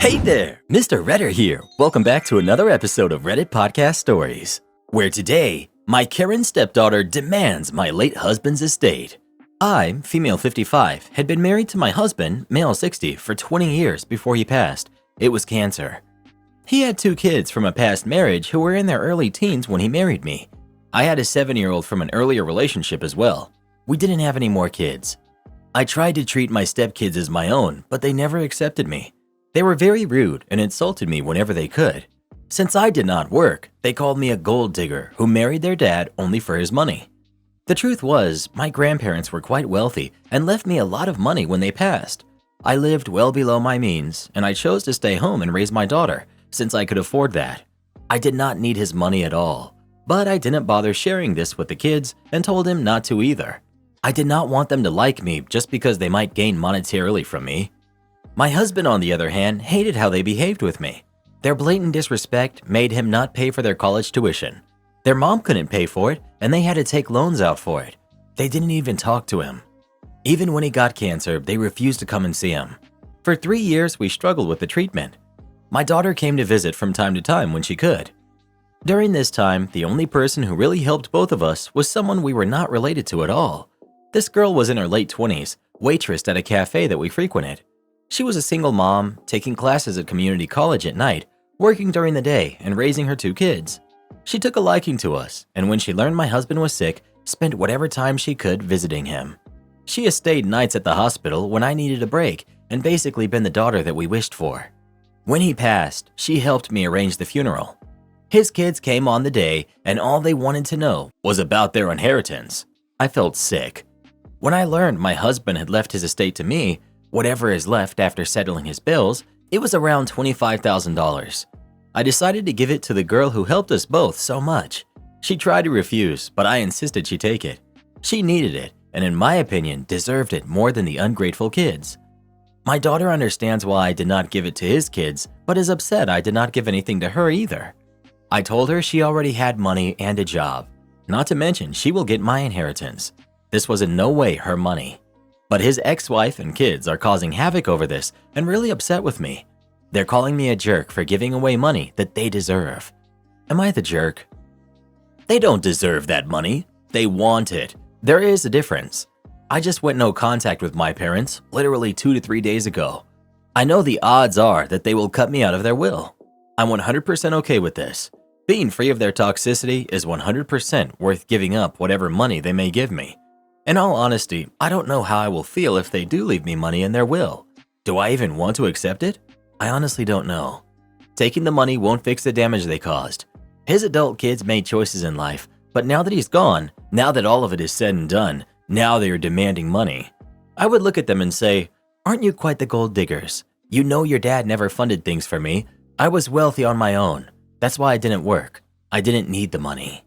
Hey there, Mr. Redder here. Welcome back to another episode of Reddit Podcast Stories, where today, my Karen stepdaughter demands my late husband's estate. I, female 55, had been married to my husband, male 60, for 20 years before he passed. It was cancer. He had 2 kids from a past marriage who were in their early teens when he married me. I had a 7-year-old from an earlier relationship as well. We didn't have any more kids. I tried to treat my stepkids as my own, but they never accepted me. They were very rude and insulted me whenever they could. Since I did not work, they called me a gold digger who married their dad only for his money. The truth was, my grandparents were quite wealthy and left me a lot of money when they passed. I lived well below my means, and I chose to stay home and raise my daughter, since I could afford that. I did not need his money at all, but I didn't bother sharing this with the kids and told him not to either. I did not want them to like me just because they might gain monetarily from me. My husband, on the other hand, hated how they behaved with me. Their blatant disrespect made him not pay for their college tuition. Their mom couldn't pay for it, and they had to take loans out for it. They didn't even talk to him. Even when he got cancer, they refused to come and see him. For 3 years, we struggled with the treatment. My daughter came to visit from time to time when she could. During this time, the only person who really helped both of us was someone we were not related to at all. This girl was in her late 20s, waitressed at a cafe that we frequented. She was a single mom, taking classes at community college at night, working during the day, and raising her 2 kids. She took a liking to us, and when she learned my husband was sick, spent whatever time she could visiting him. She has stayed nights at the hospital when I needed a break and basically been the daughter that we wished for. When he passed, she helped me arrange the funeral. His kids came on the day, and all they wanted to know was about their inheritance. I felt sick. When I learned my husband had left his estate to me, whatever is left after settling his bills, it was around $25,000. I decided to give it to the girl who helped us both so much. She tried to refuse, but I insisted she take it. She needed it, and in my opinion, deserved it more than the ungrateful kids. My daughter understands why I did not give it to his kids, but is upset I did not give anything to her either. I told her she already had money and a job. Not to mention, she will get my inheritance. This was in no way her money. But his ex-wife and kids are causing havoc over this and really upset with me. They're calling me a jerk for giving away money that they deserve. Am I the jerk? They don't deserve that money. They want it. There is a difference. I just went no contact with my parents literally 2 to 3 days ago. I know the odds are that they will cut me out of their will. I'm 100% okay with this. Being free of their toxicity is 100% worth giving up whatever money they may give me. In all honesty, I don't know how I will feel if they do leave me money in their will. Do I even want to accept it? I honestly don't know. Taking the money won't fix the damage they caused. His adult kids made choices in life, but now that he's gone, now that all of it is said and done, now they are demanding money. I would look at them and say, "Aren't you quite the gold diggers? You know your dad never funded things for me. I was wealthy on my own. That's why I didn't work. I didn't need the money."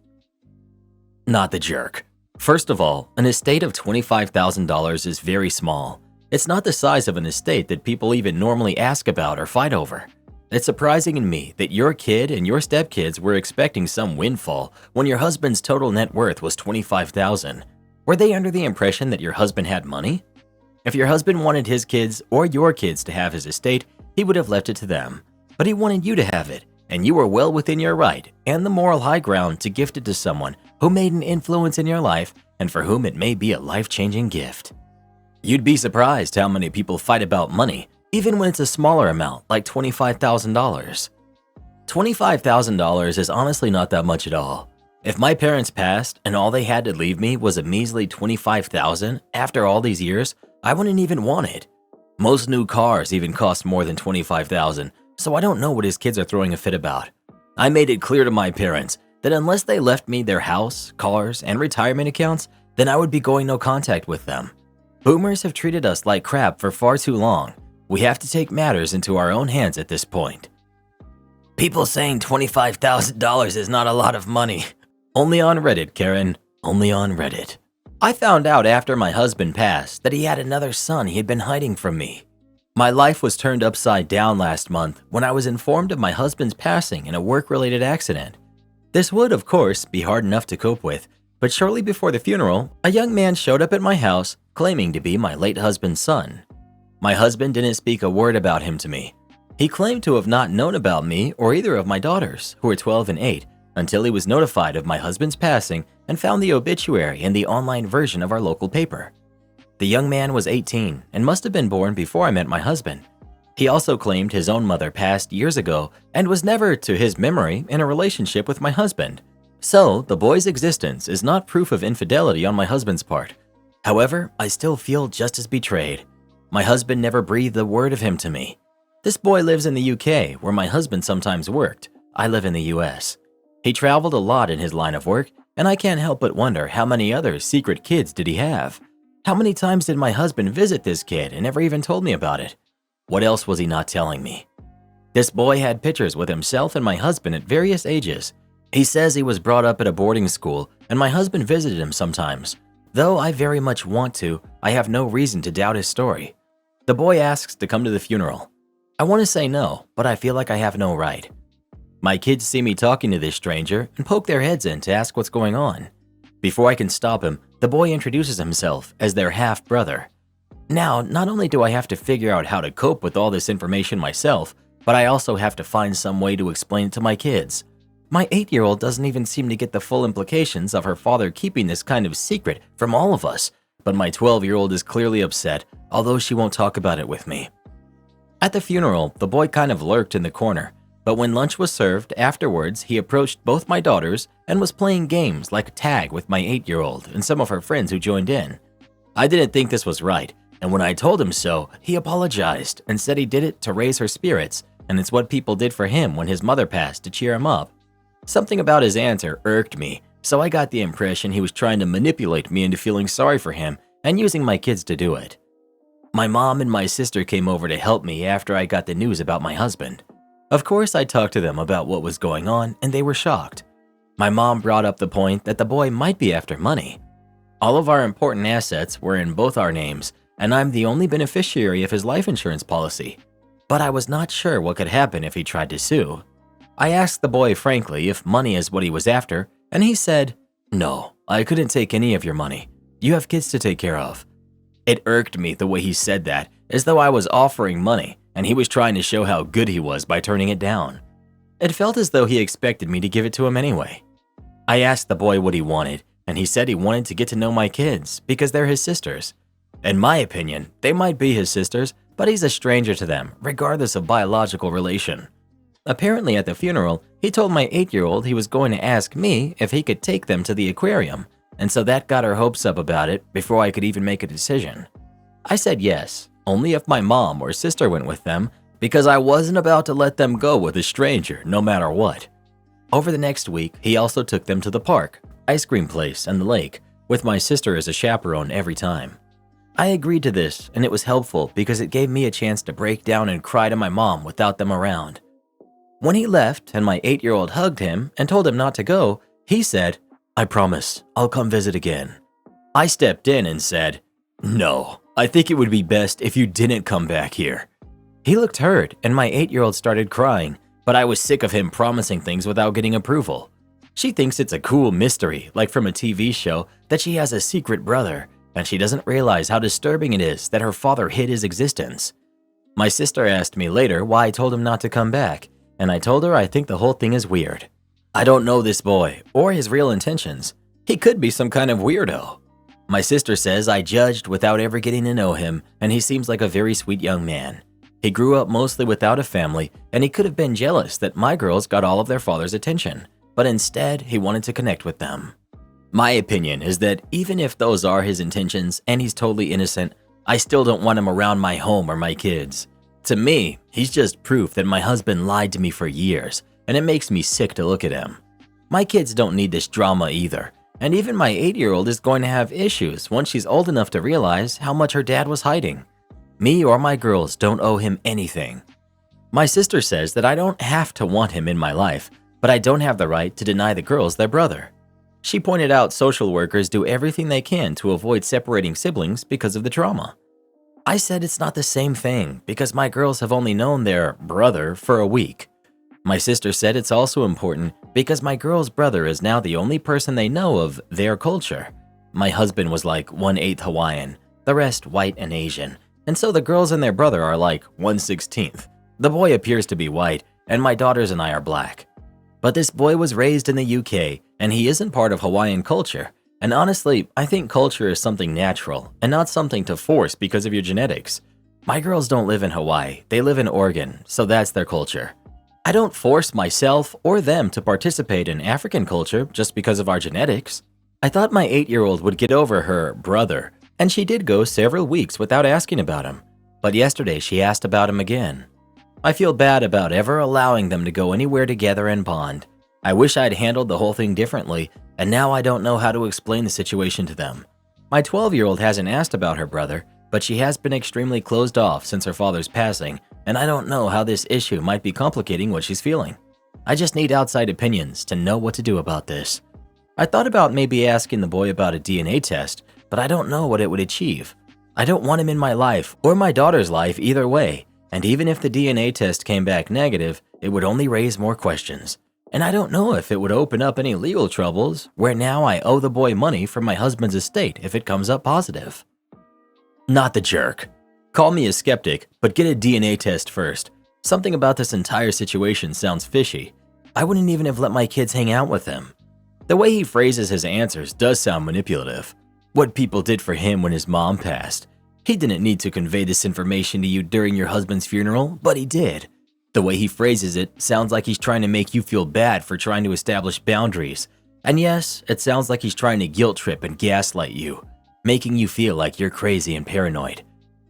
Not the jerk. First of all, an estate of $25,000 is very small. It's not the size of an estate that people even normally ask about or fight over. It's surprising in me that your kid and your stepkids were expecting some windfall when your husband's total net worth was $25,000. Were they under the impression that your husband had money? If your husband wanted his kids or your kids to have his estate, he would have left it to them. But he wanted you to have it, and you were well within your right and the moral high ground to gift it to someone who made an influence in your life and for whom it may be a life-changing gift. You'd be surprised how many people fight about money, even when it's a smaller amount like $25,000. $25,000 is honestly not that much at all. If my parents passed and all they had to leave me was a measly $25,000 after all these years, I wouldn't even want it. Most new cars even cost more than $25,000, so I don't know what his kids are throwing a fit about. I made it clear to my parents that unless they left me their house, cars, and retirement accounts, then I would be going no contact with them. Boomers have treated us like crap for far too long. We have to take matters into our own hands at this point. People saying $25,000 is not a lot of money. Only on Reddit, Karen. Only on Reddit. I found out after my husband passed that he had another son he had been hiding from me. My life was turned upside down last month when I was informed of my husband's passing in a work-related accident. This would, of course, be hard enough to cope with, but shortly before the funeral, a young man showed up at my house claiming to be my late husband's son. My husband didn't speak a word about him to me. He claimed to have not known about me or either of my daughters, who were 12 and 8, until he was notified of my husband's passing and found the obituary in the online version of our local paper. The young man was 18 and must have been born before I met my husband. He also claimed his own mother passed years ago and was never, to his memory, in a relationship with my husband. So, the boy's existence is not proof of infidelity on my husband's part. However, I still feel just as betrayed. My husband never breathed a word of him to me. This boy lives in the UK, where my husband sometimes worked. I live in the US. He traveled a lot in his line of work, and I can't help but wonder how many other secret kids did he have? How many times did my husband visit this kid and never even told me about it? What else was he not telling me? This boy had pictures with himself and my husband at various ages. He says he was brought up at a boarding school, and my husband visited him sometimes. Though I very much want to, I have no reason to doubt his story. The boy asks to come to the funeral. I want to say no, but I feel like I have no right. My kids see me talking to this stranger and poke their heads in to ask what's going on. Before I can stop him, the boy introduces himself as their half-brother. Now, not only do I have to figure out how to cope with all this information myself, but I also have to find some way to explain it to my kids. My 8-year-old doesn't even seem to get the full implications of her father keeping this kind of secret from all of us, but my 12-year-old is clearly upset, although she won't talk about it with me. At the funeral, the boy kind of lurked in the corner, but when lunch was served afterwards, he approached both my daughters and was playing games like tag with my 8-year-old and some of her friends who joined in. I didn't think this was right, and when I told him so, he apologized and said he did it to raise her spirits, and it's what people did for him when his mother passed to cheer him up. Something about his answer irked me, so I got the impression he was trying to manipulate me into feeling sorry for him and using my kids to do it. My mom and my sister came over to help me after I got the news about my husband. Of course, I talked to them about what was going on, and they were shocked. My mom brought up the point that the boy might be after money. All of our important assets were in both our names, and I'm the only beneficiary of his life insurance policy. But I was not sure what could happen if he tried to sue. I asked the boy frankly if money is what he was after, and he said, "No, I couldn't take any of your money. You have kids to take care of." It irked me the way he said that, as though I was offering money, and he was trying to show how good he was by turning it down. It felt as though he expected me to give it to him anyway. I asked the boy what he wanted, and he said he wanted to get to know my kids because they're his sisters. In my opinion, they might be his sisters, but he's a stranger to them, regardless of biological relation. Apparently at the funeral, he told my 8-year-old he was going to ask me if he could take them to the aquarium, and so that got her hopes up about it before I could even make a decision. I said yes, only if my mom or sister went with them, because I wasn't about to let them go with a stranger no matter what. Over the next week, he also took them to the park, ice cream place, and the lake, with my sister as a chaperone every time. I agreed to this, and it was helpful because it gave me a chance to break down and cry to my mom without them around. When he left and my 8-year-old hugged him and told him not to go, he said, "I promise, I'll come visit again." I stepped in and said, "No, I think it would be best if you didn't come back here." He looked hurt and my 8-year-old started crying, but I was sick of him promising things without getting approval. She thinks it's a cool mystery, like from a TV show, that she has a secret brother, and she doesn't realize how disturbing it is that her father hid his existence. My sister asked me later why I told him not to come back, and I told her I think the whole thing is weird. I don't know this boy or his real intentions. He could be some kind of weirdo. My sister says I judged without ever getting to know him, and he seems like a very sweet young man. He grew up mostly without a family, and he could have been jealous that my girls got all of their father's attention, but instead he wanted to connect with them. My opinion is that even if those are his intentions and he's totally innocent, I still don't want him around my home or my kids. To me, he's just proof that my husband lied to me for years, and it makes me sick to look at him. My kids don't need this drama either, and even my 8-year-old is going to have issues once she's old enough to realize how much her dad was hiding. Me or my girls don't owe him anything. My sister says that I don't have to want him in my life, but I don't have the right to deny the girls their brother. She pointed out social workers do everything they can to avoid separating siblings because of the trauma. I said it's not the same thing because my girls have only known their brother for a week. My sister said it's also important because my girl's brother is now the only person they know of their culture. My husband was like 1/8 Hawaiian, the rest white and Asian, and so the girls and their brother are like 1/16. The boy appears to be white, and my daughters and I are black. But this boy was raised in the UK, and he isn't part of Hawaiian culture. And honestly, I think culture is something natural, and not something to force because of your genetics. My girls don't live in Hawaii, they live in Oregon, so that's their culture. I don't force myself or them to participate in African culture just because of our genetics. I thought my 8-year-old would get over her brother, and she did go several weeks without asking about him. But yesterday she asked about him again. I feel bad about ever allowing them to go anywhere together and bond. I wish I'd handled the whole thing differently, and now I don't know how to explain the situation to them. My 12-year-old hasn't asked about her brother, but she has been extremely closed off since her father's passing, and I don't know how this issue might be complicating what she's feeling. I just need outside opinions to know what to do about this. I thought about maybe asking the boy about a DNA test, but I don't know what it would achieve. I don't want him in my life or my daughter's life either way, and even if the DNA test came back negative, it would only raise more questions. And I don't know if it would open up any legal troubles where now I owe the boy money from my husband's estate if it comes up positive. Not the jerk. Call me a skeptic, but get a DNA test first. Something about this entire situation sounds fishy. I wouldn't even have let my kids hang out with him. The way he phrases his answers does sound manipulative. What people did for him when his mom passed. He didn't need to convey this information to you during your husband's funeral, but he did. The way he phrases it sounds like he's trying to make you feel bad for trying to establish boundaries. And yes, it sounds like he's trying to guilt trip and gaslight you, making you feel like you're crazy and paranoid.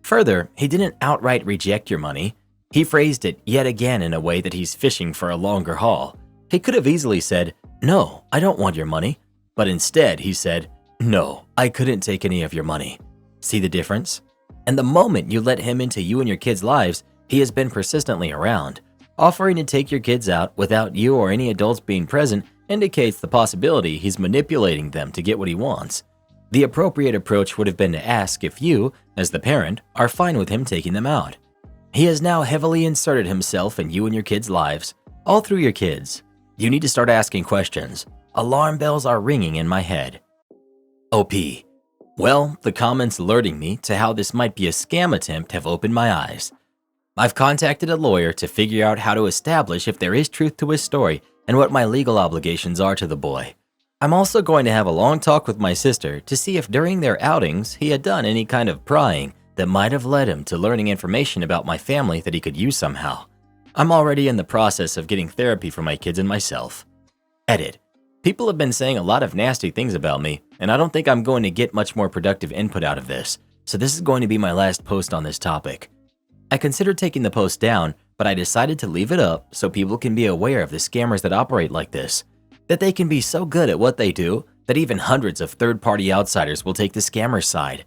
Further, he didn't outright reject your money. He phrased it yet again in a way that he's fishing for a longer haul. He could have easily said, "No, I don't want your money." But instead, he said, "No, I couldn't take any of your money." See the difference? And the moment you let him into you and your kids' lives, he has been persistently around. Offering to take your kids out without you or any adults being present indicates the possibility he's manipulating them to get what he wants. The appropriate approach would have been to ask if you, as the parent, are fine with him taking them out. He has now heavily inserted himself in you and your kids' lives, all through your kids. You need to start asking questions. Alarm bells are ringing in my head. OP. Well, the comments alerting me to how this might be a scam attempt have opened my eyes. I've contacted a lawyer to figure out how to establish if there is truth to his story and what my legal obligations are to the boy. I'm also going to have a long talk with my sister to see if during their outings he had done any kind of prying that might have led him to learning information about my family that he could use somehow. I'm already in the process of getting therapy for my kids and myself. Edit. People have been saying a lot of nasty things about me, and I don't think I'm going to get much more productive input out of this, so this is going to be my last post on this topic. I considered taking the post down, but I decided to leave it up so people can be aware of the scammers that operate like this, that they can be so good at what they do that even hundreds of third-party outsiders will take the scammer's side.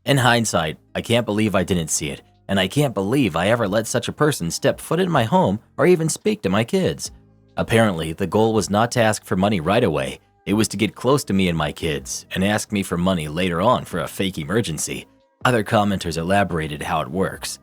In hindsight, I can't believe I didn't see it, and I can't believe I ever let such a person step foot in my home or even speak to my kids. Apparently, the goal was not to ask for money right away. It was to get close to me and my kids and ask me for money later on for a fake emergency. Other commenters elaborated how it works.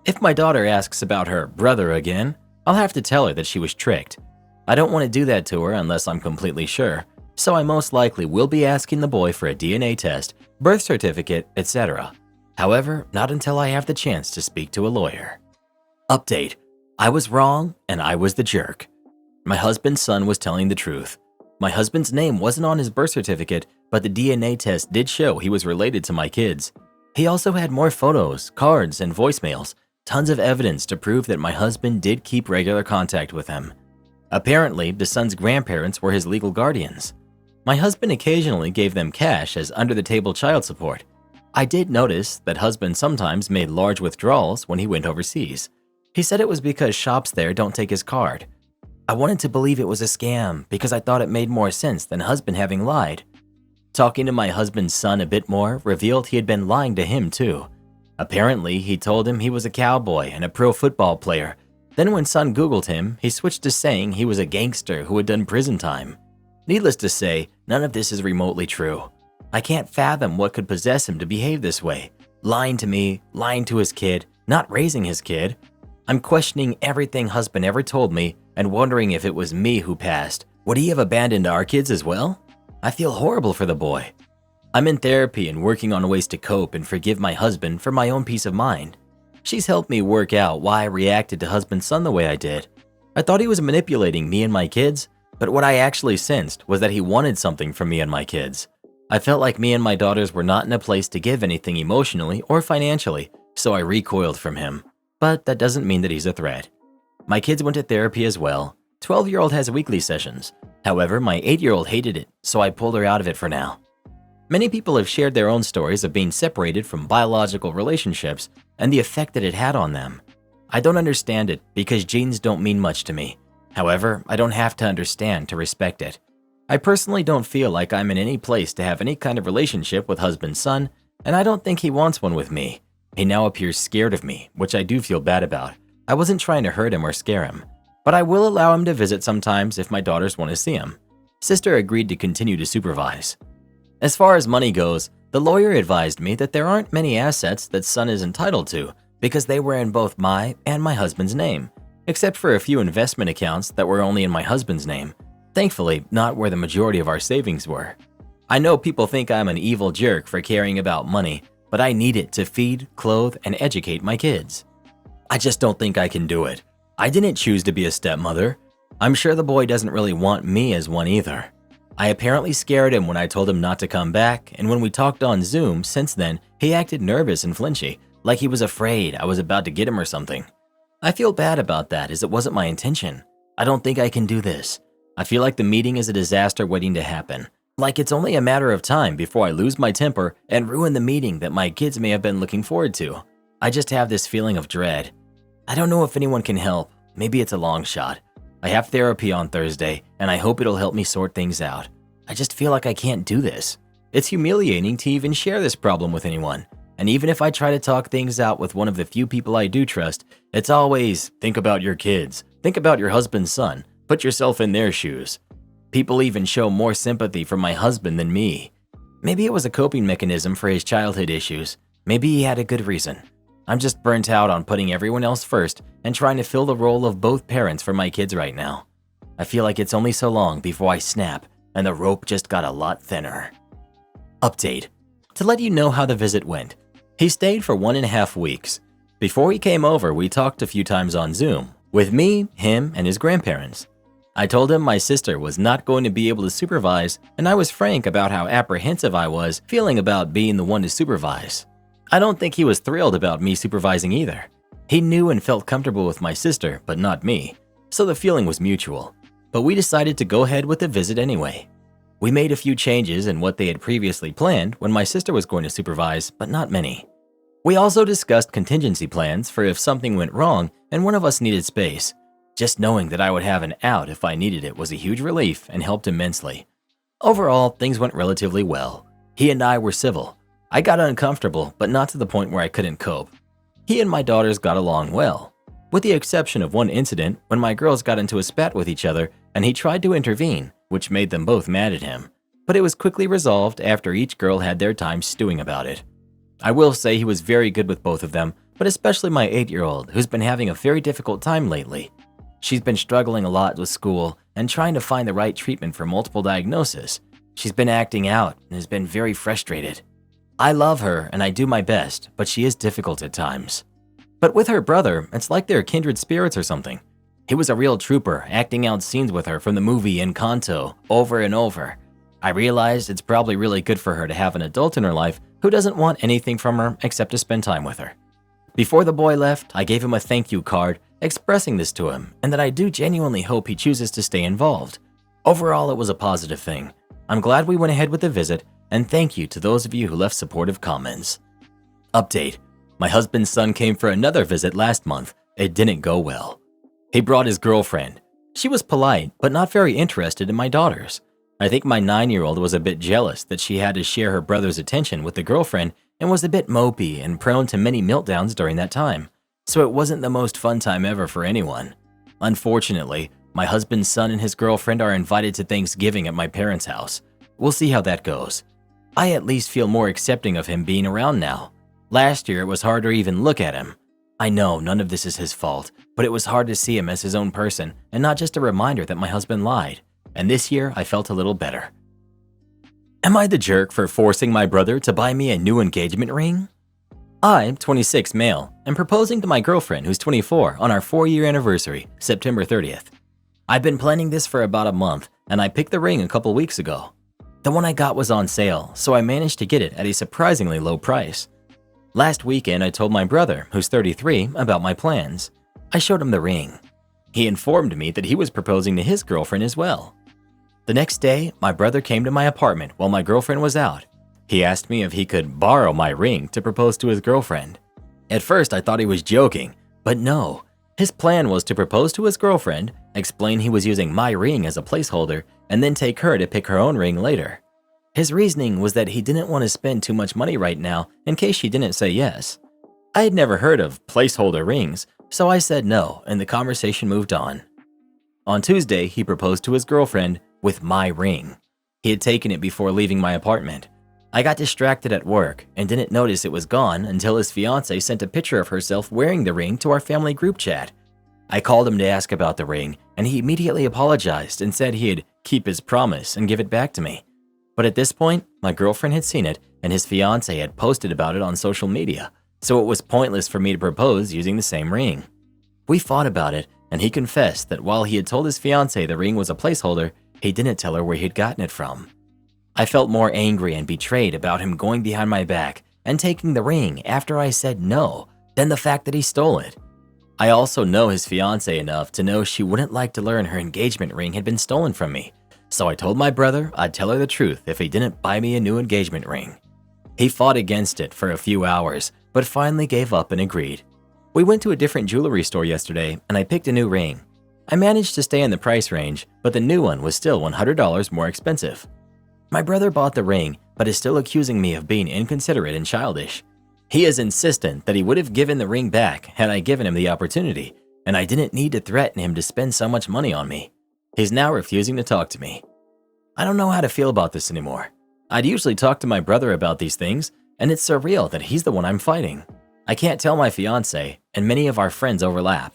If my daughter asks about her brother again, I'll have to tell her that she was tricked. I don't want to do that to her unless I'm completely sure, so I most likely will be asking the boy for a DNA test, birth certificate, etc. However, not until I have the chance to speak to a lawyer. Update. I was wrong and I was the jerk. My husband's son was telling the truth. My husband's name wasn't on his birth certificate, but the DNA test did show he was related to my kids. He also had more photos, cards, and voicemails, tons of evidence to prove that my husband did keep regular contact with him. Apparently, the son's grandparents were his legal guardians. My husband occasionally gave them cash as under-the-table child support. I did notice that husband sometimes made large withdrawals when he went overseas. He said it was because shops there don't take his card. I wanted to believe it was a scam because I thought it made more sense than husband having lied. Talking to my husband's son a bit more revealed he had been lying to him too. Apparently, he told him he was a cowboy and a pro football player. Then when son Googled him, he switched to saying he was a gangster who had done prison time. Needless to say, none of this is remotely true. I can't fathom what could possess him to behave this way. Lying to me, lying to his kid, not raising his kid. I'm questioning everything husband ever told me and wondering if it was me who passed. Would he have abandoned our kids as well? I feel horrible for the boy. I'm in therapy and working on ways to cope and forgive my husband for my own peace of mind. She's helped me work out why I reacted to husband-son the way I did. I thought he was manipulating me and my kids, but what I actually sensed was that he wanted something from me and my kids. I felt like me and my daughters were not in a place to give anything emotionally or financially, so I recoiled from him. But that doesn't mean that he's a threat. My kids went to therapy as well. 12-year-old has weekly sessions. However, my 8-year-old hated it, so I pulled her out of it for now. Many people have shared their own stories of being separated from biological relationships and the effect that it had on them. I don't understand it because genes don't mean much to me. However, I don't have to understand to respect it. I personally don't feel like I'm in any place to have any kind of relationship with husband-son, and I don't think he wants one with me. He now appears scared of me, which I do feel bad about. I wasn't trying to hurt him or scare him, but I will allow him to visit sometimes if my daughters want to see him. Sister agreed to continue to supervise. As far as money goes, the lawyer advised me that there aren't many assets that son is entitled to because they were in both my and my husband's name, except for a few investment accounts that were only in my husband's name. Thankfully, not where the majority of our savings were. I know people think I'm an evil jerk for caring about money, but I need it to feed, clothe, and educate my kids. I just don't think I can do it. I didn't choose to be a stepmother. I'm sure the boy doesn't really want me as one either. I apparently scared him when I told him not to come back, and when we talked on Zoom since then, he acted nervous and flinchy, like he was afraid I was about to get him or something. I feel bad about that as it wasn't my intention. I don't think I can do this. I feel like the meeting is a disaster waiting to happen. Like it's only a matter of time before I lose my temper and ruin the meeting that my kids may have been looking forward to. I just have this feeling of dread. I don't know if anyone can help. Maybe it's a long shot. I have therapy on Thursday, and I hope it'll help me sort things out. I just feel like I can't do this. It's humiliating to even share this problem with anyone. And even if I try to talk things out with one of the few people I do trust, it's always, think about your kids, think about your husband's son, put yourself in their shoes. People even show more sympathy for my husband than me. Maybe it was a coping mechanism for his childhood issues. Maybe he had a good reason. I'm just burnt out on putting everyone else first and trying to fill the role of both parents for my kids right now. I feel like it's only so long before I snap, and the rope just got a lot thinner. Update. To let you know how the visit went. He stayed for 1.5 weeks. Before he came over, we talked a few times on Zoom, with me, him, and his grandparents. I told him my sister was not going to be able to supervise, and I was frank about how apprehensive I was feeling about being the one to supervise. I don't think he was thrilled about me supervising either. He knew and felt comfortable with my sister, but not me, so the feeling was mutual. But we decided to go ahead with the visit anyway. We made a few changes in what they had previously planned when my sister was going to supervise, but not many. We also discussed contingency plans for if something went wrong and one of us needed space. Just knowing that I would have an out if I needed it was a huge relief and helped immensely. Overall, things went relatively well. He and I were civil. I got uncomfortable, but not to the point where I couldn't cope. He and my daughters got along well, with the exception of one incident when my girls got into a spat with each other and he tried to intervene, which made them both mad at him. But it was quickly resolved after each girl had their time stewing about it. I will say he was very good with both of them, but especially my 8-year-old, who's been having a very difficult time lately. She's been struggling a lot with school and trying to find the right treatment for multiple diagnoses. She's been acting out and has been very frustrated. I love her and I do my best, but she is difficult at times. But with her brother, it's like they're kindred spirits or something. He was a real trooper, acting out scenes with her from the movie Encanto over and over. I realized it's probably really good for her to have an adult in her life who doesn't want anything from her except to spend time with her. Before the boy left, I gave him a thank you card expressing this to him and that I do genuinely hope he chooses to stay involved. Overall, it was a positive thing. I'm glad we went ahead with the visit, and thank you to those of you who left supportive comments. Update. My husband's son came for another visit last month. It didn't go well. He brought his girlfriend. She was polite, but not very interested in my daughters. I think my 9-year-old was a bit jealous that she had to share her brother's attention with the girlfriend and was a bit mopey and prone to many meltdowns during that time. So it wasn't the most fun time ever for anyone. Unfortunately, my husband's son and his girlfriend are invited to Thanksgiving at my parents' house. We'll see how that goes. I at least feel more accepting of him being around now. Last year, it was hard to even look at him. I know none of this is his fault, but it was hard to see him as his own person and not just a reminder that my husband lied. And this year, I felt a little better. Am I the jerk for forcing my brother to buy me a new engagement ring? I'm 26 male and proposing to my girlfriend who's 24 on our 4-year anniversary, September 30th. I've been planning this for about a month and I picked the ring a couple weeks ago. The one I got was on sale, so I managed to get it at a surprisingly low price. Last weekend, I told my brother, who's 33, about my plans. I showed him the ring. He informed me that he was proposing to his girlfriend as well. The next day, my brother came to my apartment while my girlfriend was out. He asked me if he could borrow my ring to propose to his girlfriend. At first, I thought he was joking, but no. His plan was to propose to his girlfriend, explain he was using my ring as a placeholder, and then take her to pick her own ring later. His reasoning was that he didn't want to spend too much money right now in case she didn't say yes. I had never heard of placeholder rings, so I said no and the conversation moved on. On Tuesday, he proposed to his girlfriend with my ring. He had taken it before leaving my apartment. I got distracted at work and didn't notice it was gone until his fiancée sent a picture of herself wearing the ring to our family group chat. I called him to ask about the ring and he immediately apologized and said he'd keep his promise and give it back to me. But at this point, my girlfriend had seen it and his fiancé had posted about it on social media, so it was pointless for me to propose using the same ring. We fought about it and he confessed that while he had told his fiancée the ring was a placeholder, he didn't tell her where he'd gotten it from. I felt more angry and betrayed about him going behind my back and taking the ring after I said no than the fact that he stole it. I also know his fiancée enough to know she wouldn't like to learn her engagement ring had been stolen from me, so I told my brother I'd tell her the truth if he didn't buy me a new engagement ring. He fought against it for a few hours, but finally gave up and agreed. We went to a different jewelry store yesterday and I picked a new ring. I managed to stay in the price range, but the new one was still $100 more expensive. My brother bought the ring, but is still accusing me of being inconsiderate and childish. He is insistent that he would have given the ring back had I given him the opportunity, and I didn't need to threaten him to spend so much money on me. He's now refusing to talk to me. I don't know how to feel about this anymore. I'd usually talk to my brother about these things, and it's surreal that he's the one I'm fighting. I can't tell my fiancé, and many of our friends overlap.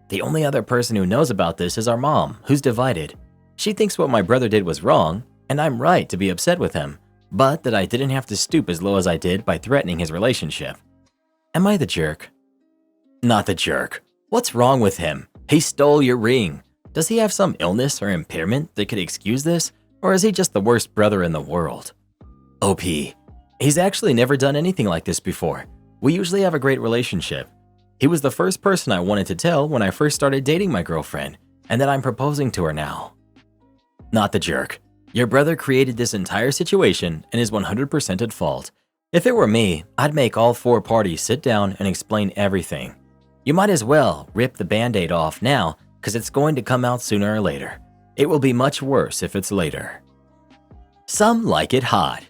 The only other person who knows about this is our mom, who's divided. She thinks what my brother did was wrong, and I'm right to be upset with him, but that I didn't have to stoop as low as I did by threatening his relationship. Am I the jerk? Not the jerk. What's wrong with him? He stole your ring. Does he have some illness or impairment that could excuse this, or is he just the worst brother in the world? OP. He's actually never done anything like this before. We usually have a great relationship. He was the first person I wanted to tell when I first started dating my girlfriend, and that I'm proposing to her now. Not the jerk. Your brother created this entire situation and is 100% at fault. If it were me, I'd make all 4 parties sit down and explain everything. You might as well rip the band-aid off now because it's going to come out sooner or later. It will be much worse if it's later. Some like it hot.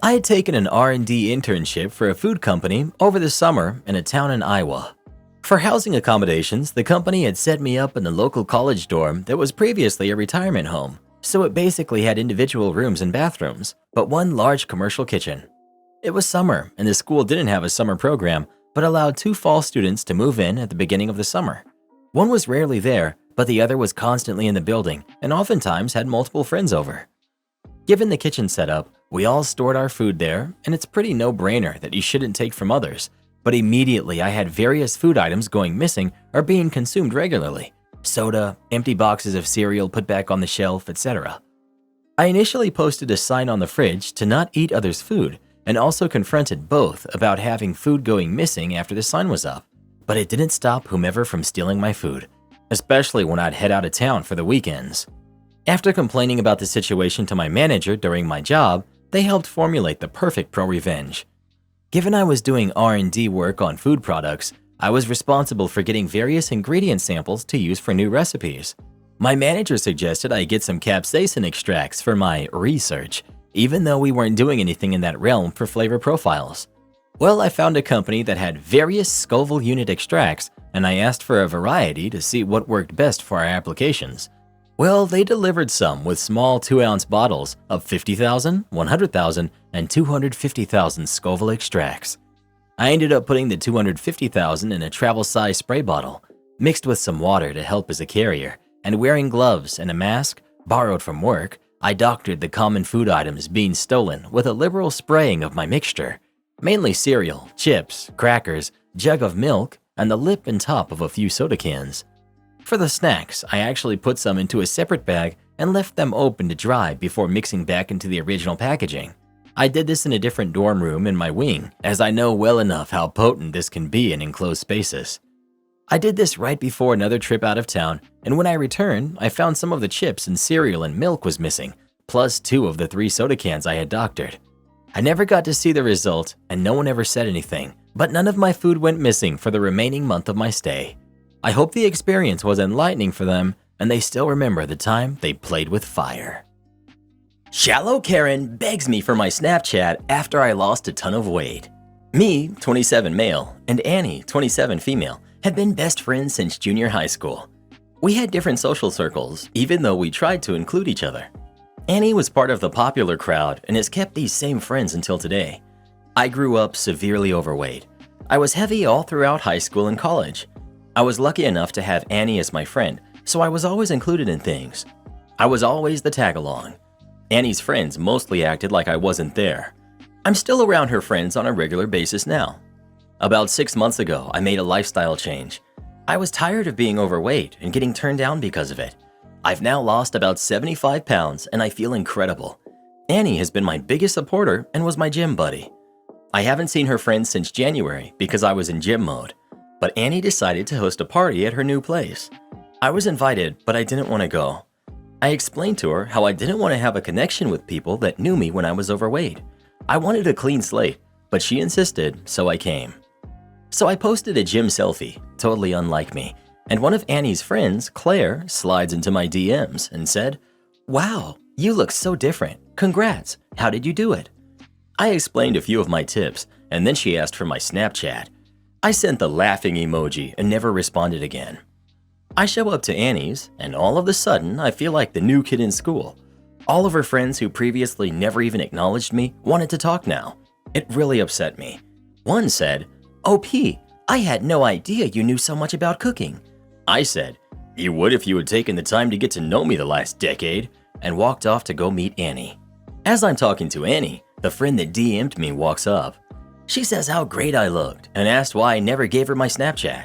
I had taken an R&D internship for a food company over the summer in a town in Iowa. For housing accommodations, the company had set me up in the local college dorm that was previously a retirement home, so it basically had individual rooms and bathrooms, but one large commercial kitchen. It was summer, and the school didn't have a summer program, but allowed 2 fall students to move in at the beginning of the summer. One was rarely there, but the other was constantly in the building and oftentimes had multiple friends over. Given the kitchen setup, we all stored our food there, and it's pretty no-brainer that you shouldn't take from others, but immediately I had various food items going missing or being consumed regularly. Soda, empty boxes of cereal put back on the shelf, etc. I initially posted a sign on the fridge to not eat others' food and also confronted both about having food going missing after the sign was up, but it didn't stop whomever from stealing my food, especially when I'd head out of town for the weekends. After complaining about the situation to my manager during my job, they helped formulate the perfect pro-revenge. Given I was doing R&D work on food products, I was responsible for getting various ingredient samples to use for new recipes. My manager suggested I get some capsaicin extracts for my research, even though we weren't doing anything in that realm for flavor profiles. Well, I found a company that had various Scoville unit extracts, and I asked for a variety to see what worked best for our applications. Well, they delivered some with small 2-ounce bottles of 50,000, 100,000, and 250,000 Scoville extracts. I ended up putting the 250,000 in a travel-size spray bottle, mixed with some water to help as a carrier, and wearing gloves and a mask borrowed from work, I doctored the common food items being stolen with a liberal spraying of my mixture. Mainly cereal, chips, crackers, jug of milk, and the lip and top of a few soda cans. For the snacks, I actually put some into a separate bag and left them open to dry before mixing back into the original packaging. I did this in a different dorm room in my wing, as I know well enough how potent this can be in enclosed spaces. I did this right before another trip out of town, and when I returned, I found some of the chips and cereal and milk was missing, plus 2 of the 3 soda cans I had doctored. I never got to see the result, and no one ever said anything, but none of my food went missing for the remaining month of my stay. I hope the experience was enlightening for them, and they still remember the time they played with fire. Shallow Karen begs me for my Snapchat after I lost a ton of weight. Me, 27 male, and Annie, 27 female, had been best friends since junior high school. We had different social circles, even though we tried to include each other. Annie was part of the popular crowd and has kept these same friends until today. I grew up severely overweight. I was heavy all throughout high school and college. I was lucky enough to have Annie as my friend, so I was always included in things. I was always the tag-along. Annie's friends mostly acted like I wasn't there. I'm still around her friends on a regular basis now. About 6 months ago, I made a lifestyle change. I was tired of being overweight and getting turned down because of it. I've now lost about 75 pounds and I feel incredible. Annie has been my biggest supporter and was my gym buddy. I haven't seen her friends since January because I was in gym mode, but Annie decided to host a party at her new place. I was invited, but I didn't want to go. I explained to her how I didn't want to have a connection with people that knew me when I was overweight. I wanted a clean slate, but she insisted, so I came. So I posted a gym selfie, totally unlike me, and one of Annie's friends, Claire, slides into my DMs and said, "Wow, you look so different. Congrats. How did you do it?" I explained a few of my tips, and then she asked for my Snapchat. I sent the laughing emoji and never responded again. I show up to Annie's, and all of a sudden, I feel like the new kid in school. All of her friends who previously never even acknowledged me wanted to talk now. It really upset me. One said, "OP, I had no idea you knew so much about cooking." I said, "You would if you had taken the time to get to know me the last decade," and walked off to go meet Annie. As I'm talking to Annie, the friend that DM'd me walks up. She says how great I looked and asked why I never gave her my Snapchat.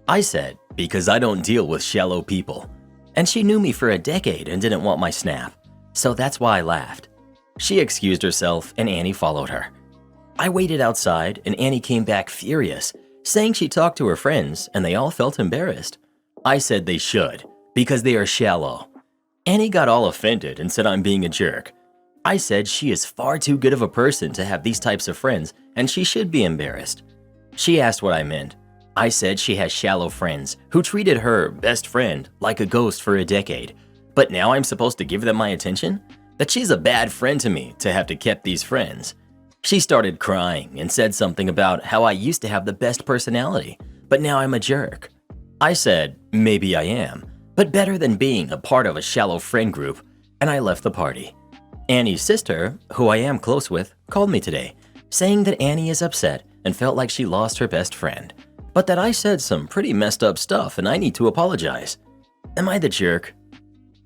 I said, because I don't deal with shallow people. And she knew me for a decade and didn't want my Snap, so that's why I laughed. She excused herself and Annie followed her. I waited outside and Annie came back furious, saying she talked to her friends and they all felt embarrassed. I said they should, because they are shallow. Annie got all offended and said I'm being a jerk. I said she is far too good of a person to have these types of friends and she should be embarrassed. She asked what I meant. I said she has shallow friends who treated her best friend like a ghost for a decade, but now I'm supposed to give them my attention? That she's a bad friend to me to have to keep these friends. She started crying and said something about how I used to have the best personality, but now I'm a jerk. I said, maybe I am, but better than being a part of a shallow friend group, and I left the party. Annie's sister, who I am close with, called me today, saying that Annie is upset and felt like she lost her best friend, but that I said some pretty messed up stuff and I need to apologize. Am I the jerk?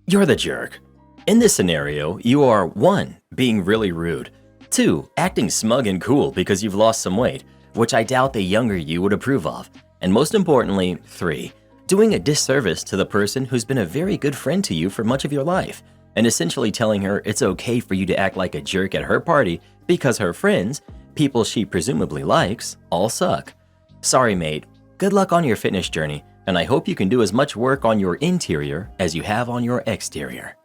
You're the jerk. In this scenario, you are 1. Being really rude, 2. Acting smug and cool because you've lost some weight, which I doubt the younger you would approve of, and most importantly, 3. Doing a disservice to the person who's been a very good friend to you for much of your life, and essentially telling her it's okay for you to act like a jerk at her party because her friends, people she presumably likes, all suck. Sorry, mate. Good luck on your fitness journey, and I hope you can do as much work on your interior as you have on your exterior.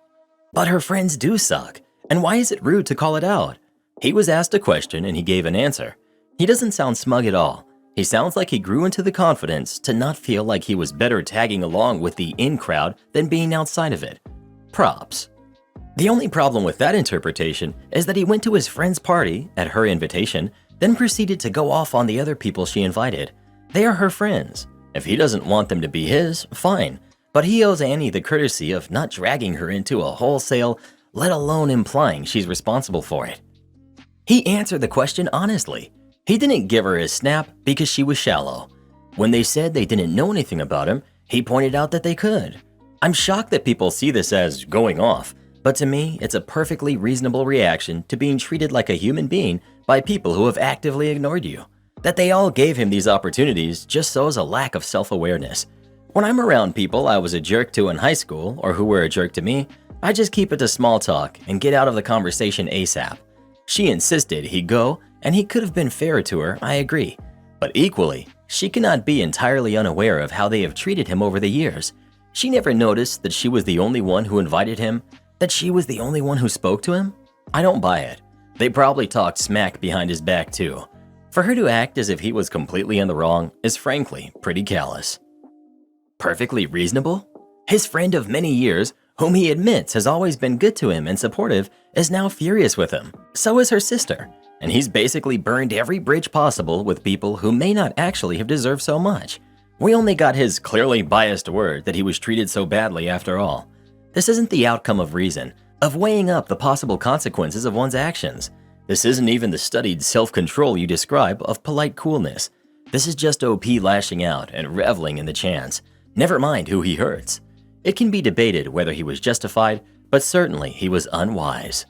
But her friends do suck, and why is it rude to call it out? He was asked a question and he gave an answer. He doesn't sound smug at all. He sounds like he grew into the confidence to not feel like he was better tagging along with the in crowd than being outside of it. Props. The only problem with that interpretation is that he went to his friend's party at her invitation, then proceeded to go off on the other people she invited. They are her friends. If he doesn't want them to be his, fine, but he owes Annie the courtesy of not dragging her into a wholesale, let alone implying she's responsible for it. He answered the question honestly. He didn't give her his Snap because she was shallow. When they said they didn't know anything about him, he pointed out that they could. I'm shocked that people see this as going off, But to me, it's a perfectly reasonable reaction to being treated like a human being by people who have actively ignored you. That they all gave him these opportunities just shows a lack of self-awareness. When I'm around people I was a jerk to in high school or who were a jerk to me, I just keep it to small talk and get out of the conversation ASAP. She insisted he go, and he could have been fairer to her, I agree. But equally, she cannot be entirely unaware of how they have treated him over the years. She never noticed that she was the only one who invited him, that she was the only one who spoke to him? I don't buy it. They probably talked smack behind his back too. For her to act as if he was completely in the wrong is frankly pretty callous. Perfectly reasonable? His friend of many years, whom he admits has always been good to him and supportive, is now furious with him. So is her sister. And he's basically burned every bridge possible with people who may not actually have deserved so much. We only got his clearly biased word that he was treated so badly after all. This isn't the outcome of reason, of weighing up the possible consequences of one's actions. This isn't even the studied self-control you describe of polite coolness. This is just OP lashing out and reveling in the chance. Never mind who he hurts. It can be debated whether he was justified, but certainly he was unwise.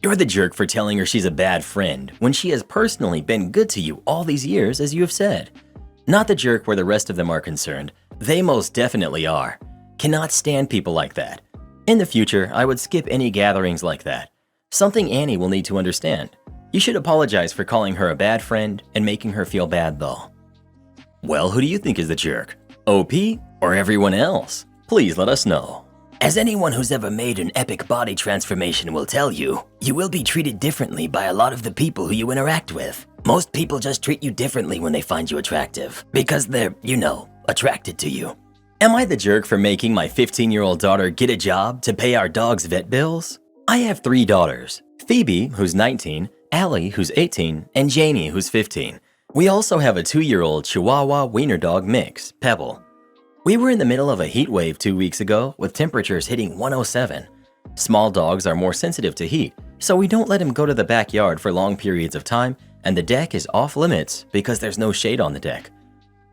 You're the jerk for telling her she's a bad friend when she has personally been good to you all these years, as you have said. Not the jerk where the rest of them are concerned. They most definitely are. Cannot stand people like that. In the future, I would skip any gatherings like that. Something Annie will need to understand. You should apologize for calling her a bad friend and making her feel bad though. Well, who do you think is the jerk? OP or everyone else? Please let us know. As anyone who's ever made an epic body transformation will tell you, you will be treated differently by a lot of the people who you interact with. Most people just treat you differently when they find you attractive, because they're, attracted to you. Am I the jerk for making my 15-year-old daughter get a job to pay our dog's vet bills? I have 3 daughters, Phoebe, who's 19, Allie, who's 18, and Janie, who's 15. We also have a 2-year-old Chihuahua wiener dog mix, Pebble. We were in the middle of a heat wave 2 weeks ago with temperatures hitting 107. Small dogs are more sensitive to heat, so we don't let him go to the backyard for long periods of time, and the deck is off limits because there's no shade on the deck.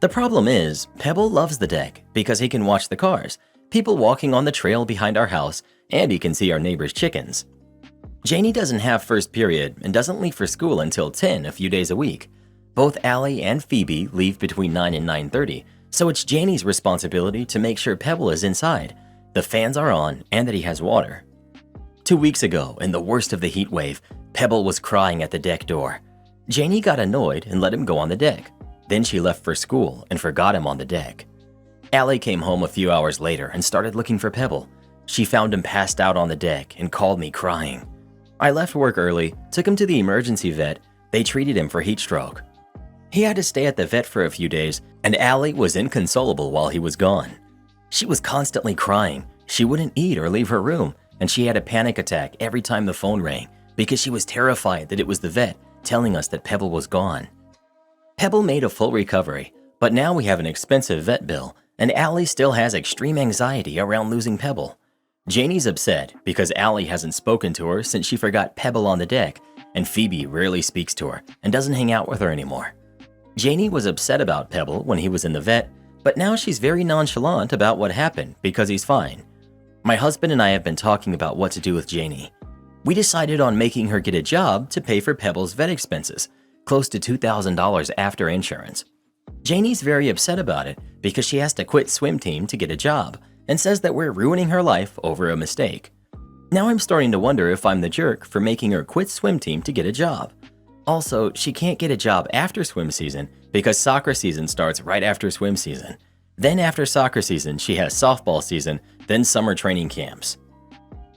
The problem is, Pebble loves the deck because he can watch the cars, people walking on the trail behind our house, and he can see our neighbor's chickens. Janie doesn't have first period and doesn't leave for school until 10 a few days a week. Both Allie and Phoebe leave between 9 and 9:30, so it's Janie's responsibility to make sure Pebble is inside, the fans are on, and that he has water. 2 weeks ago, in the worst of the heat wave, Pebble was crying at the deck door. Janie got annoyed and let him go on the deck. Then she left for school and forgot him on the deck. Allie came home a few hours later and started looking for Pebble. She found him passed out on the deck and called me crying. I left work early, took him to the emergency vet. They treated him for heat stroke. He had to stay at the vet for a few days, and Allie was inconsolable while he was gone. She was constantly crying. She wouldn't eat or leave her room, and she had a panic attack every time the phone rang because she was terrified that it was the vet telling us that Pebble was gone. Pebble made a full recovery, but now we have an expensive vet bill, and Allie still has extreme anxiety around losing Pebble. Janie's upset because Allie hasn't spoken to her since she forgot Pebble on the deck, and Phoebe rarely speaks to her and doesn't hang out with her anymore. Janie was upset about Pebble when he was in the vet, but now she's very nonchalant about what happened because he's fine. My husband and I have been talking about what to do with Janie. We decided on making her get a job to pay for Pebble's vet expenses, close to $2,000 after insurance. Janie's very upset about it because she has to quit swim team to get a job and says that we're ruining her life over a mistake. Now I'm starting to wonder if I'm the jerk for making her quit swim team to get a job. Also, she can't get a job after swim season because soccer season starts right after swim season. Then after soccer season, she has softball season, then summer training camps.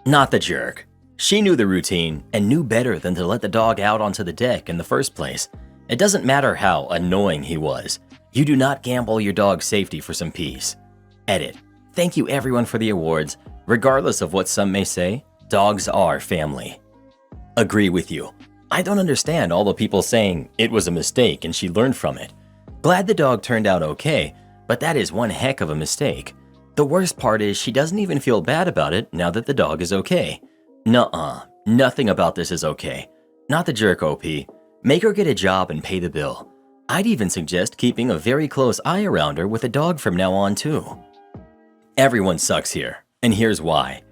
Not the jerk. She knew the routine and knew better than to let the dog out onto the deck in the first place. It doesn't matter how annoying he was. You do not gamble your dog's safety for some peace. Edit. Thank you everyone for the awards. Regardless of what some may say, dogs are family. Agree with you. I don't understand all the people saying it was a mistake and she learned from it. Glad the dog turned out okay, but that is one heck of a mistake. The worst part is she doesn't even feel bad about it now that the dog is okay. Nuh-uh, nothing about this is okay. Not the jerk, OP. Make her get a job and pay the bill. I'd even suggest keeping a very close eye around her with a dog from now on too. Everyone sucks here, and here's why.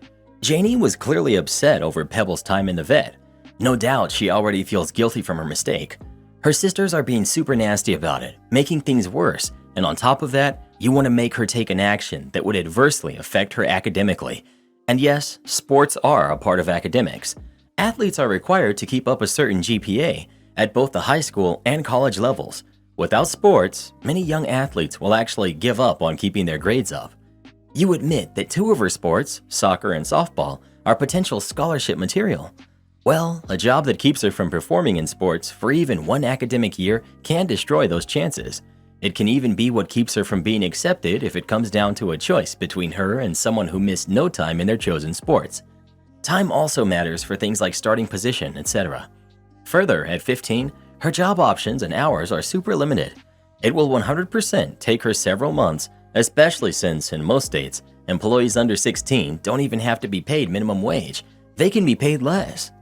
Janie was clearly upset over Pebble's time in the vet. No doubt she already feels guilty from her mistake. Her sisters are being super nasty about it, making things worse, and on top of that, you want to make her take an action that would adversely affect her academically. And yes, sports are a part of academics. Athletes are required to keep up a certain GPA at both the high school and college levels. Without sports, many young athletes will actually give up on keeping their grades up. You admit that 2 of her sports, soccer and softball, are potential scholarship material. Well, a job that keeps her from performing in sports for even 1 academic year can destroy those chances. It can even be what keeps her from being accepted if it comes down to a choice between her and someone who missed no time in their chosen sports. Time also matters for things like starting position, etc. Further, at 15, her job options and hours are super limited. It will 100% take her several months, especially since, in most states, employees under 16 don't even have to be paid minimum wage. They can be paid less.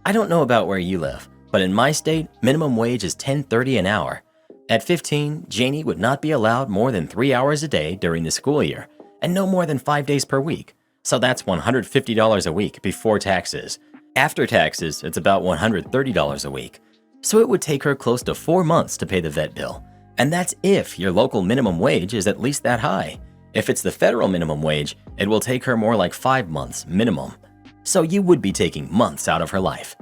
I don't know about where you live, but in my state, minimum wage is $10.30 an hour. At 15, Janie would not be allowed more than 3 hours a day during the school year, and no more than 5 days per week. So that's $150 a week before taxes. After taxes, it's about $130 a week. So it would take her close to 4 months to pay the vet bill. And that's if your local minimum wage is at least that high. If it's the federal minimum wage, it will take her more like 5 months minimum. So you would be taking months out of her life.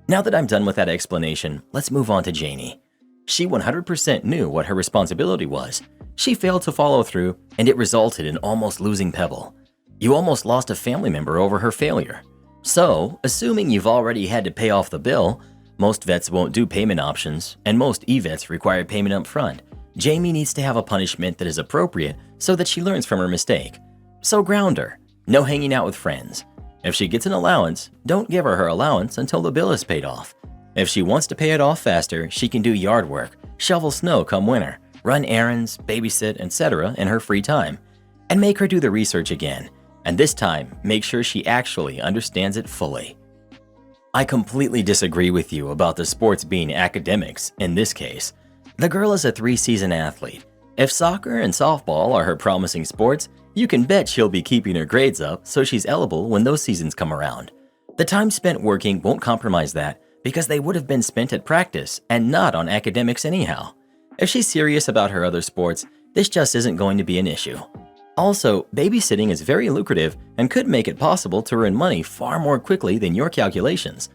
Now that I'm done with that explanation, let's move on to Janie. She 100% knew what her responsibility was. She failed to follow through, and it resulted in almost losing Pebble. You almost lost a family member over her failure. So, assuming you've already had to pay off the bill, most vets won't do payment options, and most e-vets require payment up front. Jamie needs to have a punishment that is appropriate so that she learns from her mistake. So ground her. No hanging out with friends. If she gets an allowance, don't give her her allowance until the bill is paid off. If she wants to pay it off faster, she can do yard work, shovel snow come winter, run errands, babysit, etc. in her free time. And make her do the research again. And this time, make sure she actually understands it fully. I completely disagree with you about the sports being academics in this case. The girl is a 3-season athlete. If soccer and softball are her promising sports, you can bet she'll be keeping her grades up so she's eligible when those seasons come around. The time spent working won't compromise that because they would have been spent at practice and not on academics anyhow. If she's serious about her other sports, this just isn't going to be an issue. Also, babysitting is very lucrative and could make it possible to earn money far more quickly than your calculations.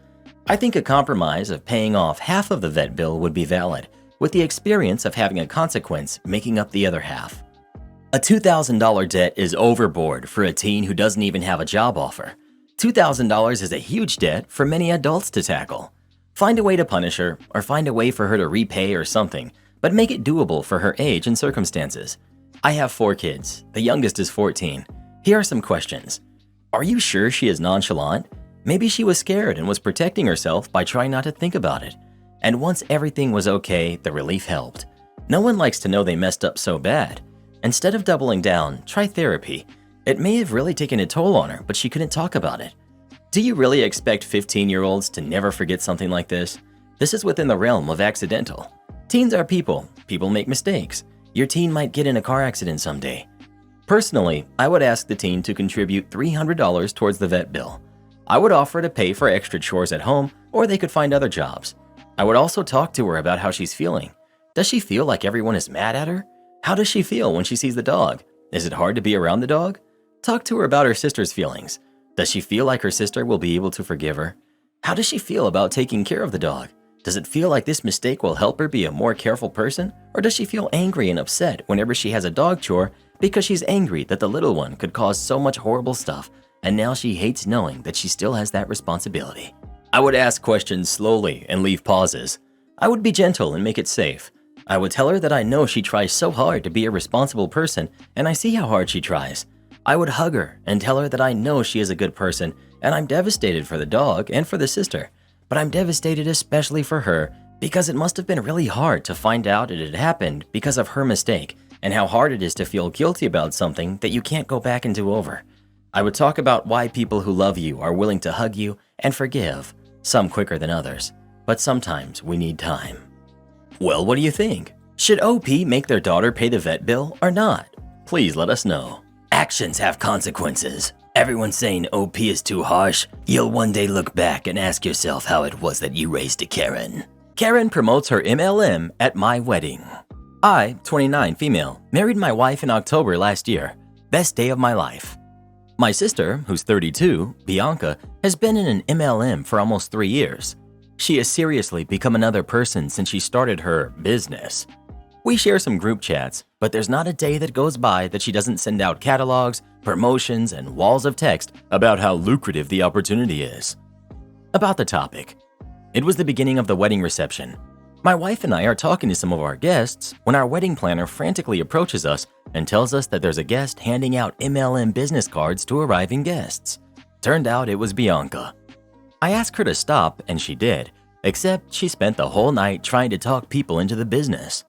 I think a compromise of paying off half of the vet bill would be valid, with the experience of having a consequence making up the other half. A $2,000 debt is overboard for a teen who doesn't even have a job offer. $2,000 is a huge debt for many adults to tackle. Find a way to punish her, or find a way for her to repay or something, but make it doable for her age and circumstances. I have 4 kids. The youngest is 14. Here are some questions. Are you sure she is nonchalant? Maybe she was scared and was protecting herself by trying not to think about it. And once everything was okay, the relief helped. No one likes to know they messed up so bad. Instead of doubling down, try therapy. It may have really taken a toll on her, but she couldn't talk about it. Do you really expect 15-year-olds to never forget something like this? This is within the realm of accidental. Teens are people. People make mistakes. Your teen might get in a car accident someday. Personally, I would ask the teen to contribute $300 towards the vet bill. I would offer to pay for extra chores at home, or they could find other jobs. I would also talk to her about how she's feeling. Does she feel like everyone is mad at her? How does she feel when she sees the dog? Is it hard to be around the dog? Talk to her about her sister's feelings. Does she feel like her sister will be able to forgive her? How does she feel about taking care of the dog? Does it feel like this mistake will help her be a more careful person? Or does she feel angry and upset whenever she has a dog chore because she's angry that the little one could cause so much horrible stuff, and now she hates knowing that she still has that responsibility? I would ask questions slowly and leave pauses. I would be gentle and make it safe. I would tell her that I know she tries so hard to be a responsible person, and I see how hard she tries. I would hug her and tell her that I know she is a good person, and I'm devastated for the dog and for the sister. But I'm devastated especially for her because it must have been really hard to find out it had happened because of her mistake, and how hard it is to feel guilty about something that you can't go back and do over. I would talk about why people who love you are willing to hug you and forgive, some quicker than others, but sometimes we need time. Well, what do you think? Should OP make their daughter pay the vet bill or not? Please let us know. Actions have consequences. Everyone's saying OP is too harsh. You'll one day look back and ask yourself how it was that you raised a Karen. Karen promotes her MLM at my wedding. I, 29, female, married my wife in October last year. Best day of my life. My sister, who's 32, Bianca, has been in an MLM for almost 3 years. She has seriously become another person since she started her business. We share some group chats, but there's not a day that goes by that she doesn't send out catalogs, promotions, and walls of text about how lucrative the opportunity is. About the topic. It was the beginning of the wedding reception. My wife and I are talking to some of our guests when our wedding planner frantically approaches us and tells us that there's a guest handing out MLM business cards to arriving guests. Turned out it was Bianca. I asked her to stop, and she did, except she spent the whole night trying to talk people into the business.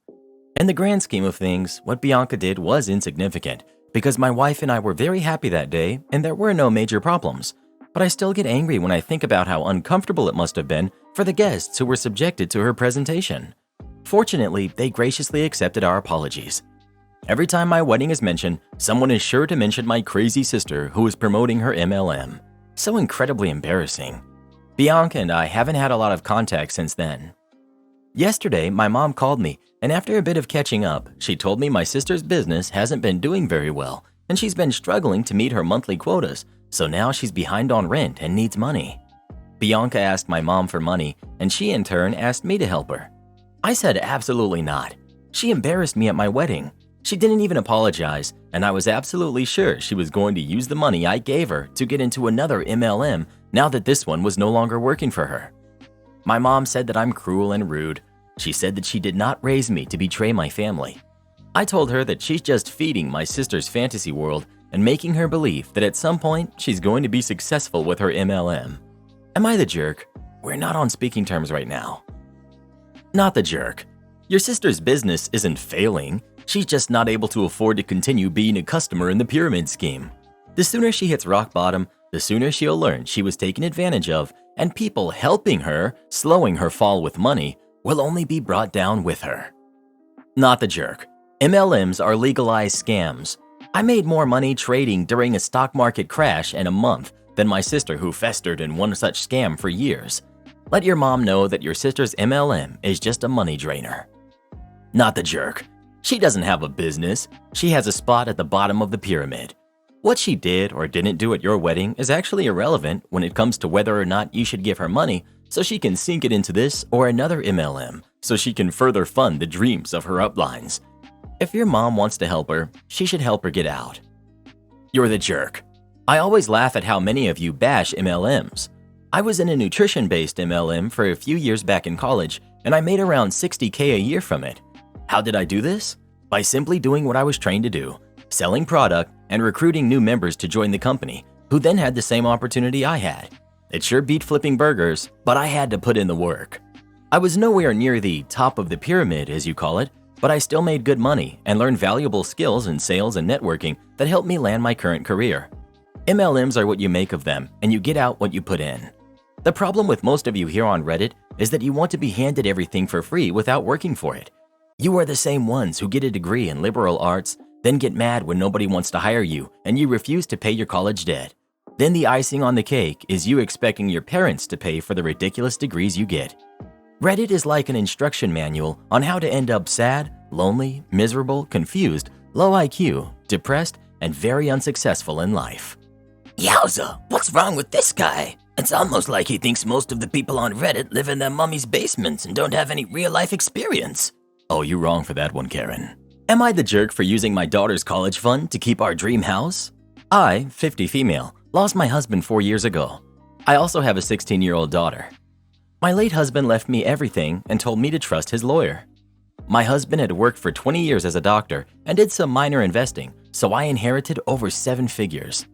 In the grand scheme of things, what Bianca did was insignificant because my wife and I were very happy that day and there were no major problems. But I still get angry when I think about how uncomfortable it must have been for the guests who were subjected to her presentation. Fortunately, they graciously accepted our apologies. Every time my wedding is mentioned, someone is sure to mention my crazy sister who is promoting her MLM. So incredibly embarrassing. Bianca and I haven't had a lot of contact since then. Yesterday, my mom called me, and after a bit of catching up, she told me my sister's business hasn't been doing very well, and she's been struggling to meet her monthly quotas, so now she's behind on rent and needs money. Bianca asked my mom for money, and she in turn asked me to help her. I said absolutely not. She embarrassed me at my wedding. She didn't even apologize, and I was absolutely sure she was going to use the money I gave her to get into another MLM now that this one was no longer working for her. My mom said that I'm cruel and rude. She said that she did not raise me to betray my family. I told her that she's just feeding my sister's fantasy world and making her believe that at some point she's going to be successful with her MLM. Am I the jerk? We're not on speaking terms right now. Not the jerk. Your sister's business isn't failing. She's just not able to afford to continue being a customer in the pyramid scheme. The sooner she hits rock bottom, the sooner she'll learn she was taken advantage of, and people helping her, slowing her fall with money, will only be brought down with her. Not the jerk. MLMs are legalized scams. I made more money trading during a stock market crash in a month than my sister who festered in one such scam for years. Let your mom know that your sister's MLM is just a money drainer. Not the jerk. She doesn't have a business. She has a spot at the bottom of the pyramid. What she did or didn't do at your wedding is actually irrelevant when it comes to whether or not you should give her money so she can sink it into this or another MLM so she can further fund the dreams of her uplines. If your mom wants to help her, she should help her get out. You're the jerk. I always laugh at how many of you bash MLMs. I was in a nutrition-based MLM for a few years back in college, and I made around $60K a year from it. How did I do this? By simply doing what I was trained to do, selling product and recruiting new members to join the company, who then had the same opportunity I had. It sure beat flipping burgers, but I had to put in the work. I was nowhere near the top of the pyramid, as you call it, but I still made good money and learned valuable skills in sales and networking that helped me land my current career. MLMs are what you make of them, and you get out what you put in. The problem with most of you here on Reddit is that you want to be handed everything for free without working for it. You are the same ones who get a degree in liberal arts, then get mad when nobody wants to hire you and you refuse to pay your college debt. Then the icing on the cake is you expecting your parents to pay for the ridiculous degrees you get. Reddit is like an instruction manual on how to end up sad, lonely, miserable, confused, low IQ, depressed, and very unsuccessful in life. Yowza, what's wrong with this guy? It's almost like he thinks most of the people on Reddit live in their mummy's basements and don't have any real-life experience. Oh, you're wrong for that one, Karen. Am I the jerk for using my daughter's college fund to keep our dream house? I, 50 female, lost my husband 4 years ago. I also have a 16-year-old daughter. My late husband left me everything and told me to trust his lawyer. My husband had worked for 20 years as a doctor and did some minor investing, so I inherited over 7 figures.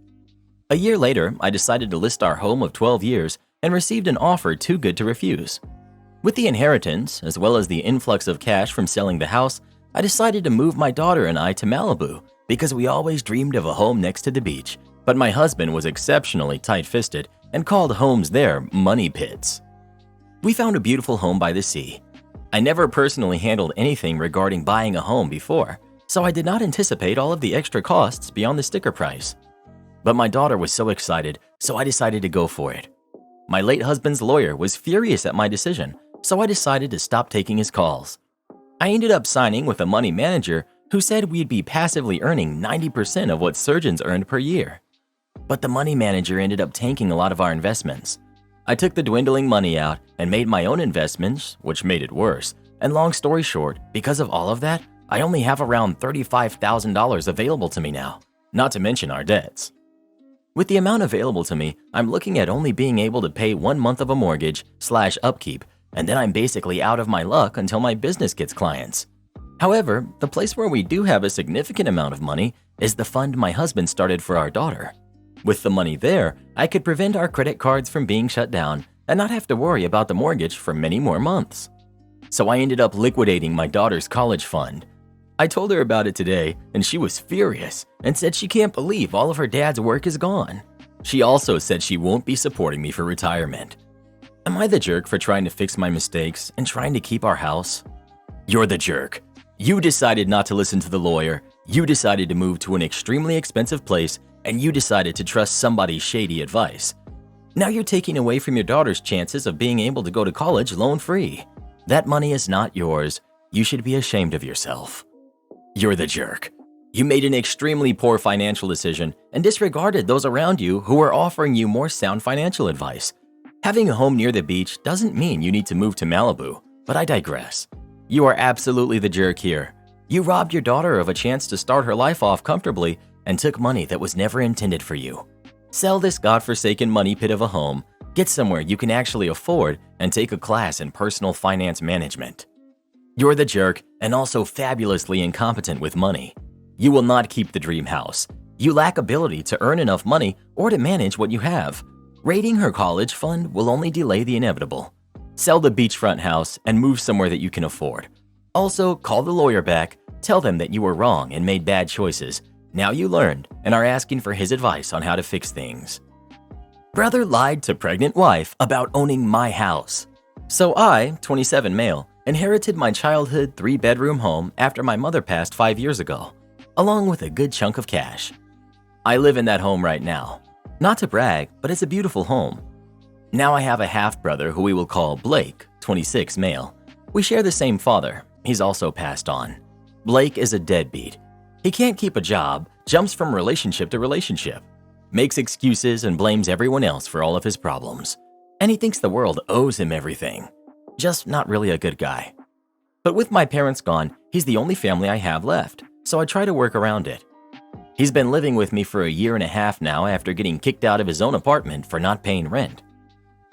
A year later, I decided to list our home of 12 years and received an offer too good to refuse. With the inheritance, as well as the influx of cash from selling the house, I decided to move my daughter and I to Malibu because we always dreamed of a home next to the beach, but my husband was exceptionally tight-fisted and called homes there money pits. We found a beautiful home by the sea. I never personally handled anything regarding buying a home before, so I did not anticipate all of the extra costs beyond the sticker price. But my daughter was so excited, so I decided to go for it. My late husband's lawyer was furious at my decision, so I decided to stop taking his calls. I ended up signing with a money manager who said we'd be passively earning 90% of what surgeons earned per year. But the money manager ended up tanking a lot of our investments. I took the dwindling money out and made my own investments, which made it worse. And long story short, because of all of that, I only have around $35,000 available to me now, not to mention our debts. With the amount available to me, I'm looking at only being able to pay 1 month of a mortgage/upkeep, and then I'm basically out of my luck until my business gets clients. However, the place where we do have a significant amount of money is the fund my husband started for our daughter. With the money there, I could prevent our credit cards from being shut down and not have to worry about the mortgage for many more months. So I ended up liquidating my daughter's college fund. I told her about it today, and she was furious and said she can't believe all of her dad's work is gone. She also said she won't be supporting me for retirement. Am I the jerk for trying to fix my mistakes and trying to keep our house? You're the jerk. You decided not to listen to the lawyer, you decided to move to an extremely expensive place, and you decided to trust somebody's shady advice. Now you're taking away from your daughter's chances of being able to go to college loan-free. That money is not yours. You should be ashamed of yourself. You're the jerk. You made an extremely poor financial decision and disregarded those around you who were offering you more sound financial advice. Having a home near the beach doesn't mean you need to move to Malibu, but I digress. You are absolutely the jerk here. You robbed your daughter of a chance to start her life off comfortably and took money that was never intended for you. Sell this godforsaken money pit of a home, get somewhere you can actually afford, and take a class in personal finance management. You're the jerk and also fabulously incompetent with money. You will not keep the dream house. You lack ability to earn enough money or to manage what you have. Raiding her college fund will only delay the inevitable. Sell the beachfront house and move somewhere that you can afford. Also, call the lawyer back, tell them that you were wrong and made bad choices. Now you learned and are asking for his advice on how to fix things. Brother lied to pregnant wife about owning my house. So I, 27 male, inherited my childhood 3-bedroom home after my mother passed 5 years ago, along with a good chunk of cash. I live in that home right now. Not to brag, but it's a beautiful home. Now I have a half-brother who we will call Blake, 26 male. We share the same father. He's also passed on. Blake is a deadbeat. He can't keep a job, jumps from relationship to relationship, makes excuses and blames everyone else for all of his problems. And he thinks the world owes him everything. Just not really a good guy. But with my parents gone, he's the only family I have left, so I try to work around it. He's been living with me for a year and a half now after getting kicked out of his own apartment for not paying rent.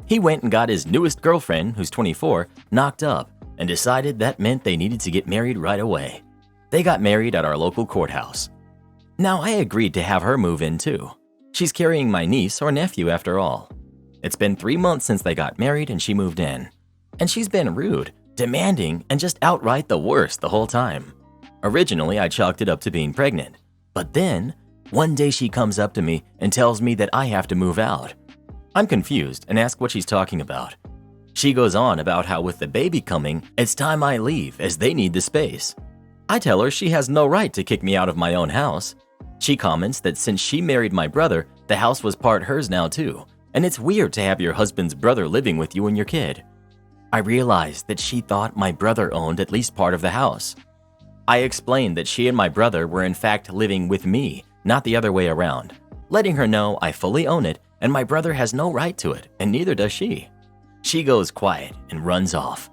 He went and got his newest girlfriend, who's 24, knocked up and decided that meant they needed to get married right away. They got married at our local courthouse. Now I agreed to have her move in too. She's carrying my niece or nephew after all. It's been 3 months since they got married and she moved in. And she's been rude, demanding, and just outright the worst the whole time. Originally, I chalked it up to being pregnant. But then, one day she comes up to me and tells me that I have to move out. I'm confused and ask what she's talking about. She goes on about how with the baby coming, it's time I leave as they need the space. I tell her she has no right to kick me out of my own house. She comments that since she married my brother, the house was part hers now too, and it's weird to have your husband's brother living with you and your kid. I realized that she thought my brother owned at least part of the house. I explained that she and my brother were in fact living with me, not the other way around, letting her know I fully own it and my brother has no right to it, and neither does she. She goes quiet and runs off.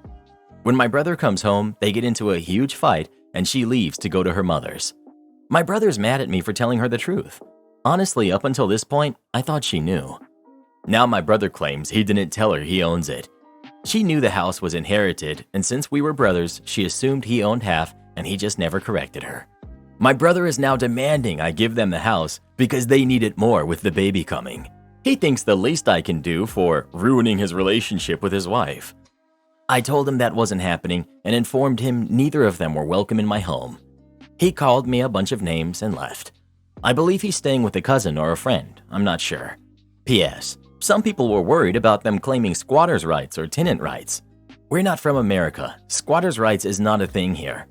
When my brother comes home, they get into a huge fight and she leaves to go to her mother's. My brother's mad at me for telling her the truth. Honestly, up until this point, I thought she knew. Now my brother claims he didn't tell her he owns it. She knew the house was inherited, and since we were brothers, she assumed he owned half and he just never corrected her. My brother is now demanding I give them the house because they need it more with the baby coming. He thinks the least I can do for ruining his relationship with his wife. I told him that wasn't happening and informed him neither of them were welcome in my home. He called me a bunch of names and left. I believe he's staying with a cousin or a friend, I'm not sure. P.S. Some people were worried about them claiming squatters' rights or tenant rights. We're not from America. Squatters' rights is not a thing here.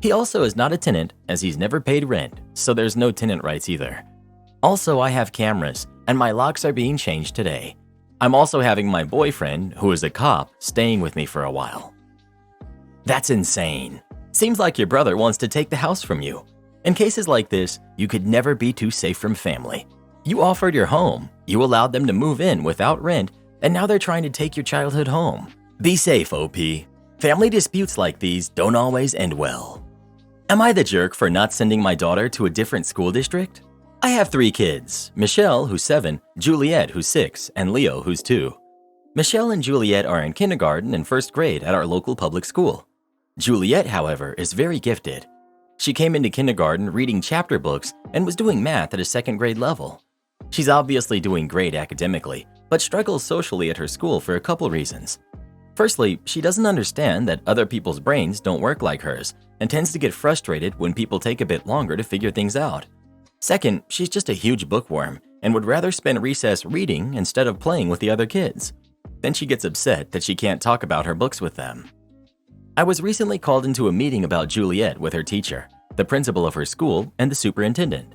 He also is not a tenant as he's never paid rent, so there's no tenant rights either. Also, I have cameras, and my locks are being changed today. I'm also having my boyfriend, who is a cop, staying with me for a while. That's insane. Seems like your brother wants to take the house from you. In cases like this, you could never be too safe from family. You offered your home, you allowed them to move in without rent, and now they're trying to take your childhood home. Be safe, OP. Family disputes like these don't always end well. Am I the jerk for not sending my daughter to a different school district? I have 3 kids, Michelle, who's 7, Juliet, who's 6, and Leo, who's 2. Michelle and Juliet are in kindergarten and 1st grade at our local public school. Juliet, however, is very gifted. She came into kindergarten reading chapter books and was doing math at a 2nd grade level. She's obviously doing great academically, but struggles socially at her school for a couple reasons. Firstly, she doesn't understand that other people's brains don't work like hers and tends to get frustrated when people take a bit longer to figure things out. Second, she's just a huge bookworm and would rather spend recess reading instead of playing with the other kids. Then she gets upset that she can't talk about her books with them. I was recently called into a meeting about Juliet with her teacher, the principal of her school, and the superintendent.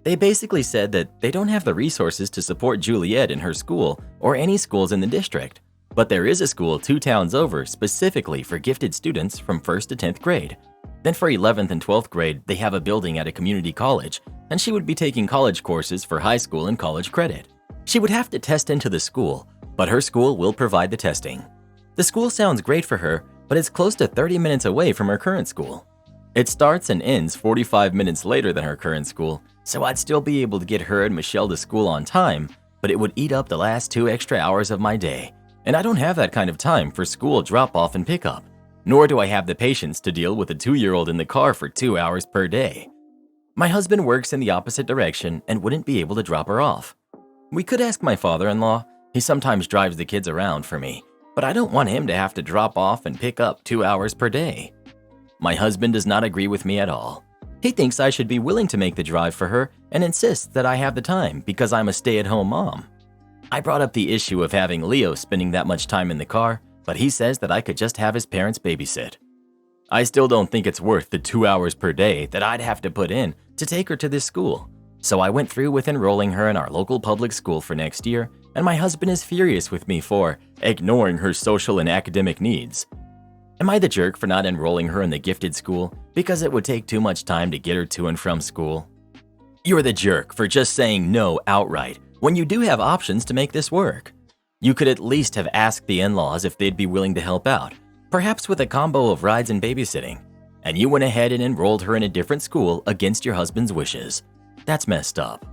They basically said that they don't have the resources to support Juliet in her school or any schools in the district, but there is a school 2 towns over specifically for gifted students from 1st to 10th grade. Then for 11th and 12th grade, they have a building at a community college, and she would be taking college courses for high school and college credit. She would have to test into the school, but her school will provide the testing. The school sounds great for her, but it's close to 30 minutes away from her current school. It starts and ends 45 minutes later than her current school, so I'd still be able to get her and Michelle to school on time, but it would eat up the last 2 extra hours of my day, and I don't have that kind of time for school drop-off and pickup, nor do I have the patience to deal with a 2-year-old in the car for 2 hours per day. My husband works in the opposite direction and wouldn't be able to drop her off. We could ask my father-in-law. He sometimes drives the kids around for me, but I don't want him to have to drop off and pick up 2 hours per day. My husband does not agree with me at all. He thinks I should be willing to make the drive for her and insists that I have the time because I'm a stay-at-home mom. I brought up the issue of having Leo spending that much time in the car, but he says that I could just have his parents babysit. I still don't think it's worth the 2 hours per day that I'd have to put in to take her to this school, so I went through with enrolling her in our local public school for next year, and my husband is furious with me for ignoring her social and academic needs. Am I the jerk for not enrolling her in the gifted school because it would take too much time to get her to and from school? You're the jerk for just saying no outright when you do have options to make this work. You could at least have asked the in-laws if they'd be willing to help out, perhaps with a combo of rides and babysitting, and you went ahead and enrolled her in a different school against your husband's wishes. That's messed up.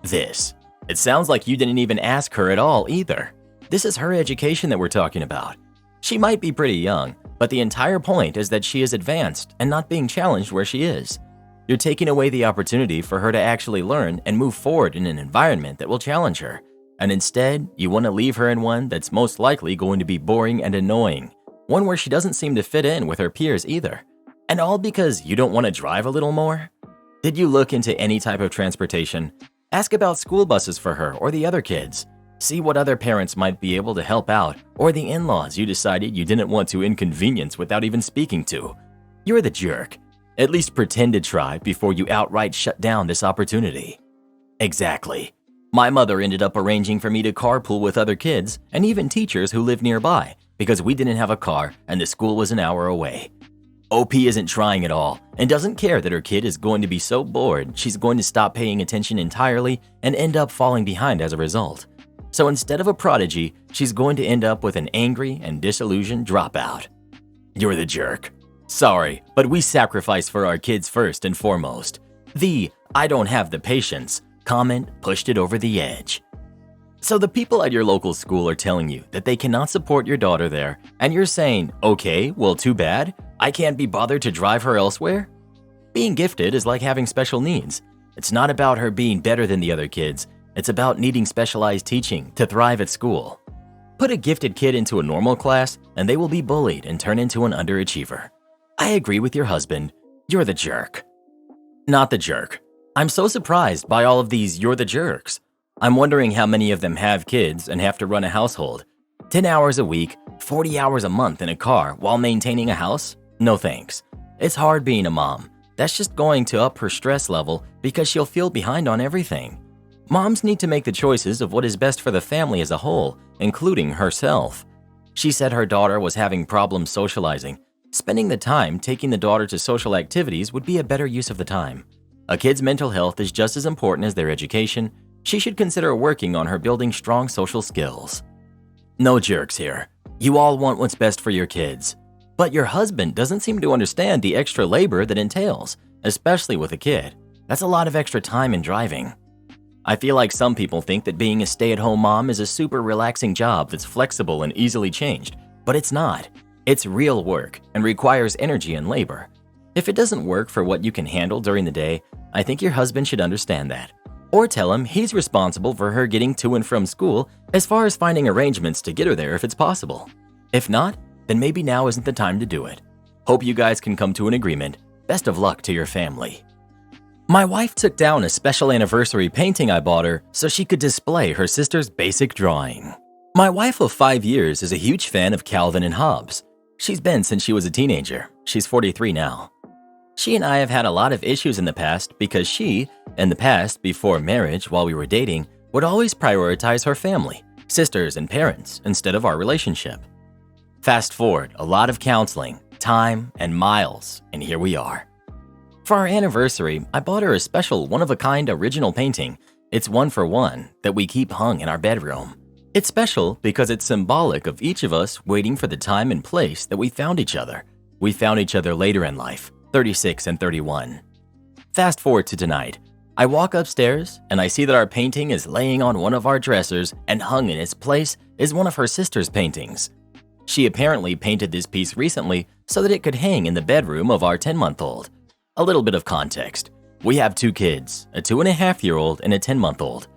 It sounds like you didn't even ask her at all either. This is her education that we're talking about. She might be pretty young, but the entire point is that she is advanced and not being challenged where she is. You're taking away the opportunity for her to actually learn and move forward in an environment that will challenge her, and instead, you want to leave her in one that's most likely going to be boring and annoying, one where she doesn't seem to fit in with her peers either. And all because you don't want to drive a little more? Did you look into any type of transportation? Ask about school buses for her or the other kids. See what other parents might be able to help out, or the in-laws you decided you didn't want to inconvenience without even speaking to. You're the jerk. At least pretend to try before you outright shut down this opportunity. Exactly. My mother ended up arranging for me to carpool with other kids and even teachers who live nearby because we didn't have a car and the school was an hour away. OP isn't trying at all and doesn't care that her kid is going to be so bored she's going to stop paying attention entirely and end up falling behind as a result. So instead of a prodigy, she's going to end up with an angry and disillusioned dropout. You're the jerk. Sorry, but we sacrifice for our kids first and foremost. The "I don't have the patience" comment pushed it over the edge. So the people at your local school are telling you that they cannot support your daughter there, and you're saying, okay, well too bad, I can't be bothered to drive her elsewhere? Being gifted is like having special needs. It's not about her being better than the other kids, it's about needing specialized teaching to thrive at school. Put a gifted kid into a normal class and they will be bullied and turn into an underachiever. I agree with your husband, you're the jerk. Not the jerk. I'm so surprised by all of these "you're the jerks." I'm wondering how many of them have kids and have to run a household. 10 hours a week, 40 hours a month in a car while maintaining a house? No thanks. It's hard being a mom. That's just going to up her stress level because she'll feel behind on everything. Moms need to make the choices of what is best for the family as a whole, including herself. She said her daughter was having problems socializing. Spending the time taking the daughter to social activities would be a better use of the time. A kid's mental health is just as important as their education. She should consider working on her building strong social skills. No jerks here. You all want what's best for your kids. But your husband doesn't seem to understand the extra labor that entails, especially with a kid. That's a lot of extra time and driving. I feel like some people think that being a stay-at-home mom is a super relaxing job that's flexible and easily changed, but it's not. It's real work and requires energy and labor. If it doesn't work for what you can handle during the day, I think your husband should understand that. Or tell him he's responsible for her getting to and from school as far as finding arrangements to get her there if it's possible. If not, then maybe now isn't the time to do it. Hope you guys can come to an agreement. Best of luck to your family. My wife took down a special anniversary painting I bought her so she could display her sister's basic drawing. My wife of 5 years is a huge fan of Calvin and Hobbes. She's been since she was a teenager. She's 43 now. She and I have had a lot of issues in the past because she, in the past before marriage while we were dating, would always prioritize her family, sisters and parents instead of our relationship. Fast forward, a lot of counseling, time, and miles, and here we are. For our anniversary, I bought her a special one-of-a-kind original painting. It's 1-for-1 that we keep hung in our bedroom. It's special because it's symbolic of each of us waiting for the time and place that we found each other. We found each other later in life, 36 and 31. Fast forward to tonight. I walk upstairs and I see that our painting is laying on one of our dressers and hung in its place is one of her sister's paintings. She apparently painted this piece recently so that it could hang in the bedroom of our 10-month-old. A little bit of context. We have 2 kids, a 2.5-year-old and a 10-month-old.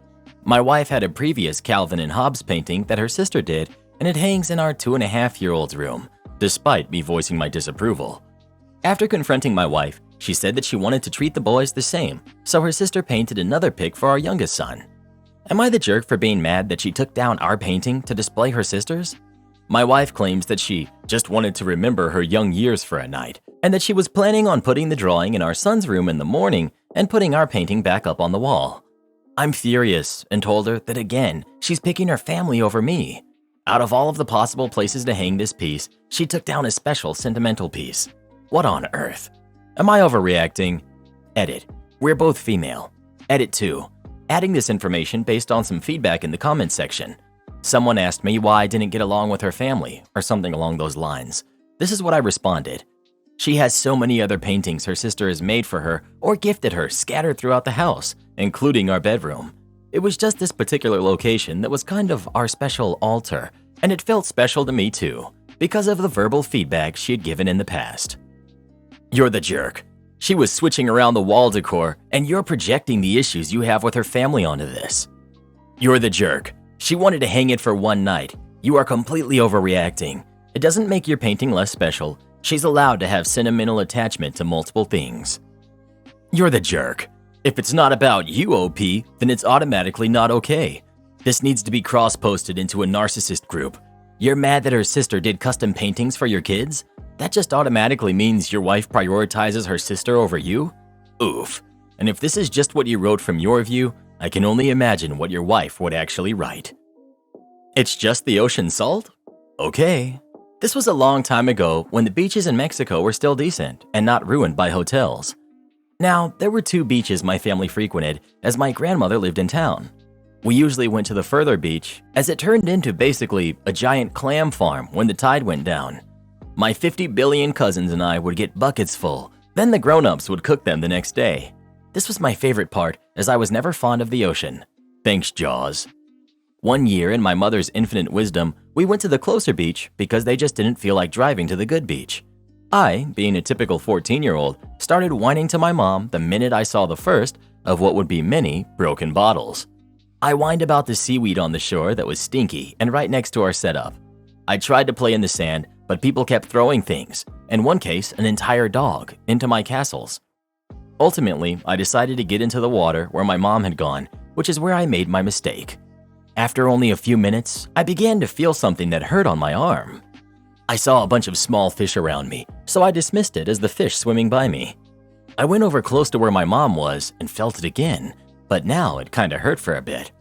My wife had a previous Calvin and Hobbes painting that her sister did, and it hangs in our 2.5-year-old's room, despite me voicing my disapproval. After confronting my wife, she said that she wanted to treat the boys the same, so her sister painted another pic for our youngest son. Am I the jerk for being mad that she took down our painting to display her sister's? My wife claims that she just wanted to remember her young years for a night, and that she was planning on putting the drawing in our son's room in the morning and putting our painting back up on the wall. I'm furious and told her that again, she's picking her family over me. Out of all of the possible places to hang this piece, she took down a special sentimental piece. What on earth? Am I overreacting? Edit. We're both female. Edit 2. Adding this information based on some feedback in the comments section. Someone asked me why I didn't get along with her family, or something along those lines. This is what I responded. She has so many other paintings her sister has made for her or gifted her scattered throughout the house, including our bedroom. It was just this particular location that was kind of our special altar, and it felt special to me too, because of the verbal feedback she had given in the past. You're the jerk. She was switching around the wall decor, and you're projecting the issues you have with her family onto this. You're the jerk. She wanted to hang it for one night. You are completely overreacting. It doesn't make your painting less special. She's allowed to have sentimental attachment to multiple things. You're the jerk. If it's not about you, OP, then it's automatically not okay. This needs to be cross-posted into a narcissist group. You're mad that her sister did custom paintings for your kids? That just automatically means your wife prioritizes her sister over you? Oof. And if this is just what you wrote from your view, I can only imagine what your wife would actually write. It's just the ocean salt? Okay. This was a long time ago when the beaches in Mexico were still decent and not ruined by hotels. Now, there were 2 beaches my family frequented as my grandmother lived in town. We usually went to the further beach as it turned into basically a giant clam farm when the tide went down. My 50 billion cousins and I would get buckets full, then the grown-ups would cook them the next day. This was my favorite part as I was never fond of the ocean. Thanks, Jaws. One year, in my mother's infinite wisdom, we went to the closer beach because they just didn't feel like driving to the good beach. I, being a typical 14-year-old, started whining to my mom the minute I saw the first of what would be many broken bottles. I whined about the seaweed on the shore that was stinky and right next to our setup. I tried to play in the sand, but people kept throwing things, in one case an entire dog, into my castles. Ultimately, I decided to get into the water where my mom had gone, which is where I made my mistake. After only a few minutes, I began to feel something that hurt on my arm. I saw a bunch of small fish around me, so I dismissed it as the fish swimming by me. I went over close to where my mom was and felt it again, but now it kinda hurt for a bit.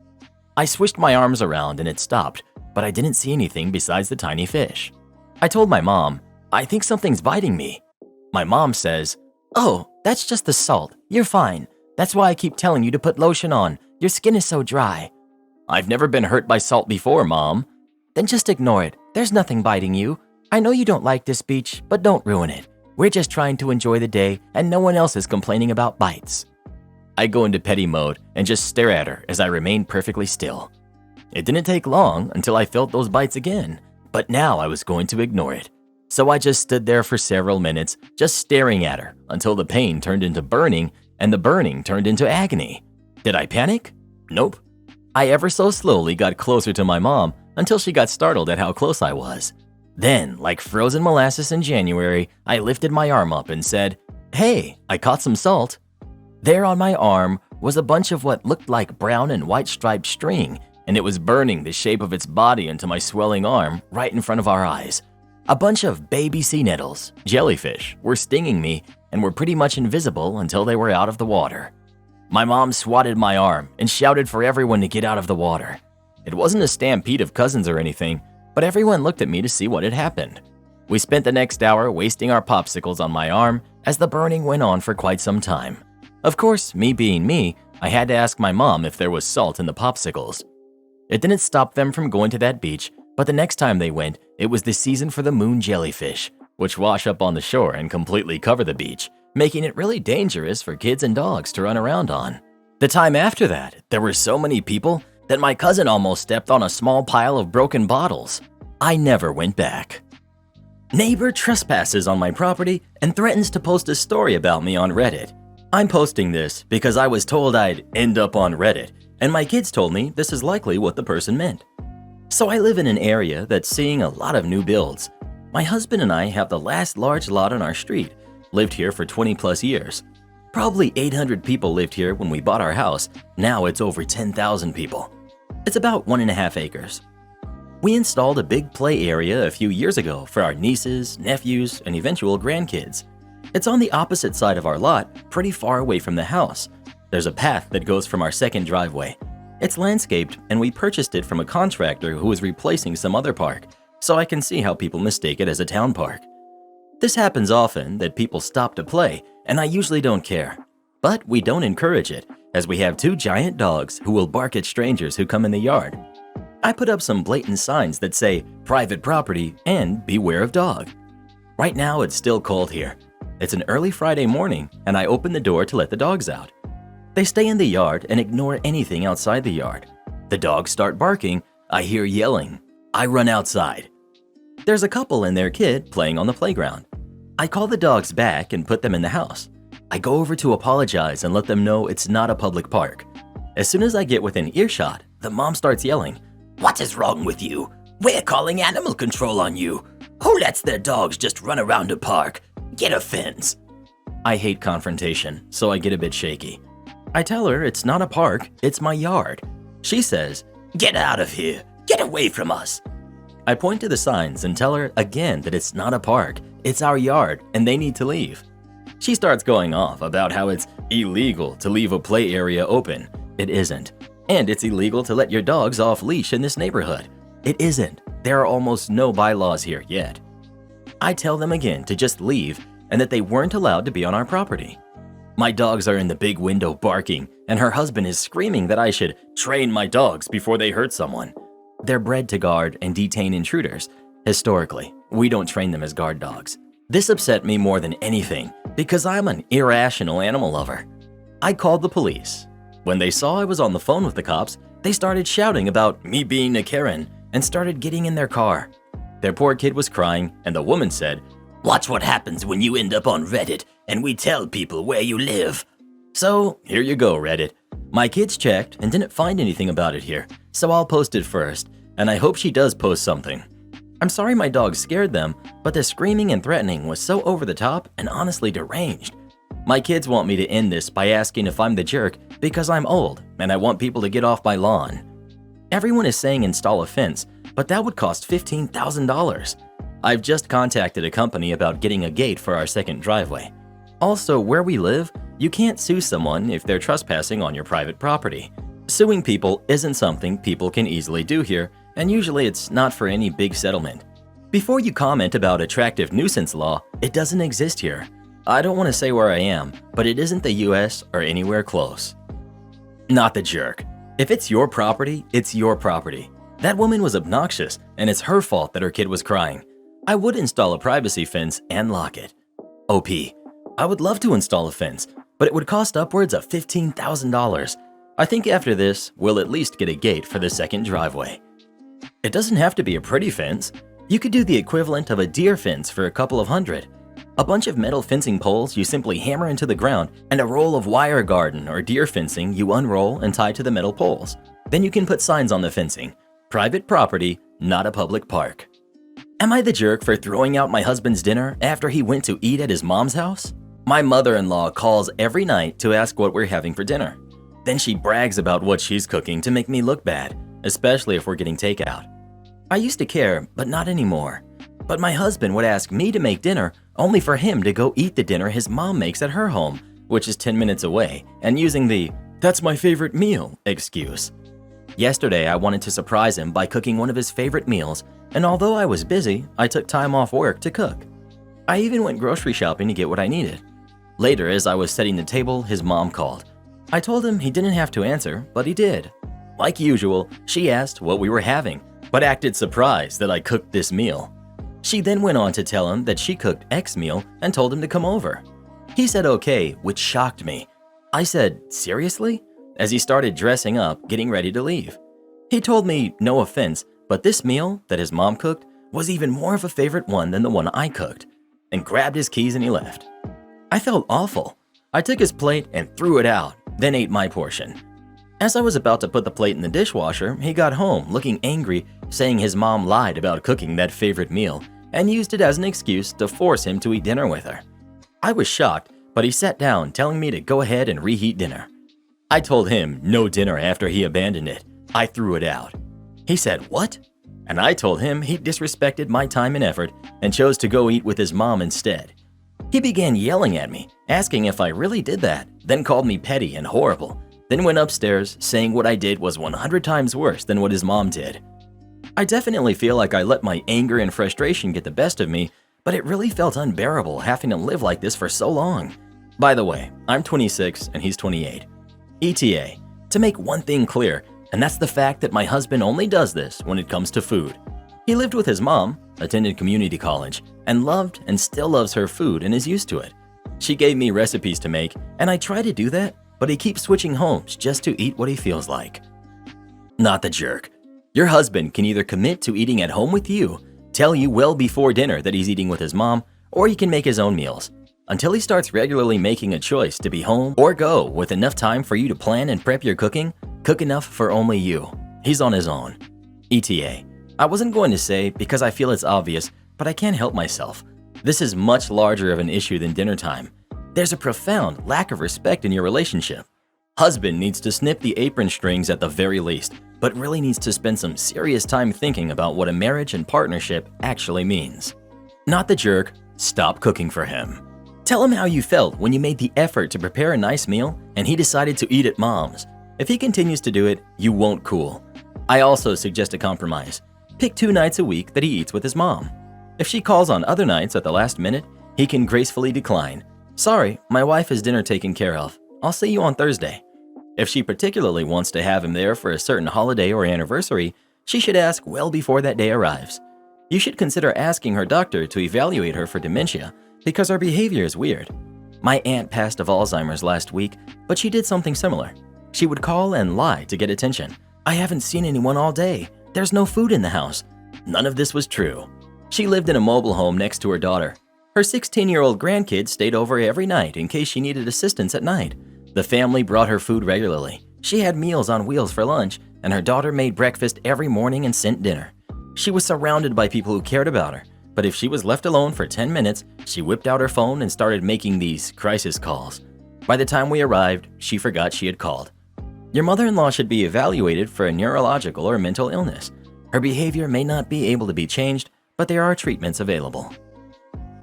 I swished my arms around and it stopped, but I didn't see anything besides the tiny fish. I told my mom, "I think something's biting me." My mom says, "Oh, that's just the salt. You're fine. That's why I keep telling you to put lotion on. Your skin is so dry." "I've never been hurt by salt before, Mom." "Then just ignore it. There's nothing biting you. I know you don't like this beach, but don't ruin it. We're just trying to enjoy the day and no one else is complaining about bites." I go into petty mode and just stare at her as I remain perfectly still. It didn't take long until I felt those bites again, but now I was going to ignore it. So I just stood there for several minutes, just staring at her until the pain turned into burning and the burning turned into agony. Did I panic? Nope. I ever so slowly got closer to my mom until she got startled at how close I was. Then, like frozen molasses in January, I lifted my arm up and said, "Hey, I caught some salt." There on my arm was a bunch of what looked like brown and white striped string, and it was burning the shape of its body into my swelling arm right in front of our eyes. A bunch of baby sea nettles, jellyfish, were stinging me and were pretty much invisible until they were out of the water. My mom swatted my arm and shouted for everyone to get out of the water. It wasn't a stampede of cousins or anything, but everyone looked at me to see what had happened. We spent the next hour wasting our popsicles on my arm as the burning went on for quite some time. Of course, me being me, I had to ask my mom if there was salt in the popsicles. It didn't stop them from going to that beach, but the next time they went, it was the season for the moon jellyfish, which wash up on the shore and completely cover the beach, making it really dangerous for kids and dogs to run around on. The time after that, there were so many people that my cousin almost stepped on a small pile of broken bottles. I never went back. Neighbor trespasses on my property and threatens to post a story about me on Reddit. I'm posting this because I was told I'd end up on Reddit, and my kids told me this is likely what the person meant. So I live in an area that's seeing a lot of new builds. My husband and I have the last large lot on our street, lived here for 20 plus years. Probably 800 people lived here when we bought our house. Now it's over 10,000 people. It's about 1.5 acres. We installed a big play area a few years ago for our nieces, nephews, and eventual grandkids. It's on the opposite side of our lot, pretty far away from the house. There's a path that goes from our second driveway. It's landscaped, and we purchased it from a contractor who is replacing some other park, so I can see how people mistake it as a town park. This happens often that people stop to play, and I usually don't care. But we don't encourage it, as we have 2 giant dogs who will bark at strangers who come in the yard. I put up some blatant signs that say private property and beware of dog. Right now it's still cold here. It's an early Friday morning, and I open the door to let the dogs out. They stay in the yard and ignore anything outside the yard. The dogs start barking. I hear yelling. I run outside. There's a couple and their kid playing on the playground. I call the dogs back and put them in the house. I go over to apologize and let them know it's not a public park. As soon as I get within earshot, the mom starts yelling, "What is wrong with you? We're calling animal control on you. Who lets their dogs just run around a park? Get a fence." I hate confrontation, so I get a bit shaky. I tell her it's not a park, it's my yard. She says, "Get out of here. Get away from us." I point to the signs and tell her again that it's not a park, it's our yard, and they need to leave. She starts going off about how it's illegal to leave a play area open. It isn't. And it's illegal to let your dogs off leash in this neighborhood. It isn't. There are almost no bylaws here yet. I tell them again to just leave and that they weren't allowed to be on our property. My dogs are in the big window barking, and her husband is screaming that I should train my dogs before they hurt someone. They're bred to guard and detain intruders. Historically, we don't train them as guard dogs. This upset me more than anything because I'm an irrational animal lover. I called the police. When they saw I was on the phone with the cops, they started shouting about me being a Karen and started getting in their car. Their poor kid was crying, and the woman said, "Watch what happens when you end up on Reddit and we tell people where you live." So here you go, Reddit. My kids checked and didn't find anything about it here, so I'll post it first, and I hope she does post something. I'm sorry my dog scared them, but the screaming and threatening was so over the top and honestly deranged. My kids want me to end this by asking if I'm the jerk because I'm old and I want people to get off my lawn. Everyone is saying install a fence, but that would cost $15,000. I've just contacted a company about getting a gate for our second driveway. Also, where we live, You can't sue someone if they're trespassing on your private property. Suing people isn't something people can easily do here, and usually it's not for any big settlement. Before you comment about attractive nuisance law, it doesn't exist here. I don't want to say where I am, but it isn't the US or anywhere close. Not the jerk. If it's your property, it's your property. That woman was obnoxious, and it's her fault that her kid was crying. I would install a privacy fence and lock it. OP. I would love to install a fence, but it would cost upwards of $15,000. I think after this, we'll at least get a gate for the second driveway. It doesn't have to be a pretty fence. You could do the equivalent of a deer fence for a couple of hundred. A bunch of metal fencing poles you simply hammer into the ground, and a roll of wire garden or deer fencing you unroll and tie to the metal poles. Then you can put signs on the fencing. Private property, not a public park. Am I the jerk for throwing out my husband's dinner after he went to eat at his mom's house? My mother-in-law calls every night to ask what we're having for dinner. Then she brags about what she's cooking to make me look bad, especially if we're getting takeout. I used to care, but not anymore. But my husband would ask me to make dinner only for him to go eat the dinner his mom makes at her home, which is 10 minutes away, and using the "that's my favorite meal" excuse. Yesterday, I wanted to surprise him by cooking one of his favorite meals, and although I was busy, I took time off work to cook. I even went grocery shopping to get what I needed. Later, as I was setting the table, his mom called. I told him he didn't have to answer, but he did. Like usual, she asked what we were having, but acted surprised that I cooked this meal. She then went on to tell him that she cooked X meal and told him to come over. He said okay, which shocked me. I said, "Seriously?" as he started dressing up, getting ready to leave. He told me, no offense, but this meal that his mom cooked was even more of a favorite one than the one I cooked, and grabbed his keys and he left. I felt awful. I took his plate and threw it out, then ate my portion. As I was about to put the plate in the dishwasher, he got home looking angry, saying his mom lied about cooking that favorite meal and used it as an excuse to force him to eat dinner with her. I was shocked, but he sat down telling me to go ahead and reheat dinner. I told him no dinner after he abandoned it. I threw it out. He said, "What?" And I told him he disrespected my time and effort and chose to go eat with his mom instead. He began yelling at me, asking if I really did that, then called me petty and horrible, then went upstairs saying what I did was 100 times worse than what his mom did. I definitely feel like I let my anger and frustration get the best of me, but it really felt unbearable having to live like this for so long. By the way, I'm 26 and he's 28. ETA, to make one thing clear, and that's the fact that my husband only does this when it comes to food. He lived with his mom, attended community college, and loved and still loves her food and is used to it. She gave me recipes to make, and I try to do that, but he keeps switching homes just to eat what he feels like. Not the jerk. Your husband can either commit to eating at home with you, tell you well before dinner that he's eating with his mom, or he can make his own meals. Until he starts regularly making a choice to be home or go with enough time for you to plan and prep your cooking, cook enough for only you. He's on his own. ETA. I wasn't going to say because I feel it's obvious, but I can't help myself. This is much larger of an issue than dinner time. There's a profound lack of respect in your relationship. Husband needs to snip the apron strings at the very least, but really needs to spend some serious time thinking about what a marriage and partnership actually means. Not the jerk, stop cooking for him. Tell him how you felt when you made the effort to prepare a nice meal and he decided to eat at mom's. If he continues to do it, you won't cool. I also suggest a compromise. Pick 2 nights a week that he eats with his mom. If she calls on other nights at the last minute, he can gracefully decline. "Sorry, my wife has dinner taken care of. I'll see you on Thursday." If she particularly wants to have him there for a certain holiday or anniversary, she should ask well before that day arrives. You should consider asking her doctor to evaluate her for dementia because her behavior is weird. My aunt passed of Alzheimer's last week, but she did something similar. She would call and lie to get attention. "I haven't seen anyone all day. There's no food in the house." None of this was true. She lived in a mobile home next to her daughter. Her 16-year-old grandkids stayed over every night in case she needed assistance at night. The family brought her food regularly. She had meals on wheels for lunch, and her daughter made breakfast every morning and sent dinner. She was surrounded by people who cared about her, but if she was left alone for 10 minutes, she whipped out her phone and started making these crisis calls. By the time we arrived, she forgot she had called. Your mother-in-law should be evaluated for a neurological or mental illness. Her behavior may not be able to be changed, but there are treatments available.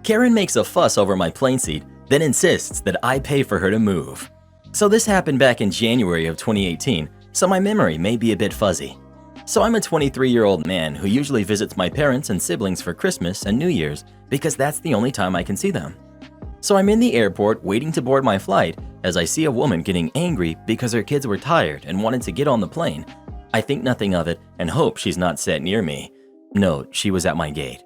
Karen makes a fuss over my plane seat then insists that I pay for her to move. So this happened back in January of 2018, so my memory may be a bit fuzzy. So I'm a 23-year-old man who usually visits my parents and siblings for Christmas and New Year's because that's the only time I can see them. So I'm in the airport waiting to board my flight as I see a woman getting angry because her kids were tired and wanted to get on the plane. I think nothing of it and hope she's not sat near me. No, she was at my gate.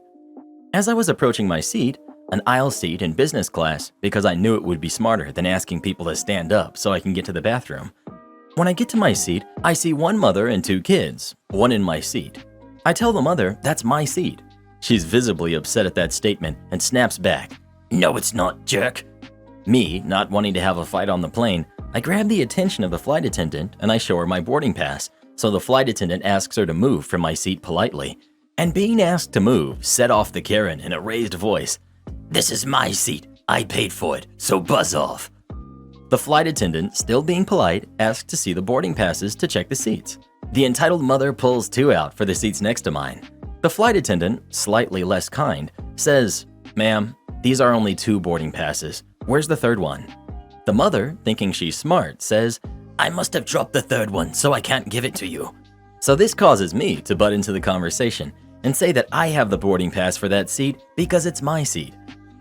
As I was approaching my seat, an aisle seat in business class, because I knew it would be smarter than asking people to stand up so I can get to the bathroom. When I get to my seat, I see one mother and two kids, one in my seat. I tell the mother that's my seat. She's visibly upset at that statement and snaps back. "No, it's not, jerk." Me, not wanting to have a fight on the plane, I grab the attention of the flight attendant and I show her my boarding pass, so the flight attendant asks her to move from my seat politely. And being asked to move set off the Karen in a raised voice. "This is my seat. I paid for it, so buzz off." The flight attendant, still being polite, asked to see the boarding passes to check the seats. The entitled mother pulls two out for the seats next to mine. The flight attendant, slightly less kind, says, "Ma'am, these are only two boarding passes. Where's the third one?" The mother, thinking she's smart, says, "I must have dropped the third one, so I can't give it to you." So this causes me to butt into the conversation and say that I have the boarding pass for that seat because it's my seat.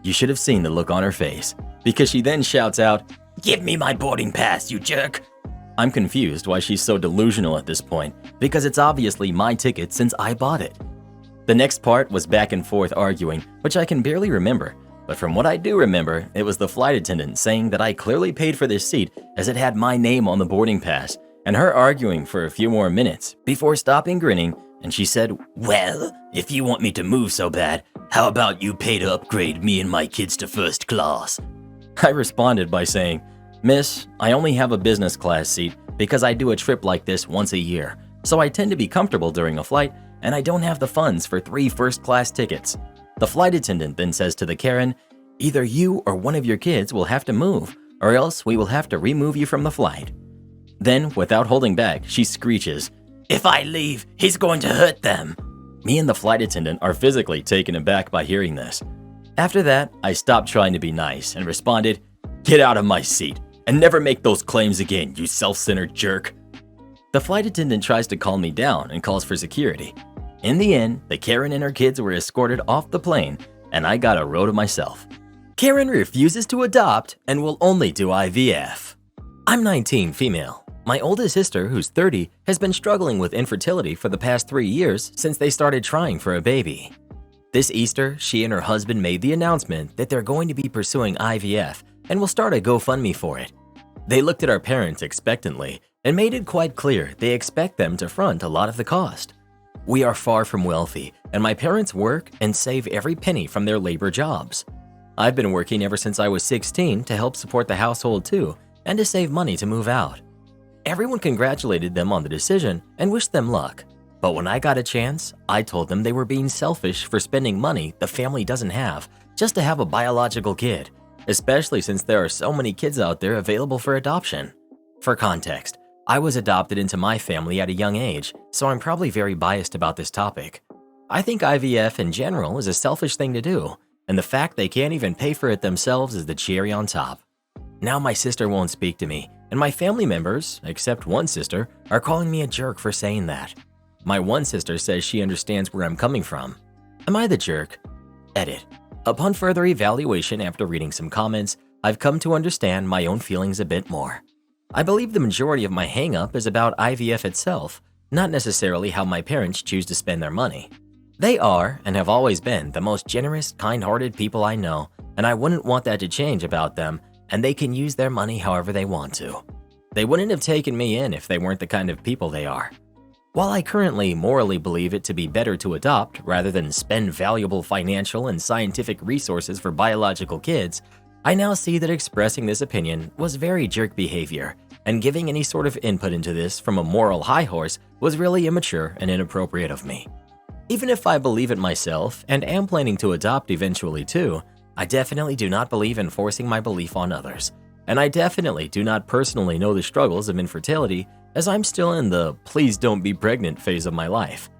You should have seen the look on her face, because she then shouts out, "Give me my boarding pass, you jerk." I'm confused why she's so delusional at this point, because it's obviously my ticket since I bought it. The next part was back and forth arguing, which I can barely remember, but from what I do remember, it was the flight attendant saying that I clearly paid for this seat as it had my name on the boarding pass, and her arguing for a few more minutes before stopping grinning, and she said, "Well, if you want me to move so bad, how about you pay to upgrade me and my kids to first class?" I responded by saying, "Miss, I only have a business class seat because I do a trip like this once a year, so I tend to be comfortable during a flight, and I don't have the funds for 3 first-class tickets." The flight attendant then says to the Karen, "Either you or one of your kids will have to move, or else we will have to remove you from the flight." Then, without holding back, she screeches, "If I leave, he's going to hurt them." Me and the flight attendant are physically taken aback by hearing this. After that, I stopped trying to be nice and responded, "Get out of my seat and never make those claims again, you self-centered jerk." The flight attendant tries to calm me down and calls for security. In the end, the Karen and her kids were escorted off the plane, and I got a row to myself. Karen refuses to adopt and will only do IVF. I'm 19, female. My oldest sister, who's 30, has been struggling with infertility for the past 3 years since they started trying for a baby. This Easter, she and her husband made the announcement that they're going to be pursuing IVF and will start a GoFundMe for it. They looked at our parents expectantly and made it quite clear they expect them to front a lot of the cost. We are far from wealthy, and my parents work and save every penny from their labor jobs. I've been working ever since I was 16 to help support the household too, and to save money to move out. Everyone congratulated them on the decision and wished them luck. But when I got a chance, I told them they were being selfish for spending money the family doesn't have just to have a biological kid, especially since there are so many kids out there available for adoption. For context, I was adopted into my family at a young age, so I'm probably very biased about this topic. I think IVF in general is a selfish thing to do, and the fact they can't even pay for it themselves is the cherry on top. Now my sister won't speak to me, and my family members, except one sister, are calling me a jerk for saying that. My one sister says she understands where I'm coming from. Am I the jerk? Edit. Upon further evaluation after reading some comments, I've come to understand my own feelings a bit more. I believe the majority of my hang-up is about IVF itself, not necessarily how my parents choose to spend their money. They are, and have always been, the most generous, kind-hearted people I know, and I wouldn't want that to change about them, and they can use their money however they want to. They wouldn't have taken me in if they weren't the kind of people they are. While I currently morally believe it to be better to adopt rather than spend valuable financial and scientific resources for biological kids, I now see that expressing this opinion was very jerk behavior, and giving any sort of input into this from a moral high horse was really immature and inappropriate of me. Even if I believe it myself and am planning to adopt eventually too, I definitely do not believe in forcing my belief on others, and I definitely do not personally know the struggles of infertility, as I'm still in the please don't be pregnant phase of my life.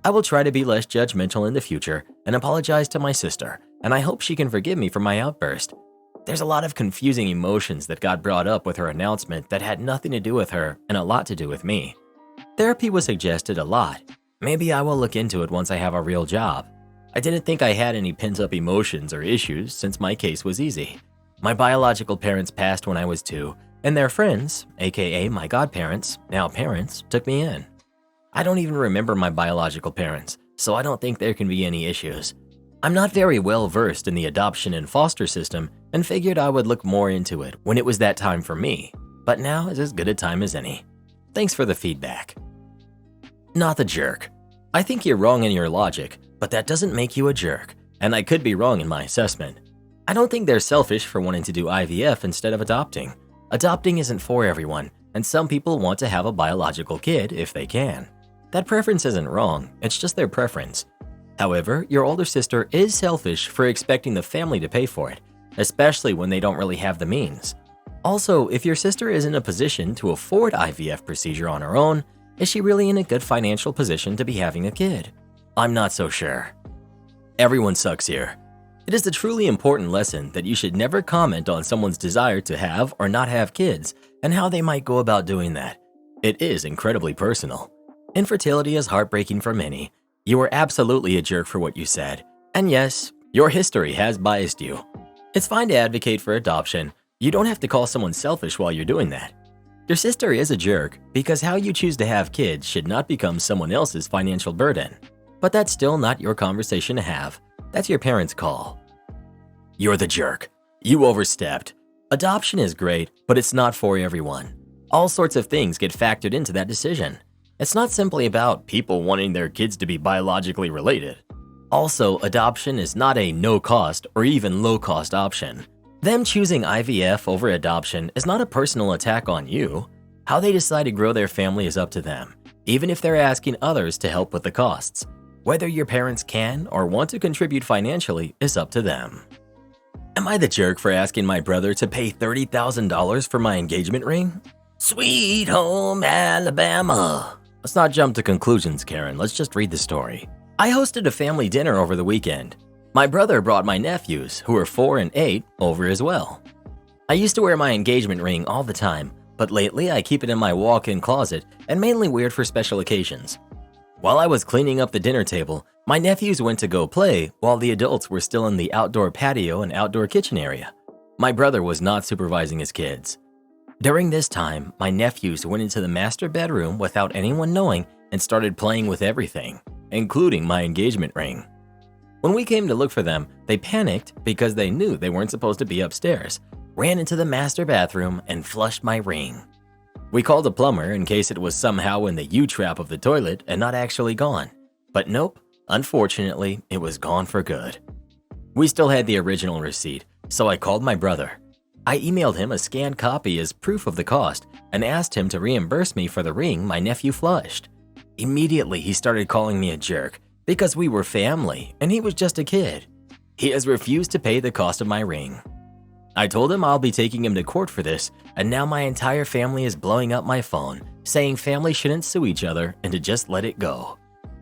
I will try to be less judgmental in the future and apologize to my sister, and I hope she can forgive me for my outburst. There's a lot of confusing emotions that got brought up with her announcement that had nothing to do with her and a lot to do with me. Therapy was suggested a lot. Maybe I will look into it once I have a real job. I didn't think I had any pent-up emotions or issues since my case was easy. My biological parents passed when I was 2, and their friends, aka my godparents, now parents, took me in. I don't even remember my biological parents, so I don't think there can be any issues. I'm not very well versed in the adoption and foster system and figured I would look more into it when it was that time for me, but now is as good a time as any. Thanks for the feedback. Not the jerk. I think you're wrong in your logic, but that doesn't make you a jerk, and I could be wrong in my assessment. I don't think they're selfish for wanting to do IVF instead of adopting. Adopting isn't for everyone, and some people want to have a biological kid if they can. That preference isn't wrong, it's just their preference. However, your older sister is selfish for expecting the family to pay for it, especially when they don't really have the means. Also, if your sister is in a position to afford IVF procedure on her own, is she really in a good financial position to be having a kid? I'm not so sure. Everyone sucks here. It is a truly important lesson that you should never comment on someone's desire to have or not have kids and how they might go about doing that. It is incredibly personal. Infertility is heartbreaking for many. You were absolutely a jerk for what you said. And yes, your history has biased you. It's fine to advocate for adoption. You don't have to call someone selfish while you're doing that. Your sister is a jerk because how you choose to have kids should not become someone else's financial burden. But that's still not your conversation to have. That's your parents' call. You're the jerk. You overstepped. Adoption is great, but it's not for everyone. All sorts of things get factored into that decision. It's not simply about people wanting their kids to be biologically related. Also, adoption is not a no-cost or even low-cost option. Them choosing IVF over adoption is not a personal attack on you. How they decide to grow their family is up to them, even if they're asking others to help with the costs. Whether your parents can or want to contribute financially is up to them. Am I the jerk for asking my brother to pay $30,000 for my engagement ring? Sweet home Alabama. Let's not jump to conclusions, Karen. Let's just read the story. I hosted a family dinner over the weekend. My brother brought my nephews, who are 4 and 8, over as well. I used to wear my engagement ring all the time, but lately I keep it in my walk-in closet and mainly wear it for special occasions. While I was cleaning up the dinner table, my nephews went to go play while the adults were still in the outdoor patio and outdoor kitchen area. My brother was not supervising his kids. During this time, my nephews went into the master bedroom without anyone knowing and started playing with everything, including my engagement ring. When we came to look for them, they panicked because they knew they weren't supposed to be upstairs, ran into the master bathroom, and flushed my ring. We called a plumber in case it was somehow in the U-trap of the toilet and not actually gone. But nope, unfortunately, it was gone for good. We still had the original receipt, so I called my brother. I emailed him a scanned copy as proof of the cost and asked him to reimburse me for the ring my nephew flushed. Immediately, he started calling me a jerk because we were family and he was just a kid. He has refused to pay the cost of my ring. I told him I'll be taking him to court for this, and now my entire family is blowing up my phone, saying family shouldn't sue each other and to just let it go.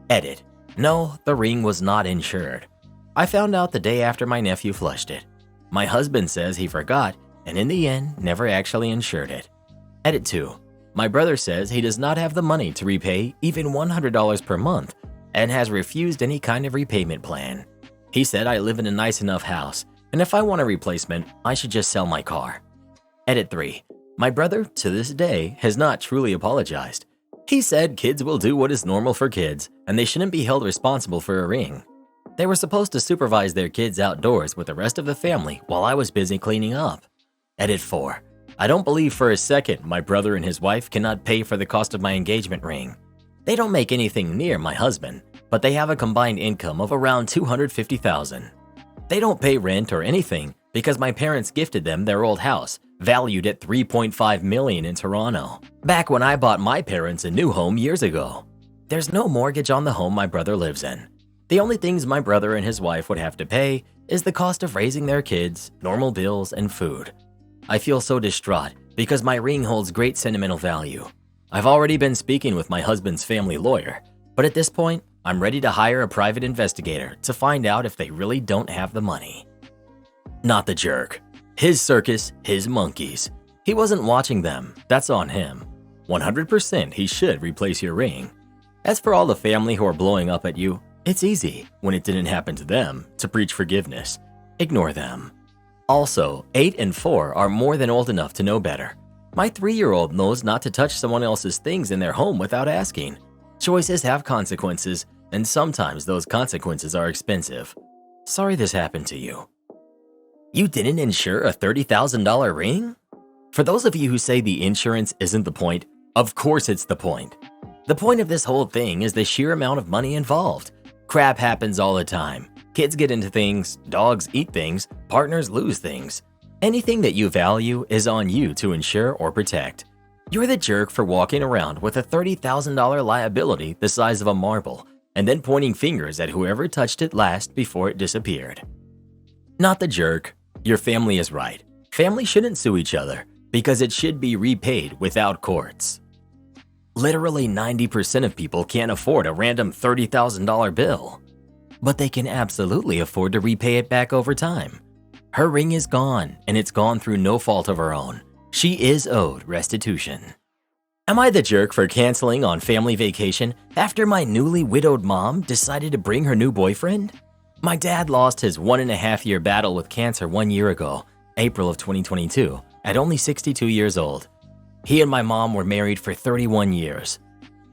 Edit. No, the ring was not insured. I found out the day after my nephew flushed it. My husband says he forgot and in the end never actually insured it. Edit 2. My brother says he does not have the money to repay even $100 per month and has refused any kind of repayment plan. He said I live in a nice enough house, and if I want a replacement, I should just sell my car. Edit 3. My brother, to this day, has not truly apologized. He said kids will do what is normal for kids, and they shouldn't be held responsible for a ring. They were supposed to supervise their kids outdoors with the rest of the family while I was busy cleaning up. Edit 4. I don't believe for a second my brother and his wife cannot pay for the cost of my engagement ring. They don't make anything near my husband, but they have a combined income of around $250,000. They don't pay rent or anything because my parents gifted them their old house, valued at $3.5 million in Toronto, back when I bought my parents a new home years ago. There's no mortgage on the home my brother lives in. The only things my brother and his wife would have to pay is the cost of raising their kids, normal bills, and food. I feel so distraught because my ring holds great sentimental value. I've already been speaking with my husband's family lawyer, but at this point, I'm ready to hire a private investigator to find out if they really don't have the money. Not the jerk. His circus, his monkeys. He wasn't watching them, that's on him. 100% he should replace your ring. As for all the family who are blowing up at you, it's easy, when it didn't happen to them, to preach forgiveness. Ignore them. Also, 8 and 4 are more than old enough to know better. My 3-year-old knows not to touch someone else's things in their home without asking. Choices have consequences, and sometimes those consequences are expensive. Sorry this happened to you. You didn't insure a $30,000 ring? For those of you who say the insurance isn't the point, of course it's the point. The point of this whole thing is the sheer amount of money involved. Crap happens all the time. Kids get into things, dogs eat things, partners lose things. Anything that you value is on you to insure or protect. You're the jerk for walking around with a $30,000 liability the size of a marble and then pointing fingers at whoever touched it last before it disappeared. Not the jerk. Your family is right. Family shouldn't sue each other because it should be repaid without courts. Literally 90% of people can't afford a random $30,000 bill, but they can absolutely afford to repay it back over time. Her ring is gone, and it's gone through no fault of her own. She is owed restitution. Am I the jerk for canceling on family vacation after my newly widowed mom decided to bring her new boyfriend? My dad lost his 1.5-year battle with cancer 1 year ago, April of 2022, at only 62 years old. He and my mom were married for 31 years.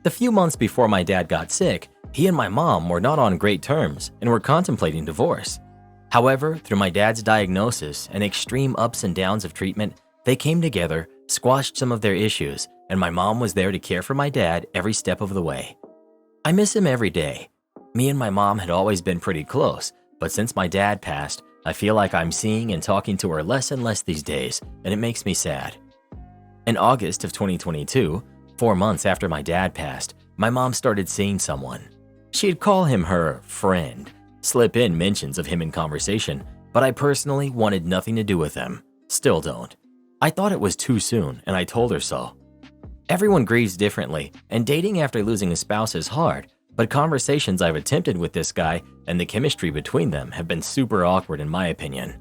The few months before my dad got sick, he and my mom were not on great terms and were contemplating divorce. However, through my dad's diagnosis and extreme ups and downs of treatment, they came together, squashed some of their issues, and my mom was there to care for my dad every step of the way. I miss him every day. Me and my mom had always been pretty close, but since my dad passed, I feel like I'm seeing and talking to her less and less these days, and it makes me sad. In August of 2022, 4 months after my dad passed, my mom started seeing someone. She'd call him her friend, slip in mentions of him in conversation, but I personally wanted nothing to do with him. Still don't. I thought it was too soon, and I told her so. Everyone grieves differently, and dating after losing a spouse is hard, but conversations I've attempted with this guy and the chemistry between them have been super awkward in my opinion.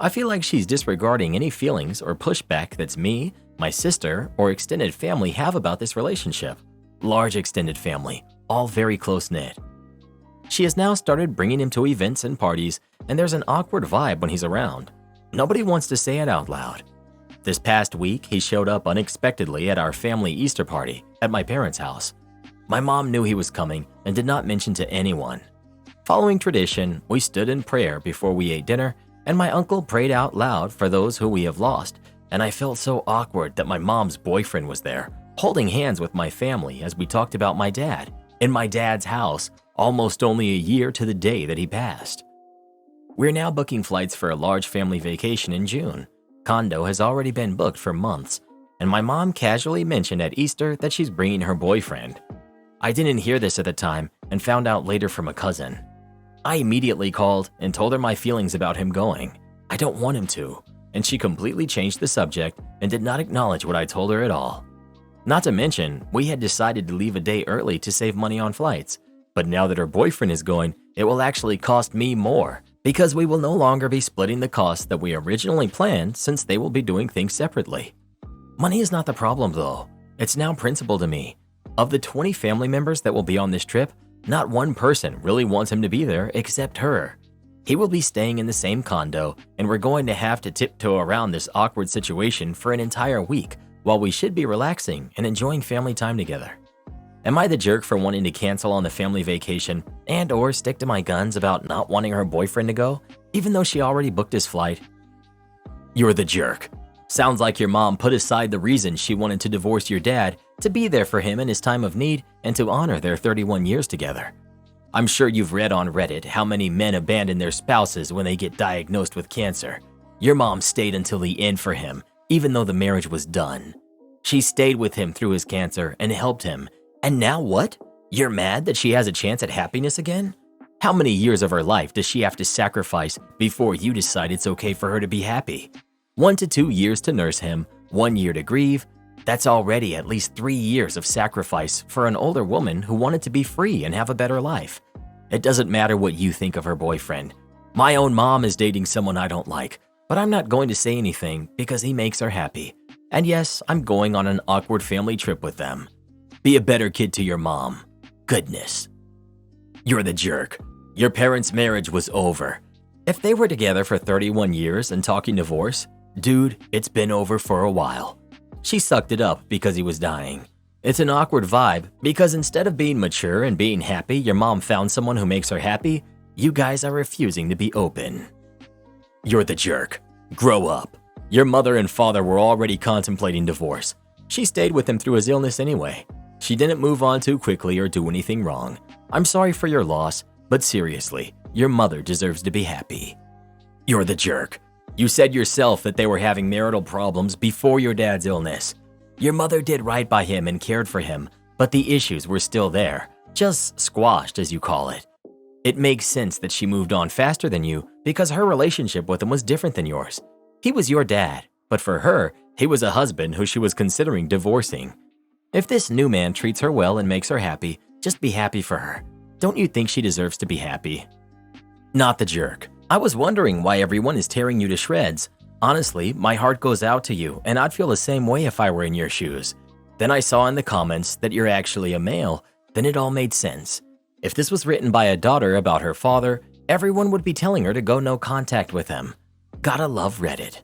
I feel like she's disregarding any feelings or pushback that's me, my sister, or extended family have about this relationship. Large extended family, all very close-knit. She has now started bringing him to events and parties, and there's an awkward vibe when he's around. Nobody wants to say it out loud. This past week, he showed up unexpectedly at our family Easter party at my parents' house. My mom knew he was coming and did not mention to anyone. Following tradition, we stood in prayer before we ate dinner, and my uncle prayed out loud for those who we have lost, and I felt so awkward that my mom's boyfriend was there, holding hands with my family as we talked about my dad, in my dad's house, almost only a year to the day that he passed. We're now booking flights for a large family vacation in June. Condo has already been booked for months, and my mom casually mentioned at Easter that she's bringing her boyfriend. I didn't hear this at the time and found out later from a cousin. I immediately called and told her my feelings about him going. I don't want him to, and she completely changed the subject and did not acknowledge what I told her at all. Not to mention, we had decided to leave a day early to save money on flights, but now that her boyfriend is going, it will actually cost me more because we will no longer be splitting the costs that we originally planned since they will be doing things separately. Money is not the problem though. It's now principal to me. Of the 20 family members that will be on this trip, not one person really wants him to be there except her. He will be staying in the same condo, and we're going to have to tiptoe around this awkward situation for an entire week while we should be relaxing and enjoying family time together. Am I the jerk for wanting to cancel on the family vacation and or stick to my guns about not wanting her boyfriend to go, even though she already booked his flight? You're the jerk. Sounds like your mom put aside the reason she wanted to divorce your dad to be there for him in his time of need and to honor their 31 years together. I'm sure you've read on Reddit how many men abandon their spouses when they get diagnosed with cancer. Your mom stayed until the end for him, even though the marriage was done. She stayed with him through his cancer and helped him. And now what? You're mad that she has a chance at happiness again? How many years of her life does she have to sacrifice before you decide it's okay for her to be happy? 1 to 2 years to nurse him, 1 year to grieve. That's already at least 3 years of sacrifice for an older woman who wanted to be free and have a better life. It doesn't matter what you think of her boyfriend. My own mom is dating someone I don't like. But I'm not going to say anything because he makes her happy. And yes, I'm going on an awkward family trip with them. Be a better kid to your mom. Goodness. You're the jerk. Your parents' marriage was over. If they were together for 31 years and talking divorce, dude, it's been over for a while. She sucked it up because he was dying. It's an awkward vibe because instead of being mature and being happy your mom found someone who makes her happy, you guys are refusing to be open. You're the jerk. Grow up. Your mother and father were already contemplating divorce. She stayed with him through his illness anyway. She didn't move on too quickly or do anything wrong. I'm sorry for your loss, but seriously, your mother deserves to be happy. You're the jerk. You said yourself that they were having marital problems before your dad's illness. Your mother did right by him and cared for him, but the issues were still there, just squashed as you call it. It makes sense that she moved on faster than you because her relationship with him was different than yours. He was your dad, but for her, he was a husband who she was considering divorcing. If this new man treats her well and makes her happy, just be happy for her. Don't you think she deserves to be happy? Not the jerk. I was wondering why everyone is tearing you to shreds. Honestly, my heart goes out to you, and I'd feel the same way if I were in your shoes. Then I saw in the comments that you're actually a male. Then it all made sense. If this was written by a daughter about her father, everyone would be telling her to go no contact with him. Gotta love Reddit.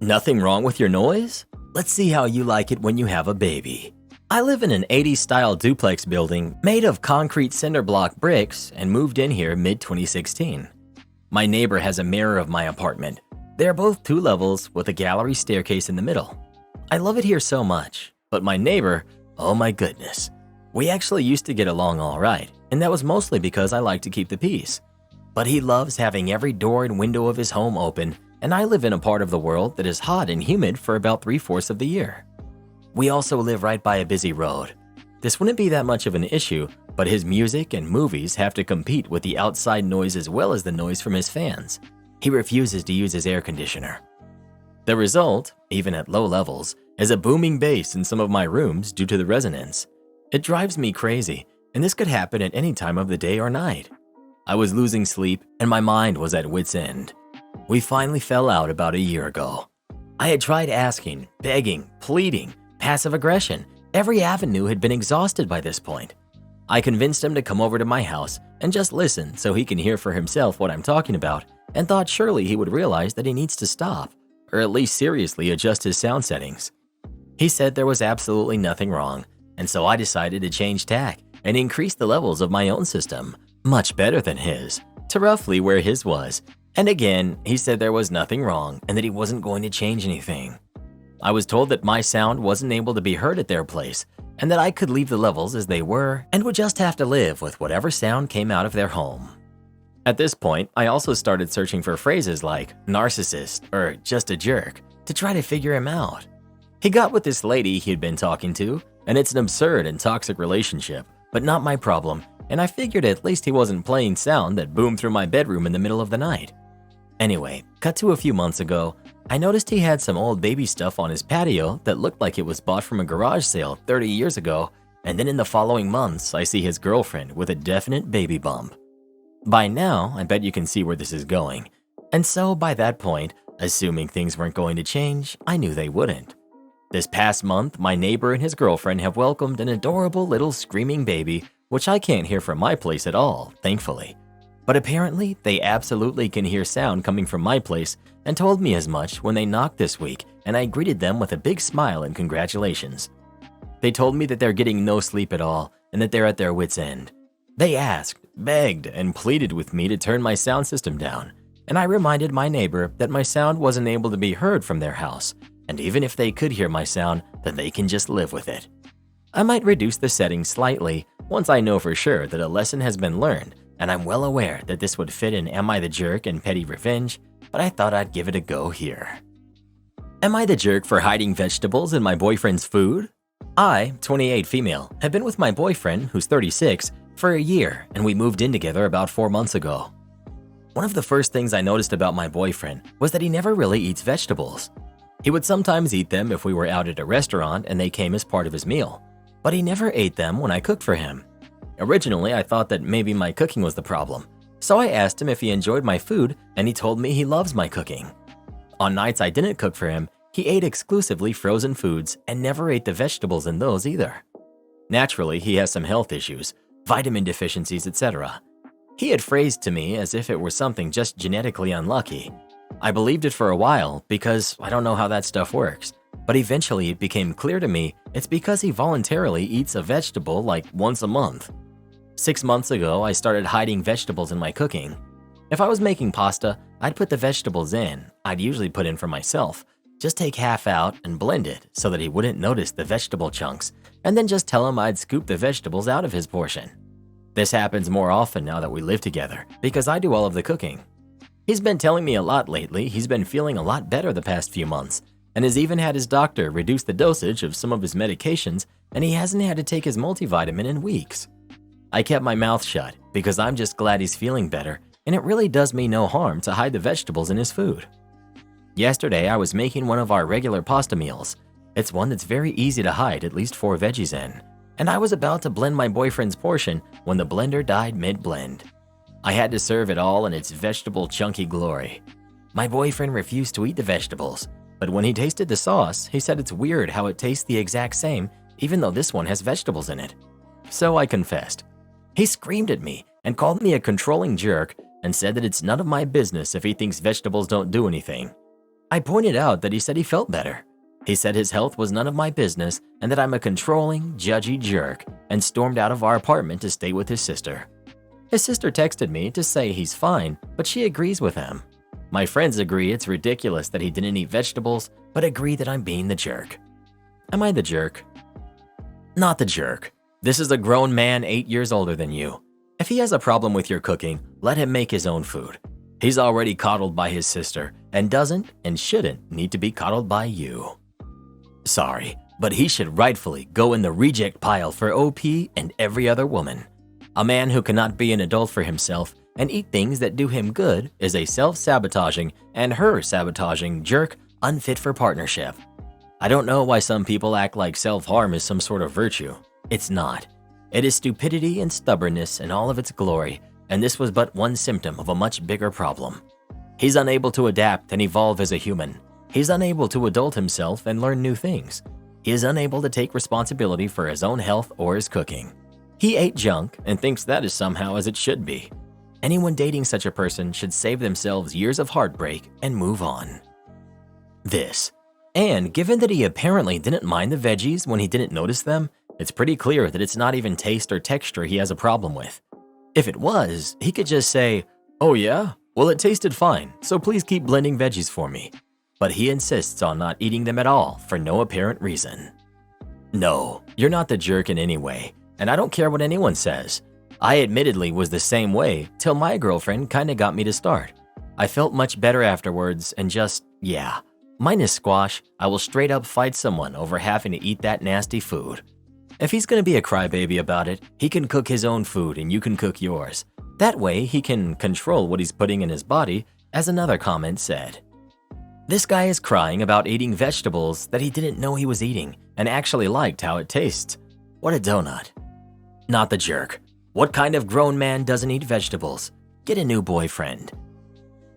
Nothing wrong with your noise? Let's see how you like it when you have a baby. I live in an 80s-style duplex building made of concrete cinder block bricks and moved in here mid-2016. My neighbor has a mirror of my apartment. They're both 2 levels with a gallery staircase in the middle. I love it here so much, but my neighbor, oh my goodness. We actually used to get along all right, and that was mostly because I like to keep the peace. But he loves having every door and window of his home open, and I live in a part of the world that is hot and humid for about 3/4 of the year. We also live right by a busy road. This wouldn't be that much of an issue, but his music and movies have to compete with the outside noise as well as the noise from his fans. He refuses to use his air conditioner. The result, even at low levels, is a booming bass in some of my rooms due to the resonance. It drives me crazy, and this could happen at any time of the day or night. I was losing sleep and my mind was at wit's end. We finally fell out about a year ago. I had tried asking, begging, pleading, passive aggression. Every avenue had been exhausted by this point. I convinced him to come over to my house and just listen so he can hear for himself what I'm talking about, and thought surely he would realize that he needs to stop, or at least seriously adjust his sound settings. He said there was absolutely nothing wrong, and so I decided to change tack and increase the levels of my own system, much better than his, to roughly where his was. And again, he said there was nothing wrong and that he wasn't going to change anything. I was told that my sound wasn't able to be heard at their place and that I could leave the levels as they were and would just have to live with whatever sound came out of their home. At this point, I also started searching for phrases like narcissist or just a jerk to try to figure him out. He got with this lady he'd been talking to, and it's an absurd and toxic relationship, but not my problem, and I figured at least he wasn't playing sound that boomed through my bedroom in the middle of the night. Anyway, cut to a few months ago, I noticed he had some old baby stuff on his patio that looked like it was bought from a garage sale 30 years ago, and then in the following months, I see his girlfriend with a definite baby bump. By now, I bet you can see where this is going. And so by that point, assuming things weren't going to change, I knew they wouldn't. This past month, my neighbor and his girlfriend have welcomed an adorable little screaming baby, which I can't hear from my place at all, thankfully. But apparently, they absolutely can hear sound coming from my place and told me as much when they knocked this week, and I greeted them with a big smile and congratulations. They told me that they're getting no sleep at all and that they're at their wits' end. They asked, begged, and pleaded with me to turn my sound system down, and I reminded my neighbor that my sound wasn't able to be heard from their house, and even if they could hear my sound, then they can just live with it. I might reduce the settings slightly once I know for sure that a lesson has been learned, and I'm well aware that this would fit in Am I the Jerk and Petty Revenge, but I thought I'd give it a go here. Am I the jerk for hiding vegetables in my boyfriend's food? I, 28 female, have been with my boyfriend, who's 36, for a year, and we moved in together about 4 months ago. One of the first things I noticed about my boyfriend was that he never really eats vegetables. He would sometimes eat them if we were out at a restaurant and they came as part of his meal, but he never ate them when I cooked for him. Originally, I thought that maybe my cooking was the problem, so I asked him if he enjoyed my food, and he told me he loves my cooking. On nights I didn't cook for him, he ate exclusively frozen foods and never ate the vegetables in those either. Naturally, he has some health issues, vitamin deficiencies, etc. He had phrased to me as if it were something just genetically unlucky. I believed it for a while because I don't know how that stuff works, but eventually it became clear to me it's because he voluntarily eats a vegetable like once a month. 6 months ago, I started hiding vegetables in my cooking. If I was making pasta, I'd put the vegetables in. I'd usually put in for myself. Just take half out and blend it so that he wouldn't notice the vegetable chunks, and then just tell him I'd scoop the vegetables out of his portion. This happens more often now that we live together because I do all of the cooking. He's been telling me a lot lately. He's been feeling a lot better the past few months and has even had his doctor reduce the dosage of some of his medications, and he hasn't had to take his multivitamin in weeks. I kept my mouth shut because I'm just glad he's feeling better, and it really does me no harm to hide the vegetables in his food. Yesterday, I was making one of our regular pasta meals. It's one that's very easy to hide at least 4 veggies in, and I was about to blend my boyfriend's portion when the blender died mid-blend. I had to serve it all in its vegetable chunky glory. My boyfriend refused to eat the vegetables, but when he tasted the sauce, he said it's weird how it tastes the exact same even though this one has vegetables in it. So I confessed. He screamed at me and called me a controlling jerk and said that it's none of my business if he thinks vegetables don't do anything. I pointed out that he said he felt better. He said his health was none of my business and that I'm a controlling, judgy jerk, and stormed out of our apartment to stay with his sister. His sister texted me to say he's fine, but she agrees with him. My friends agree it's ridiculous that he didn't eat vegetables, but agree that I'm being the jerk. Am I the jerk? Not the jerk. This is a grown man 8 years older than you. If he has a problem with your cooking, let him make his own food. He's already coddled by his sister and doesn't and shouldn't need to be coddled by you. Sorry, but he should rightfully go in the reject pile for OP and every other woman. A man who cannot be an adult for himself and eat things that do him good is a self-sabotaging and her-sabotaging jerk unfit for partnership. I don't know why some people act like self-harm is some sort of virtue. It's not. It is stupidity and stubbornness in all of its glory, and this was but one symptom of a much bigger problem. He's unable to adapt and evolve as a human. He's unable to adult himself and learn new things. He is unable to take responsibility for his own health or his cooking. He ate junk and thinks that is somehow as it should be. Anyone dating such a person should save themselves years of heartbreak and move on. And given that he apparently didn't mind the veggies when he didn't notice them, it's pretty clear that it's not even taste or texture he has a problem with. If it was, he could just say, "Oh yeah? Well, it tasted fine, so please keep blending veggies for me." But he insists on not eating them at all for no apparent reason. No, you're not the jerk in any way, and I don't care what anyone says. I admittedly was the same way till my girlfriend kinda got me to start. I felt much better afterwards and just, minus squash, I will straight up fight someone over having to eat that nasty food. If he's gonna be a crybaby about it, he can cook his own food and you can cook yours. That way, he can control what he's putting in his body, as another comment said. This guy is crying about eating vegetables that he didn't know he was eating and actually liked how it tastes. What a donut. Not the jerk. What kind of grown man doesn't eat vegetables? Get a new boyfriend.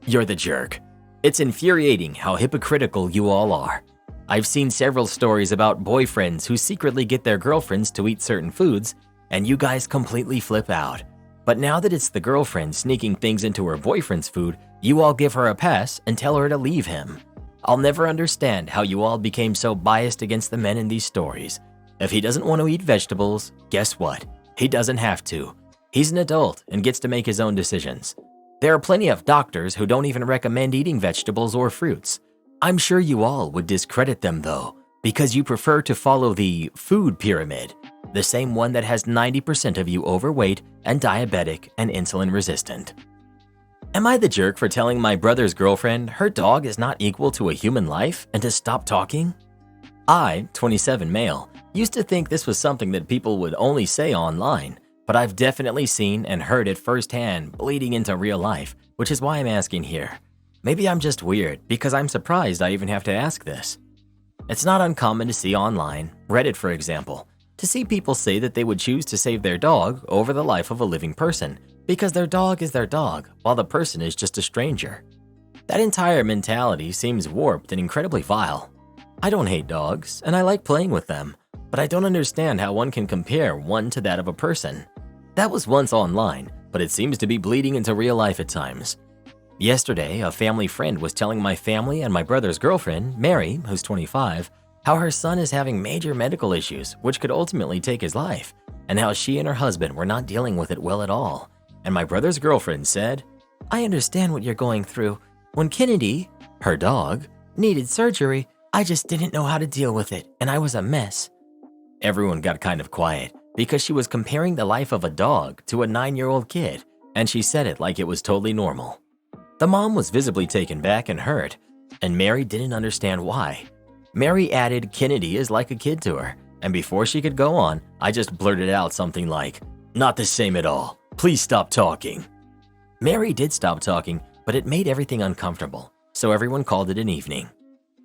You're the jerk. It's infuriating how hypocritical you all are. I've seen several stories about boyfriends who secretly get their girlfriends to eat certain foods, and you guys completely flip out. But now that it's the girlfriend sneaking things into her boyfriend's food, you all give her a pass and tell her to leave him. I'll never understand how you all became so biased against the men in these stories. If he doesn't want to eat vegetables, guess what? He doesn't have to. He's an adult and gets to make his own decisions. There are plenty of doctors who don't even recommend eating vegetables or fruits. I'm sure you all would discredit them though, because you prefer to follow the food pyramid, the same one that has 90% of you overweight and diabetic and insulin resistant. Am I the jerk for telling my brother's girlfriend her dog is not equal to a human life and to stop talking? I, 27 male, used to think this was something that people would only say online, but I've definitely seen and heard it firsthand bleeding into real life, which is why I'm asking here. Maybe I'm just weird because I'm surprised I even have to ask this. It's not uncommon to see online, Reddit for example, to see people say that they would choose to save their dog over the life of a living person because their dog is their dog while the person is just a stranger. That entire mentality seems warped and incredibly vile. I don't hate dogs, and I like playing with them, but I don't understand how one can compare one to that of a person. That was once online, but it seems to be bleeding into real life at times. Yesterday, a family friend was telling my family and my brother's girlfriend, Mary, who's 25, how her son is having major medical issues which could ultimately take his life, and how she and her husband were not dealing with it well at all. And my brother's girlfriend said, "I understand what you're going through. When Kennedy, her dog, needed surgery, I just didn't know how to deal with it, and I was a mess." Everyone got kind of quiet because she was comparing the life of a dog to a 9-year-old kid, and she said it like it was totally normal. The mom was visibly taken back and hurt, and Mary didn't understand why. Mary added Kennedy is like a kid to her, and before she could go on, I just blurted out something like, "Not the same at all. Please stop talking." Mary did stop talking, but it made everything uncomfortable, so everyone called it an evening.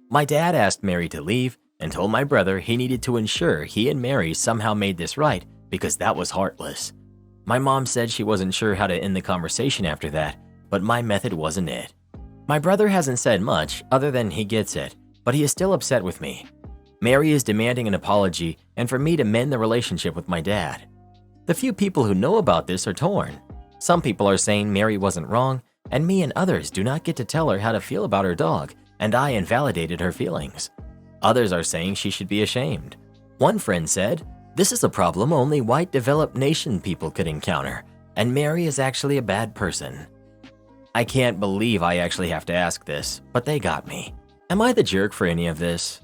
My dad asked Mary to leave and told my brother he needed to ensure he and Mary somehow made this right because that was heartless. My mom said she wasn't sure how to end the conversation after that, but my method wasn't it. My brother hasn't said much other than he gets it, but he is still upset with me. Mary is demanding an apology and for me to mend the relationship with my dad. The few people who know about this are torn. Some people are saying Mary wasn't wrong, and me and others do not get to tell her how to feel about her dog, and I invalidated her feelings. Others are saying she should be ashamed. One friend said, "This is a problem only white developed nation people could encounter, and Mary is actually a bad person." I can't believe I actually have to ask this, but they got me. Am I the jerk for any of this?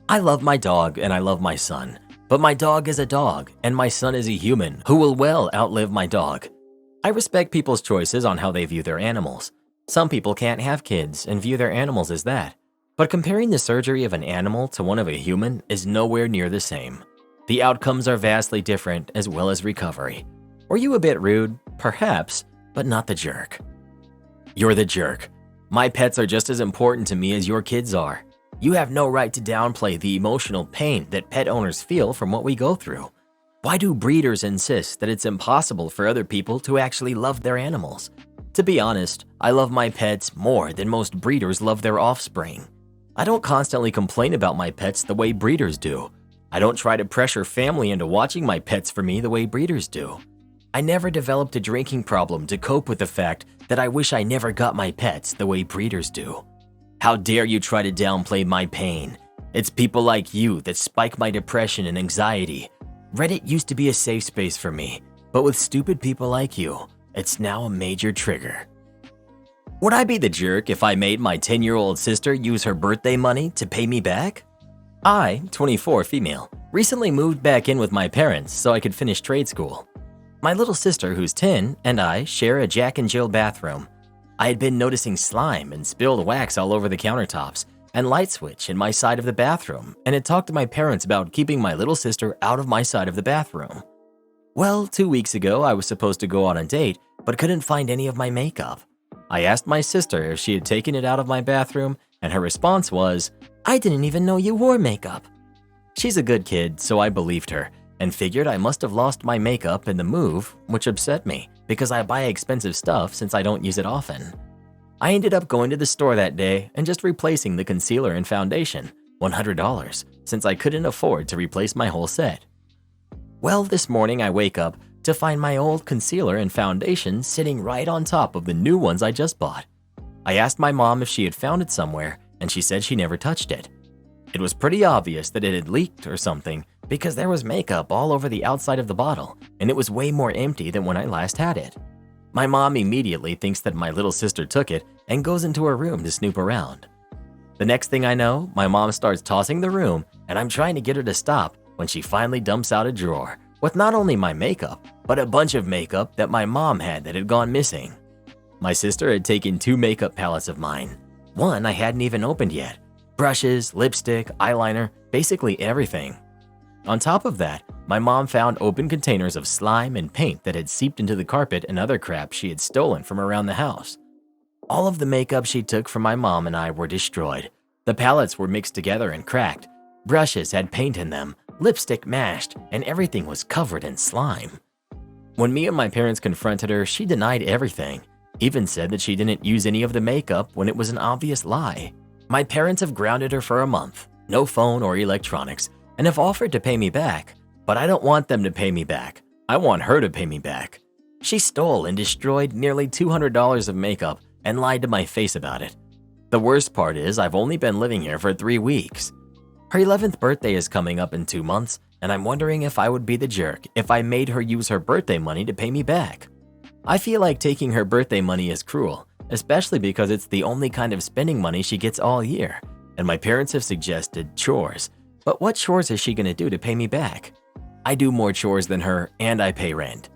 I love my dog and I love my son, but my dog is a dog and my son is a human who will well outlive my dog. I respect people's choices on how they view their animals. Some people can't have kids and view their animals as that. But comparing the surgery of an animal to one of a human is nowhere near the same. The outcomes are vastly different as well as recovery. Were you a bit rude? Perhaps, but not the jerk. You're the jerk. My pets are just as important to me as your kids are. You have no right to downplay the emotional pain that pet owners feel from what we go through. Why do breeders insist that it's impossible for other people to actually love their animals? To be honest, I love my pets more than most breeders love their offspring. I don't constantly complain about my pets the way breeders do. I don't try to pressure family into watching my pets for me the way breeders do. I never developed a drinking problem to cope with the fact that I wish I never got my pets the way breeders do. How dare you try to downplay my pain? It's people like you that spike my depression and anxiety. Reddit used to be a safe space for me, but with stupid people like you, it's now a major trigger. Would I be the jerk if I made my 10-year-old sister use her birthday money to pay me back? I, 24 female, recently moved back in with my parents so I could finish trade school. My little sister, who's 10, and I share a Jack and Jill bathroom. I had been noticing slime and spilled wax all over the countertops and light switch in my side of the bathroom, and had talked to my parents about keeping my little sister out of my side of the bathroom. Well, 2 weeks ago, I was supposed to go on a date, but couldn't find any of my makeup. I asked my sister if she had taken it out of my bathroom, and her response was, "I didn't even know you wore makeup." She's a good kid, so I believed her, and figured I must have lost my makeup in the move, which upset me because I buy expensive stuff since I don't use it often. I ended up going to the store that day and just replacing the concealer and foundation, $100, since I couldn't afford to replace my whole set. Well, this morning I wake up to find my old concealer and foundation sitting right on top of the new ones I just bought. I asked my mom if she had found it somewhere, and she said she never touched it. It was pretty obvious that it had leaked or something because there was makeup all over the outside of the bottle, and it was way more empty than when I last had it. My mom immediately thinks that my little sister took it and goes into her room to snoop around. The next thing I know, my mom starts tossing the room, and I'm trying to get her to stop when she finally dumps out a drawer with not only my makeup, but a bunch of makeup that my mom had that had gone missing. My sister had taken 2 makeup palettes of mine. One I hadn't even opened yet. Brushes, lipstick, eyeliner, basically everything. On top of that, my mom found open containers of slime and paint that had seeped into the carpet and other crap she had stolen from around the house. All of the makeup she took from my mom and I were destroyed. The palettes were mixed together and cracked. Brushes had paint in them, lipstick mashed, and everything was covered in slime. When me and my parents confronted her, she denied everything. Even said that she didn't use any of the makeup when it was an obvious lie. My parents have grounded her for a month, no phone or electronics, and have offered to pay me back. But I don't want them to pay me back. I want her to pay me back. She stole and destroyed nearly $200 of makeup and lied to my face about it. The worst part is I've only been living here for 3 weeks. Her 11th birthday is coming up in 2 months, and I'm wondering if I would be the jerk if I made her use her birthday money to pay me back. I feel like taking her birthday money is cruel, especially because it's the only kind of spending money she gets all year, and my parents have suggested chores. But what chores is she gonna do to pay me back? I do more chores than her, and I pay rent.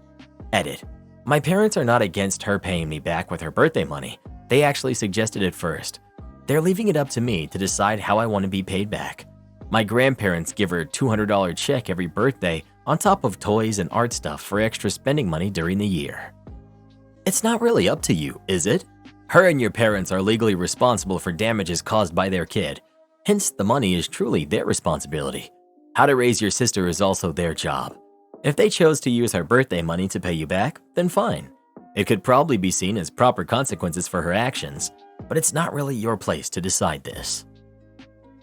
Edit. My parents are not against her paying me back with her birthday money. They actually suggested it first. They're leaving it up to me to decide how I want to be paid back. My grandparents give her a $200 check every birthday on top of toys and art stuff for extra spending money during the year. It's not really up to you, is it? Her and your parents are legally responsible for damages caused by their kid. Hence, the money is truly their responsibility. How to raise your sister is also their job. If they chose to use her birthday money to pay you back, then fine. It could probably be seen as proper consequences for her actions, but it's not really your place to decide this.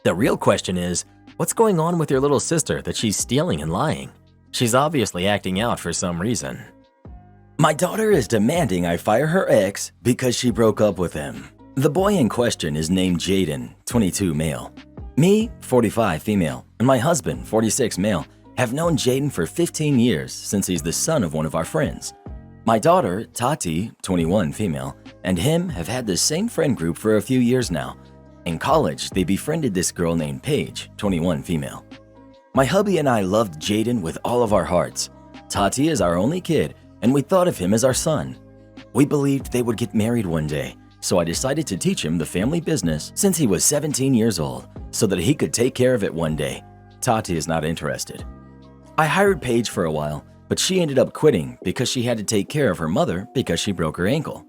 The real question is, what's going on with your little sister that she's stealing and lying? She's obviously acting out for some reason. My daughter is demanding I fire her ex because she broke up with him. The boy in question is named Jaden, 22 male. Me, 45 female, and my husband, 46 male, have known Jaden for 15 years since he's the son of one of our friends. My daughter, Tati, 21 female, and him have had the same friend group for a few years now. In college, they befriended this girl named Paige, 21 female. My hubby and I loved Jaden with all of our hearts. Tati is our only kid, and we thought of him as our son. We believed they would get married one day, so I decided to teach him the family business since he was 17 years old, so that he could take care of it one day. Tati is not interested. I hired Paige for a while, but she ended up quitting because she had to take care of her mother because she broke her ankle.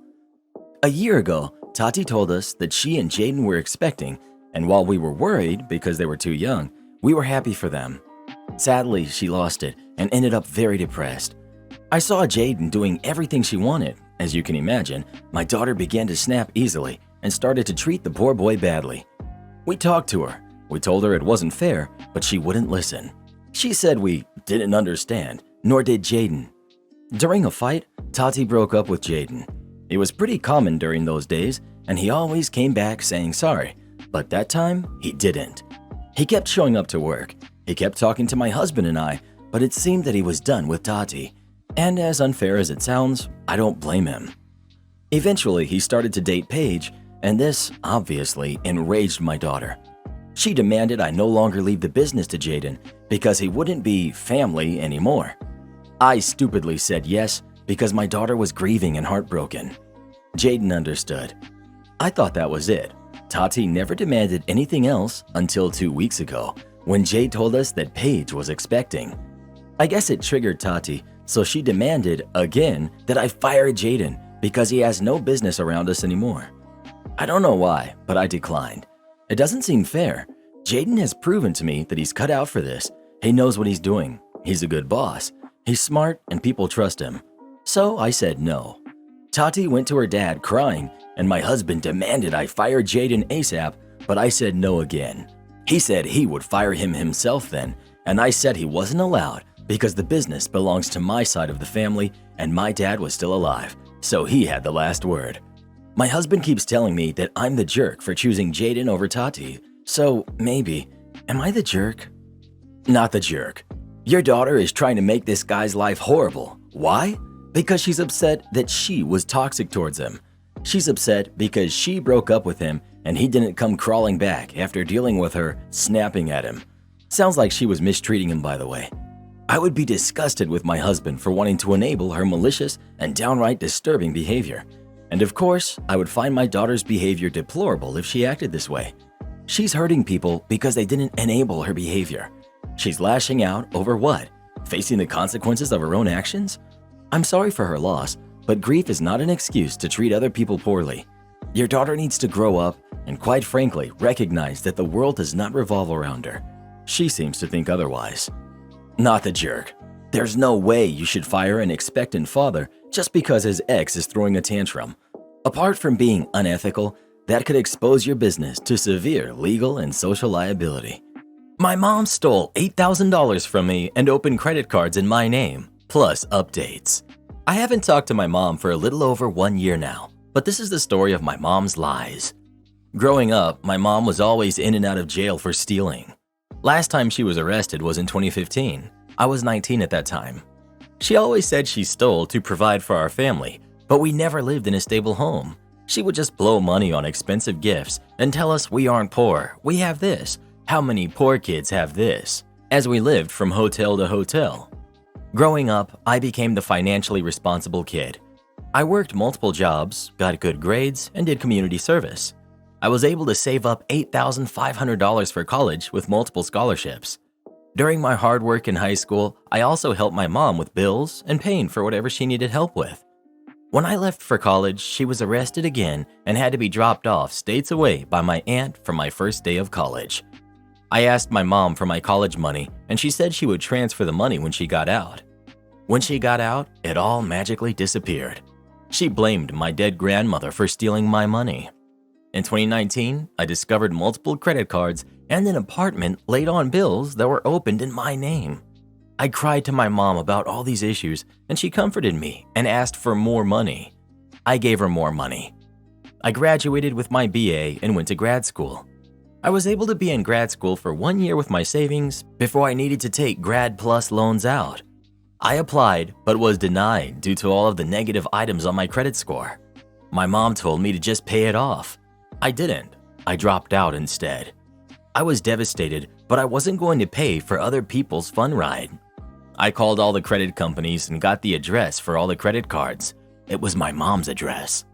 A year ago, Tati told us that she and Jaden were expecting, and while we were worried because they were too young, we were happy for them. Sadly, she lost it and ended up very depressed. I saw Jaden doing everything she wanted. As you can imagine, my daughter began to snap easily and started to treat the poor boy badly. We talked to her. We told her it wasn't fair, but she wouldn't listen. She said we didn't understand, nor did Jaden. During a fight, Tati broke up with Jaden. It was pretty common during those days, and he always came back saying sorry, but that time, he didn't. He kept showing up to work. He kept talking to my husband and I, but it seemed that he was done with Tati. And as unfair as it sounds, I don't blame him. Eventually, he started to date Paige, and this, obviously, enraged my daughter. She demanded I no longer leave the business to Jaden because he wouldn't be family anymore. I stupidly said yes because my daughter was grieving and heartbroken. Jaden understood. I thought that was it. Tati never demanded anything else until 2 weeks ago when Jay told us that Paige was expecting. I guess it triggered Tati, so she demanded again that I fire Jaden because he has no business around us anymore. I don't know why, but I declined. It doesn't seem fair. Jaden has proven to me that he's cut out for this. He knows what he's doing. He's a good boss. He's smart and people trust him. So I said no. Tati went to her dad crying, and my husband demanded I fire Jaden ASAP, but I said no again. He said he would fire him himself then, and I said he wasn't allowed because the business belongs to my side of the family and my dad was still alive, so he had the last word. My husband keeps telling me that I'm the jerk for choosing Jaden over Tati, so maybe, am I the jerk? Not the jerk. Your daughter is trying to make this guy's life horrible. Why? Because she's upset that she was toxic towards him. She's upset because she broke up with him and he didn't come crawling back after dealing with her snapping at him. Sounds like she was mistreating him, by the way. I would be disgusted with my husband for wanting to enable her malicious and downright disturbing behavior. And of course, I would find my daughter's behavior deplorable if she acted this way. She's hurting people because they didn't enable her behavior. She's lashing out over what? Facing the consequences of her own actions? I'm sorry for her loss, but grief is not an excuse to treat other people poorly. Your daughter needs to grow up and, quite frankly, recognize that the world does not revolve around her. She seems to think otherwise. Not the jerk. There's no way you should fire an expectant father just because his ex is throwing a tantrum. Apart from being unethical, that could expose your business to severe legal and social liability. My mom stole $8,000 from me and opened credit cards in my name, plus updates. I haven't talked to my mom for a little over 1 year now, but this is the story of my mom's lies. Growing up, my mom was always in and out of jail for stealing. Last time she was arrested was in 2015. I was 19 at that time. She always said she stole to provide for our family, but we never lived in a stable home. She would just blow money on expensive gifts and tell us we aren't poor, we have this. How many poor kids have this? As we lived from hotel to hotel. Growing up, I became the financially responsible kid. I worked multiple jobs, got good grades, and did community service. I was able to save up $8,500 for college with multiple scholarships. During my hard work in high school, I also helped my mom with bills and paying for whatever she needed help with. When I left for college, she was arrested again and had to be dropped off states away by my aunt for my first day of college. I asked my mom for my college money, and she said she would transfer the money when she got out. When she got out, it all magically disappeared. She blamed my dead grandmother for stealing my money. In 2019, I discovered multiple credit cards and an apartment laid on bills that were opened in my name. I cried to my mom about all these issues, and she comforted me and asked for more money. I gave her more money. I graduated with my BA and went to grad school. I was able to be in grad school for 1 year with my savings before I needed to take Grad Plus loans out. I applied but was denied due to all of the negative items on my credit score. My mom told me to just pay it off. I didn't. I dropped out instead. I was devastated, but I wasn't going to pay for other people's fun ride. I called all the credit companies and got the address for all the credit cards. It was my mom's address.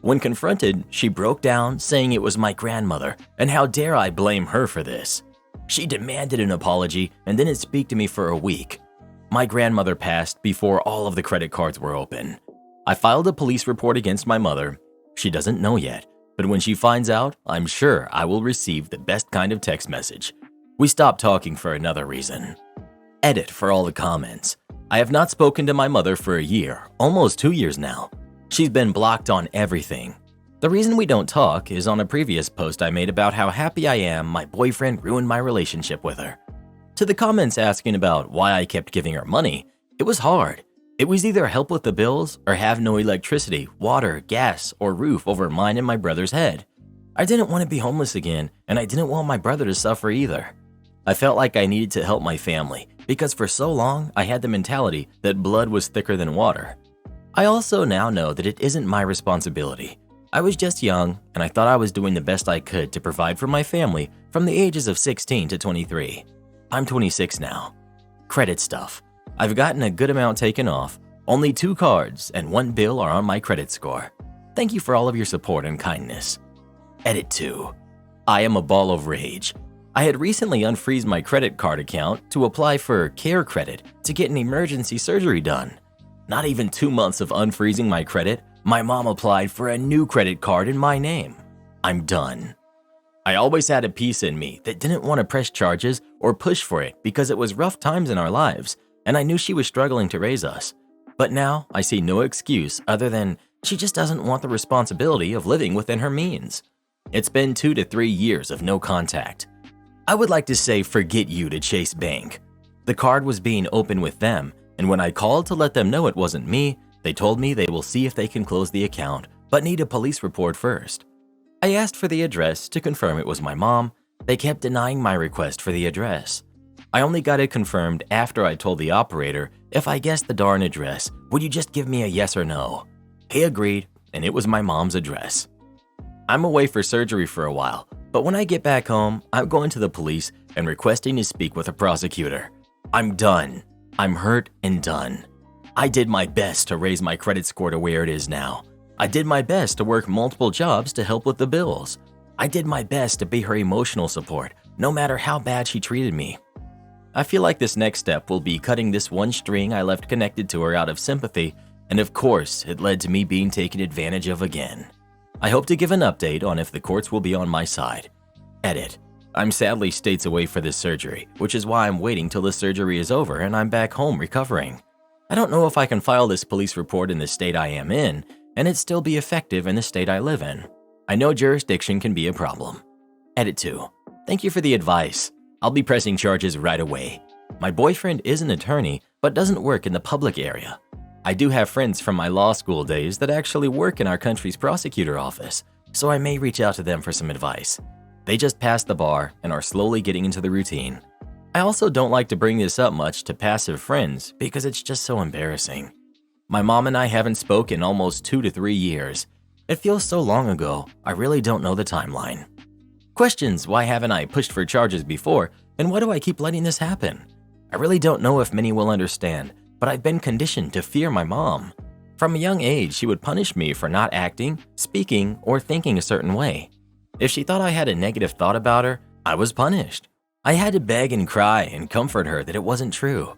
When confronted, she broke down, saying it was my grandmother, and how dare I blame her for this. She demanded an apology and didn't speak to me for a week. My grandmother passed before all of the credit cards were open. I filed a police report against my mother. She doesn't know yet, but when she finds out, I'm sure I will receive the best kind of text message. We stopped talking for another reason. Edit for all the comments. I have not spoken to my mother for a year, almost 2 years now. She's been blocked on everything. The reason we don't talk is on a previous post I made about how happy I am my boyfriend ruined my relationship with her. To the comments asking about why I kept giving her money, it was hard. It was either help with the bills or have no electricity, water, gas, or roof over mine and my brother's head. I didn't want to be homeless again, and I didn't want my brother to suffer either. I felt like I needed to help my family because for so long I had the mentality that blood was thicker than water. I also now know that it isn't my responsibility. I was just young, and I thought I was doing the best I could to provide for my family from the ages of 16 to 23. I'm 26 now. Credit stuff. I've gotten a good amount taken off. Only 2 cards and 1 bill are on my credit score. Thank you for all of your support and kindness. Edit 2. I am a ball of rage. I had recently unfreezed my credit card account to apply for care credit to get an emergency surgery done. Not even 2 months of unfreezing my credit, my mom applied for a new credit card in my name. I'm done. I always had a piece in me that didn't want to press charges or push for it because it was rough times in our lives, and I knew she was struggling to raise us. But now I see no excuse other than she just doesn't want the responsibility of living within her means. It's been 2 to 3 years of no contact. I would like to say forget you to Chase Bank. The card was being opened with them, and when I called to let them know it wasn't me, they told me they will see if they can close the account, but need a police report first. I asked for the address to confirm it was my mom. They kept denying my request for the address. I only got it confirmed after I told the operator, if I guessed the darn address, would you just give me a yes or no? He agreed, and it was my mom's address. I'm away for surgery for a while, but when I get back home, I'm going to the police and requesting to speak with a prosecutor. I'm done. I'm hurt and done. I did my best to raise my credit score to where it is now. I did my best to work multiple jobs to help with the bills. I did my best to be her emotional support, no matter how bad she treated me. I feel like this next step will be cutting this one string I left connected to her out of sympathy, and of course, it led to me being taken advantage of again. I hope to give an update on if the courts will be on my side. Edit. I'm sadly states away for this surgery, which is why I'm waiting till the surgery is over and I'm back home recovering. I don't know if I can file this police report in the state I am in, and it still be effective in the state I live in. I know jurisdiction can be a problem. Edit 2. Thank you for the advice. I'll be pressing charges right away. My boyfriend is an attorney, but doesn't work in the public area. I do have friends from my law school days that actually work in our country's prosecutor office, so I may reach out to them for some advice. They just passed the bar and are slowly getting into the routine. I also don't like to bring this up much to passive friends because it's just so embarrassing. My mom and I haven't spoken in almost 2 to 3 years. It feels so long ago, I really don't know the timeline. Questions: why haven't I pushed for charges before, and why do I keep letting this happen? I really don't know if many will understand, but I've been conditioned to fear my mom. From a young age, she would punish me for not acting, speaking, or thinking a certain way. If she thought I had a negative thought about her, I was punished. I had to beg and cry and comfort her that it wasn't true.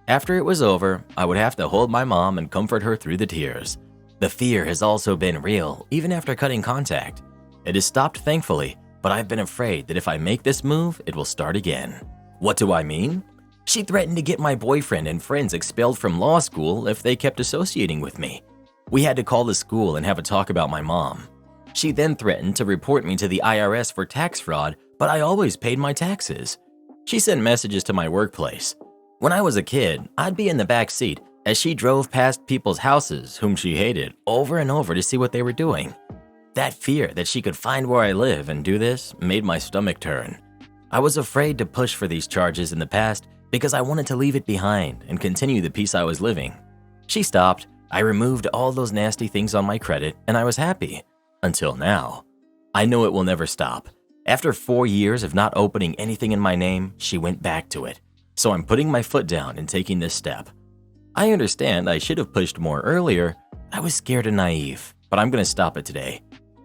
After it was over, I would have to hold my mom and comfort her through the tears. The fear has also been real, even after cutting contact. It has stopped thankfully, but I've been afraid that if I make this move, it will start again. What do I mean? She threatened to get my boyfriend and friends expelled from law school if they kept associating with me. We had to call the school and have a talk about my mom. She then threatened to report me to the IRS for tax fraud, but I always paid my taxes. She sent messages to my workplace. When I was a kid, I'd be in the back seat as she drove past people's houses whom she hated over and over to see what they were doing. That fear that she could find where I live and do this made my stomach turn. I was afraid to push for these charges in the past because I wanted to leave it behind and continue the peace I was living. She stopped, I removed all those nasty things on my credit, and I was happy. Until now. I know it will never stop. After 4 years of not opening anything in my name, she went back to it. So I'm putting my foot down and taking this step. I understand I should have pushed more earlier. I was scared and naive, but I'm going to stop it today.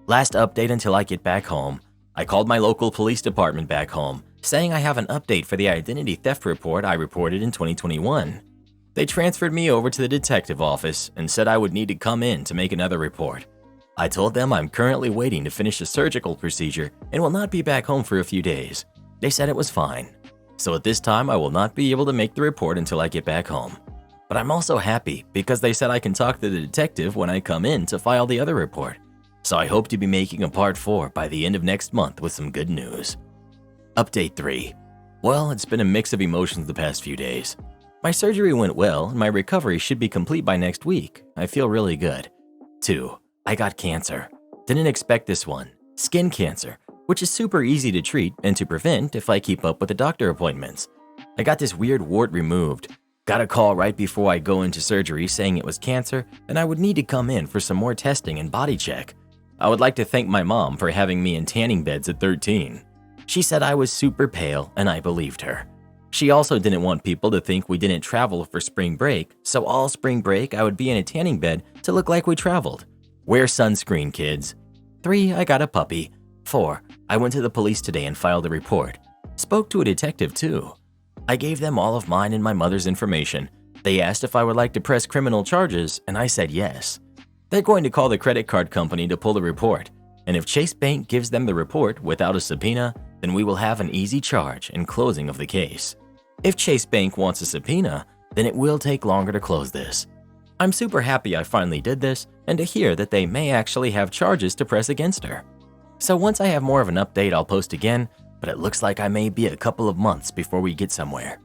Last update until I get back home. I called my local police department back home, saying I have an update for the identity theft report I reported in 2021. They transferred me over to the detective office and said I would need to come in to make another report. I told them I'm currently waiting to finish a surgical procedure and will not be back home for a few days. They said it was fine. So at this time, I will not be able to make the report until I get back home. But I'm also happy because they said I can talk to the detective when I come in to file the other report. So I hope to be making a part 4 by the end of next month with some good news. Update 3. Well, it's been a mix of emotions the past few days. My surgery went well and my recovery should be complete by next week. I feel really good. 2. I got cancer. Didn't expect this one. Skin cancer, which is super easy to treat and to prevent if I keep up with the doctor appointments. I got this weird wart removed. Got a call right before I go into surgery saying it was cancer and I would need to come in for some more testing and body check. I would like to thank my mom for having me in tanning beds at 13. She said I was super pale and I believed her. She also didn't want people to think we didn't travel for spring break, so all spring break I would be in a tanning bed to look like we traveled. Wear sunscreen, kids. 3. I got a puppy. 4. I went to the police today and filed a report. Spoke to a detective too. I gave them all of mine and my mother's information. They asked if I would like to press criminal charges, and I said yes. They're going to call the credit card company to pull the report, and if Chase Bank gives them the report without a subpoena, then we will have an easy charge and closing of the case. If Chase Bank wants a subpoena, then it will take longer to close this. I'm super happy I finally did this and to hear that they may actually have charges to press against her. So once I have more of an update, I'll post again, but it looks like I may be a couple of months before we get somewhere.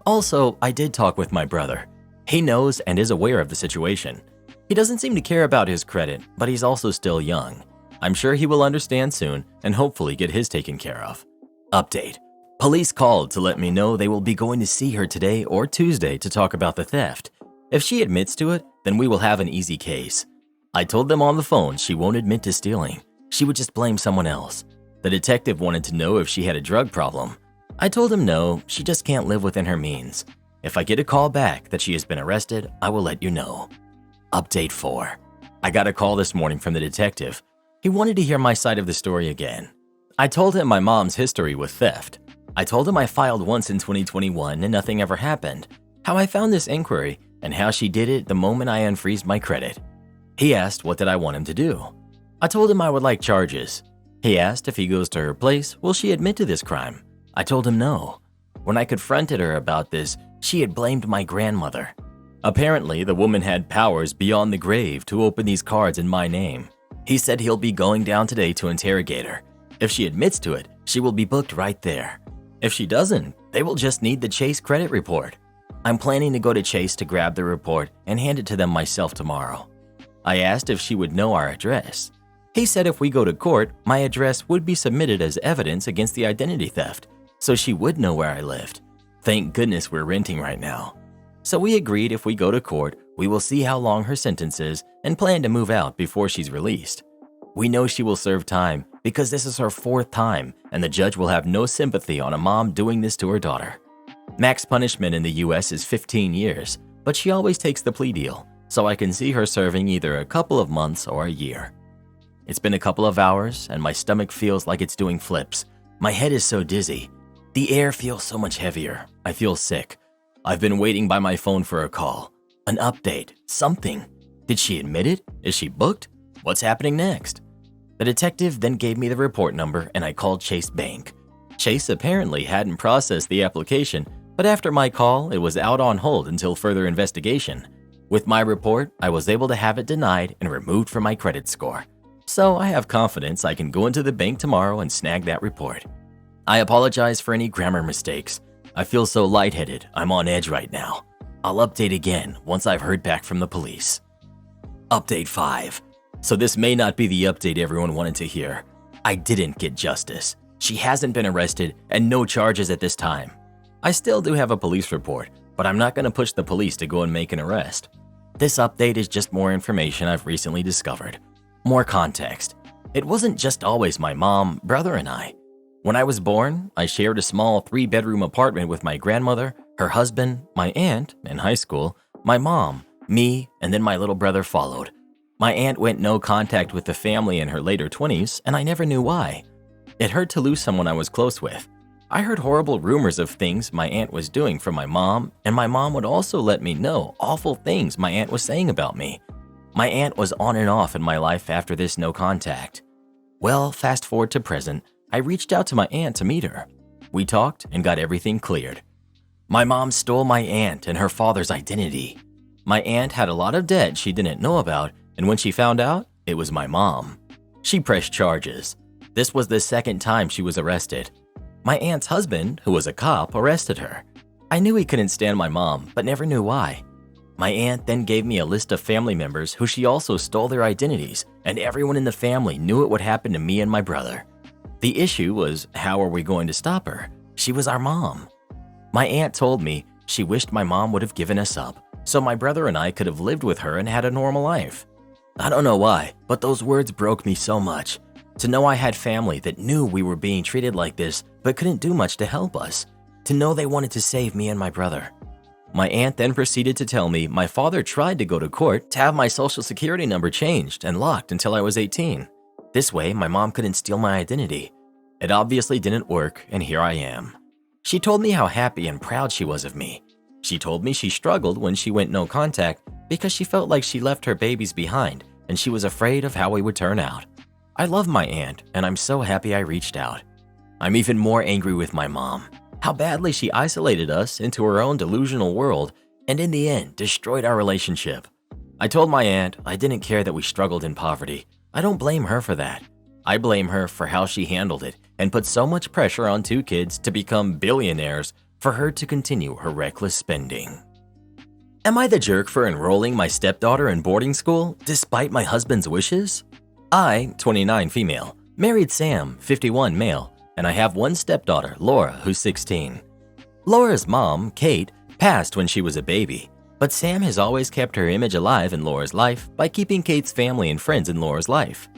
Also, I did talk with my brother. He knows and is aware of the situation. He doesn't seem to care about his credit, but he's also still young. I'm sure he will understand soon and hopefully get his taken care of. Update. Police called to let me know they will be going to see her today or Tuesday to talk about the theft. If she admits to it, then we will have an easy case. I told them on the phone she won't admit to stealing. She would just blame someone else. The detective wanted to know if she had a drug problem. I told him no, she just can't live within her means. If I get a call back that she has been arrested, I will let you know. Update 4. I got a call this morning from the detective. He wanted to hear my side of the story again. I told him my mom's history with theft. I told him I filed once in 2021 and nothing ever happened. How I found this inquiry and how she did it the moment I unfreezed my credit. He asked what did I want him to do. I told him I would like charges. He asked if he goes to her place, will she admit to this crime? I told him no. When I confronted her about this, she had blamed my grandmother. Apparently, the woman had powers beyond the grave to open these cards in my name. He said he'll be going down today to interrogate her. If she admits to it, she will be booked right there. If she doesn't, they will just need the Chase credit report. I'm planning to go to Chase to grab the report and hand it to them myself tomorrow. I asked if she would know our address. He said if we go to court, my address would be submitted as evidence against the identity theft, so she would know where I lived. Thank goodness we're renting right now. So we agreed if we go to court, we will see how long her sentence is and plan to move out before she's released. We know she will serve time because this is her 4th time and the judge will have no sympathy on a mom doing this to her daughter. Max punishment in the US is 15 years, but she always takes the plea deal, so I can see her serving either a couple of months or a year. It's been a couple of hours and my stomach feels like it's doing flips. My head is so dizzy. The air feels so much heavier. I feel sick. I've been waiting by my phone for a call, an update, something. Did she admit it? Is she booked? What's happening next? The detective then gave me the report number and I called Chase Bank. Chase apparently hadn't processed the application, but after my call, it was out on hold until further investigation. With my report, I was able to have it denied and removed from my credit score. So I have confidence I can go into the bank tomorrow and snag that report. I apologize for any grammar mistakes. I feel so lightheaded, I'm on edge right now. I'll update again once I've heard back from the police. Update 5. So this may not be the update everyone wanted to hear. I didn't get justice. She hasn't been arrested and no charges at this time. I still do have a police report, but I'm not going to push the police to go and make an arrest. This update is just more information I've recently discovered. More context. It wasn't just always my mom, brother, and I. When I was born, I shared a small 3-bedroom apartment with my grandmother, her husband, my aunt in high school, my mom, me, and then my little brother followed. My aunt went no contact with the family in her later 20s, and I never knew why. It hurt to lose someone I was close with. I heard horrible rumors of things my aunt was doing from my mom, and my mom would also let me know awful things my aunt was saying about me. My aunt was on and off in my life after this no contact. Well, fast forward to present, I reached out to my aunt to meet her. We talked and got everything cleared. My mom stole my aunt and her father's identity. My aunt had a lot of debt she didn't know about, and when she found out, it was my mom. She pressed charges. This was the 2nd time she was arrested. My aunt's husband, who was a cop, arrested her. I knew he couldn't stand my mom, but never knew why. My aunt then gave me a list of family members who she also stole their identities, and everyone in the family knew it would happen to me and my brother. The issue was, how are we going to stop her? She was our mom. My aunt told me she wished my mom would have given us up, so my brother and I could have lived with her and had a normal life. I don't know why, but those words broke me so much. To know I had family that knew we were being treated like this but couldn't do much to help us. To know they wanted to save me and my brother. My aunt then proceeded to tell me my father tried to go to court to have my social security number changed and locked until I was 18. This way, my mom couldn't steal my identity. It obviously didn't work, and here I am. She told me how happy and proud she was of me. She told me she struggled when she went no contact because she felt like she left her babies behind and she was afraid of how we would turn out. I love my aunt, and I'm so happy I reached out. I'm even more angry with my mom. How badly she isolated us into her own delusional world and in the end destroyed our relationship. I told my aunt I didn't care that we struggled in poverty. I don't blame her for that. I blame her for how she handled it and put so much pressure on 2 kids to become billionaires for her to continue her reckless spending. Am I the jerk for enrolling my stepdaughter in boarding school despite my husband's wishes? I, 29 female, married Sam, 51 male, and I have one stepdaughter, Laura, who's 16. Laura's mom, Kate, passed when she was a baby, but Sam has always kept her image alive in Laura's life by keeping Kate's family and friends in Laura's life.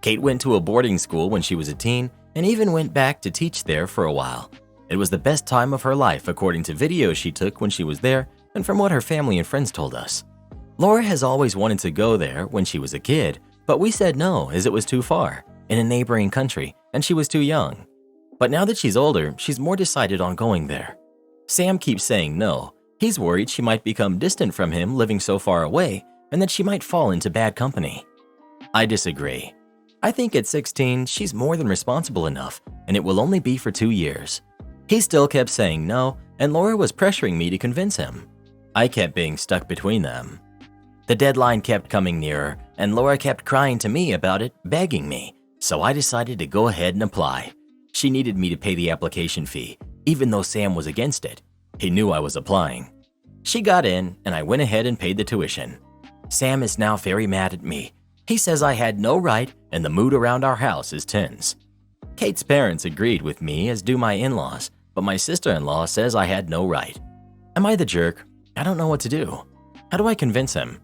Kate went to a boarding school when she was a teen and even went back to teach there for a while. It was the best time of her life according to videos she took when she was there and from what her family and friends told us. Laura has always wanted to go there when she was a kid, but we said no as it was too far, in a neighboring country, and she was too young. But now that she's older, she's more decided on going there. Sam keeps saying no. He's worried she might become distant from him living so far away and that she might fall into bad company. I disagree. I think at 16, she's more than responsible enough, and it will only be for 2 years. He still kept saying no, and Laura was pressuring me to convince him. I kept being stuck between them. The deadline kept coming nearer, and Laura kept crying to me about it, begging me, so I decided to go ahead and apply. She needed me to pay the application fee, even though Sam was against it. He knew I was applying. She got in, and I went ahead and paid the tuition. Sam is now very mad at me. He says I had no right, and the mood around our house is tense. Kate's parents agreed with me, as do my in-laws, but my sister-in-law says I had no right. Am I the jerk? I don't know what to do. How do I convince him?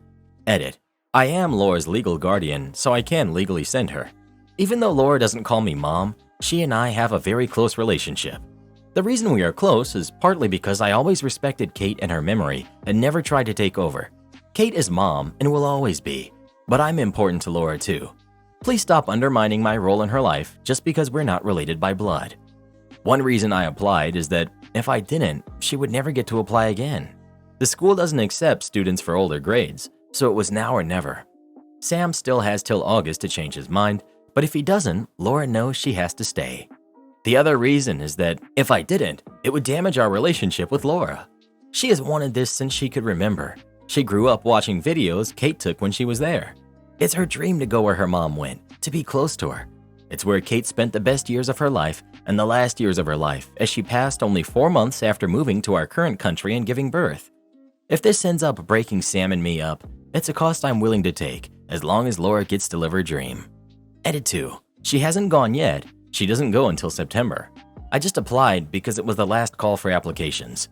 Edit. I am Laura's legal guardian, so I can legally send her. Even though Laura doesn't call me mom, she and I have a very close relationship. The reason we are close is partly because I always respected Kate and her memory and never tried to take over. Kate is mom and will always be, but I'm important to Laura too. Please stop undermining my role in her life just because we're not related by blood. One reason I applied is that if I didn't, she would never get to apply again. The school doesn't accept students for older grades, so it was now or never. Sam still has till August to change his mind, but if he doesn't, Laura knows she has to stay. The other reason is that if I didn't, it would damage our relationship with Laura. She has wanted this since she could remember. She grew up watching videos Kate took when she was there. It's her dream to go where her mom went, to be close to her. It's where Kate spent the best years of her life and the last years of her life, as she passed only 4 months after moving to our current country and giving birth. If this ends up breaking Sam and me up, it's a cost I'm willing to take, as long as Laura gets to live her dream. Edit 2. She hasn't gone yet. She doesn't go until September. I just applied because it was the last call for applications.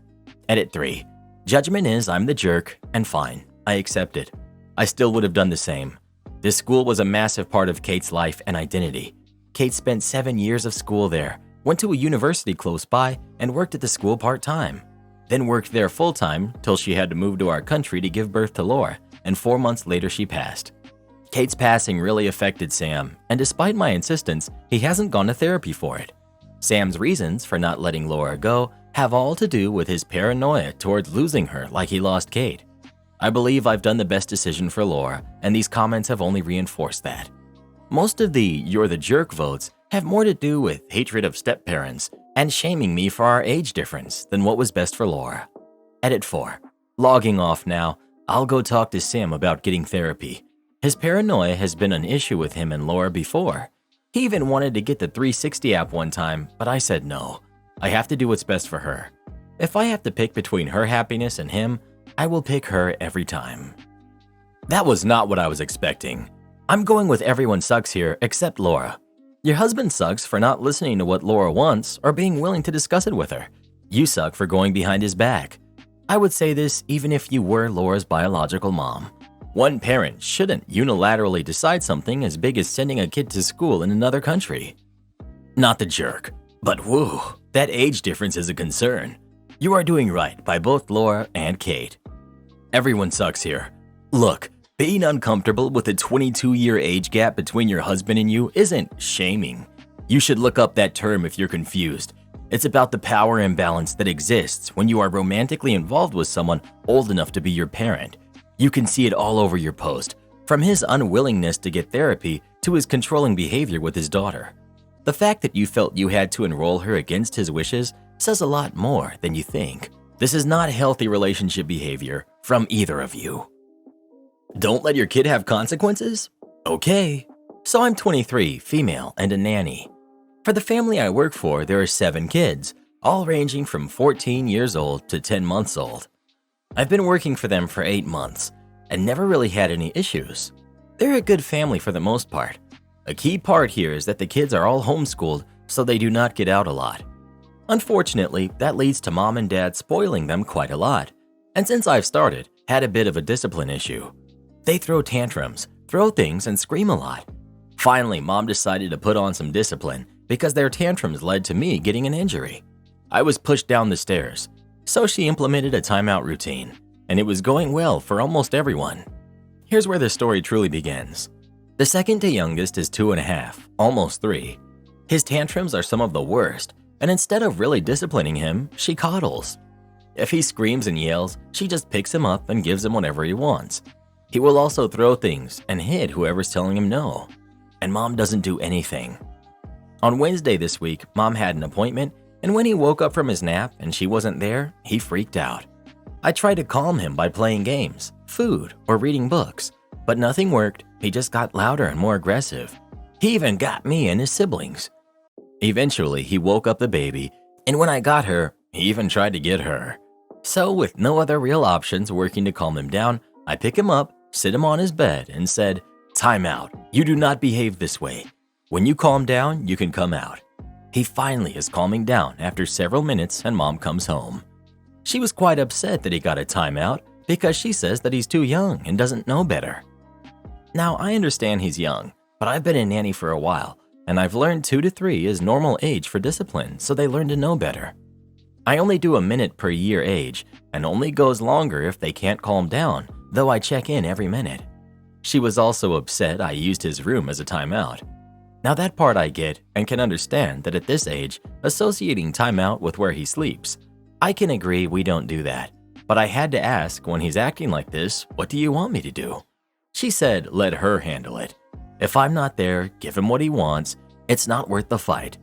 Edit 3. Judgment is I'm the jerk, and fine, I accept it. I still would have done the same. This school was a massive part of Kate's life and identity. Kate spent 7 years of school there, went to a university close by, and worked at the school part-time. Then worked there full-time till she had to move to our country to give birth to Laura, and 4 months later she passed. Kate's passing really affected Sam, and despite my insistence, he hasn't gone to therapy for it. Sam's reasons for not letting Laura go have all to do with his paranoia towards losing her like he lost Kate. I believe I've done the best decision for Laura, and these comments have only reinforced that. Most of the "you're the jerk" votes have more to do with hatred of step-parents and shaming me for our age difference than what was best for Laura. Edit 4. Logging off now. I'll go talk to Sam about getting therapy. His paranoia has been an issue with him and Laura before. He even wanted to get the 360 app one time, but I said no. I have to do what's best for her. If I have to pick between her happiness and him, I will pick her every time. That was not what I was expecting. I'm going with everyone sucks here except Laura. Your husband sucks for not listening to what Laura wants or being willing to discuss it with her. You suck for going behind his back. I would say this even if you were Laura's biological mom. One parent shouldn't unilaterally decide something as big as sending a kid to school in another country. Not the jerk, but woo, that age difference is a concern. You are doing right by both Laura and Kate. Everyone sucks here. Look, being uncomfortable with a 22-year age gap between your husband and you isn't shaming. You should look up that term if you're confused. It's about the power imbalance that exists when you are romantically involved with someone old enough to be your parent. You can see it all over your post, from his unwillingness to get therapy to his controlling behavior with his daughter. The fact that you felt you had to enroll her against his wishes says a lot more than you think. This is not healthy relationship behavior from either of you. Don't let your kid have consequences? Okay. So I'm 23, female, and a nanny. For the family I work for, there are 7 kids, all ranging from 14 years old to 10 months old. I've been working for them for 8 months and never really had any issues. They're a good family for the most part. A key part here is that the kids are all homeschooled, so they do not get out a lot. Unfortunately, that leads to mom and dad spoiling them quite a lot. And since I've started, had a bit of a discipline issue. They throw tantrums, throw things, and scream a lot. Finally, mom decided to put on some discipline because their tantrums led to me getting an injury. I was pushed down the stairs, so she implemented a timeout routine, and it was going well for almost everyone. Here's where the story truly begins. The second to youngest is 2.5, almost 3. His tantrums are some of the worst, and instead of really disciplining him, she coddles. If he screams and yells, she just picks him up and gives him whatever he wants. He will also throw things and hit whoever's telling him no. And mom doesn't do anything. On Wednesday this week, mom had an appointment, and when he woke up from his nap and she wasn't there, he freaked out. I tried to calm him by playing games, food, or reading books, but nothing worked. He just got louder and more aggressive. He even got me and his siblings. Eventually, he woke up the baby, and when I got her, he even tried to get her. So with no other real options working to calm him down, I pick him up, sit him on his bed, and said, "Time out. You do not behave this way. When you calm down, you can come out." He finally is calming down after several minutes and Mom comes home. She was quite upset that he got a timeout because she says that he's too young and doesn't know better. Now, I understand he's young, but I've been a nanny for a while, and I've learned 2 to 3 is normal age for discipline, so they learn to know better. I only do a minute per year age and only goes longer if they can't calm down, though I check in every minute. She was also upset I used his room as a timeout. Now that part I get and can understand that at this age, associating timeout with where he sleeps, I can agree we don't do that. But I had to ask when he's acting like this, what do you want me to do? She said let her handle it. If I'm not there, give him what he wants. It's not worth the fight.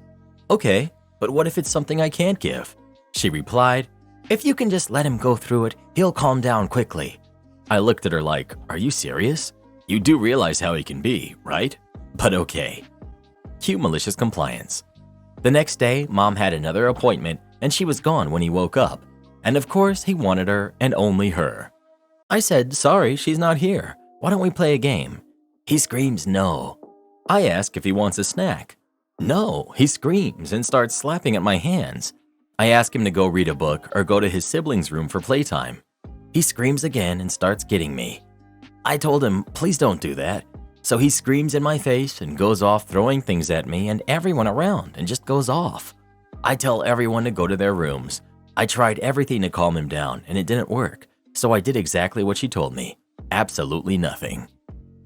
Okay, but what if it's something I can't give? She replied, if you can just let him go through it, he'll calm down quickly. I looked at her like, are you serious? You do realize how he can be, right? But okay. Cue malicious compliance. The next day, Mom had another appointment and she was gone when he woke up. And of course, he wanted her and only her. I said, sorry, she's not here. Why don't we play a game? He screams no. I ask if he wants a snack. No, he screams and starts slapping at my hands. I ask him to go read a book or go to his siblings' room for playtime. He screams again and starts getting me. I told him, please don't do that. So he screams in my face and goes off throwing things at me and everyone around and just goes off. I tell everyone to go to their rooms. I tried everything to calm him down and it didn't work, so I did exactly what she told me. Absolutely nothing.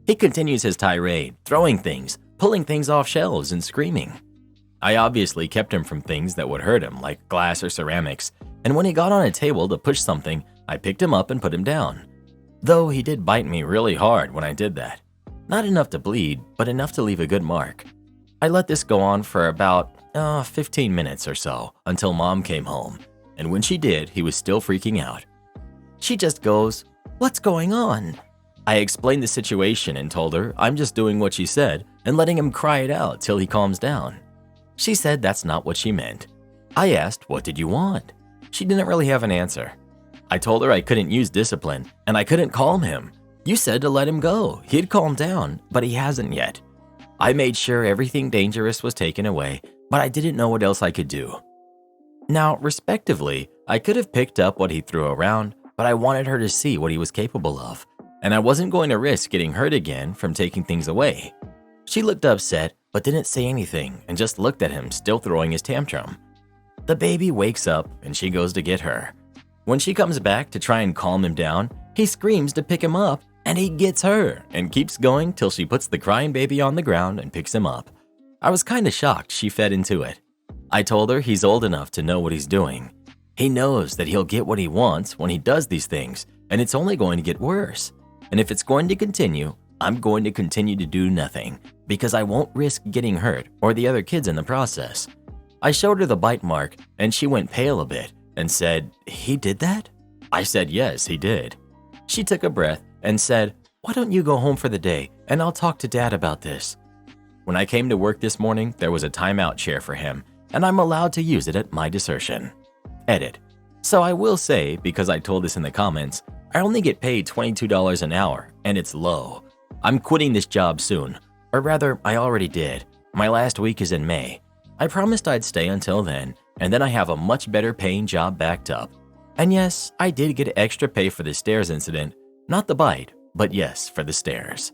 He continues his tirade, throwing things, pulling things off shelves and screaming. I obviously kept him from things that would hurt him like glass or ceramics, and when he got on a table to push something, I picked him up and put him down. Though he did bite me really hard when I did that. Not enough to bleed, but enough to leave a good mark. I let this go on for about 15 minutes or so until Mom came home, and when she did, he was still freaking out. She just goes, "What's going on?" I explained the situation and told her I'm just doing what she said and letting him cry it out till he calms down. She said that's not what she meant. I asked, what did you want? She didn't really have an answer. I told her I couldn't use discipline and I couldn't calm him. You said to let him go. He'd calm down, but he hasn't yet. I made sure everything dangerous was taken away, but I didn't know what else I could do. Now, respectively, I could have picked up what he threw around, but I wanted her to see what he was capable of, and I wasn't going to risk getting hurt again from taking things away. She looked upset, but didn't say anything and just looked at him, still throwing his tantrum. The baby wakes up and she goes to get her. When she comes back to try and calm him down, he screams to pick him up and he gets her and keeps going till she puts the crying baby on the ground and picks him up. I was kinda shocked she fed into it. I told her he's old enough to know what he's doing. He knows that he'll get what he wants when he does these things, and it's only going to get worse. And if it's going to continue, I'm going to continue to do nothing because I won't risk getting hurt or the other kids in the process. I showed her the bite mark and she went pale a bit and said, "He did that?" I said, "Yes, he did." She took a breath and said, "Why don't you go home for the day and I'll talk to Dad about this." When I came to work this morning, there was a timeout chair for him and I'm allowed to use it at my discretion. Edit. So I will say, because I told this in the comments, I only get paid $22 an hour and it's low. I'm quitting this job soon, or rather, I already did. My last week is in May. I promised I'd stay until then, and then I have a much better paying job backed up. And yes, I did get extra pay for the stairs incident, not the bite, but yes, for the stairs.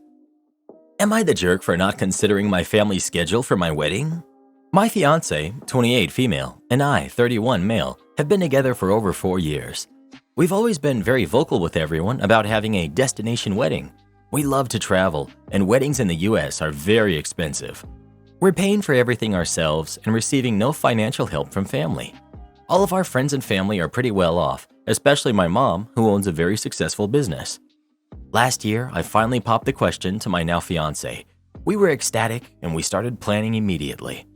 Am I the jerk for not considering my family's schedule for my wedding? My fiance, 28 female, and I, 31 male, have been together for over 4 years. We've always been very vocal with everyone about having a destination wedding. We love to travel, and weddings in the US are very expensive. We're paying for everything ourselves and receiving no financial help from family. All of our friends and family are pretty well off, especially my mom, who owns a very successful business. Last year, I finally popped the question to my now fiance. We were ecstatic and we started planning immediately.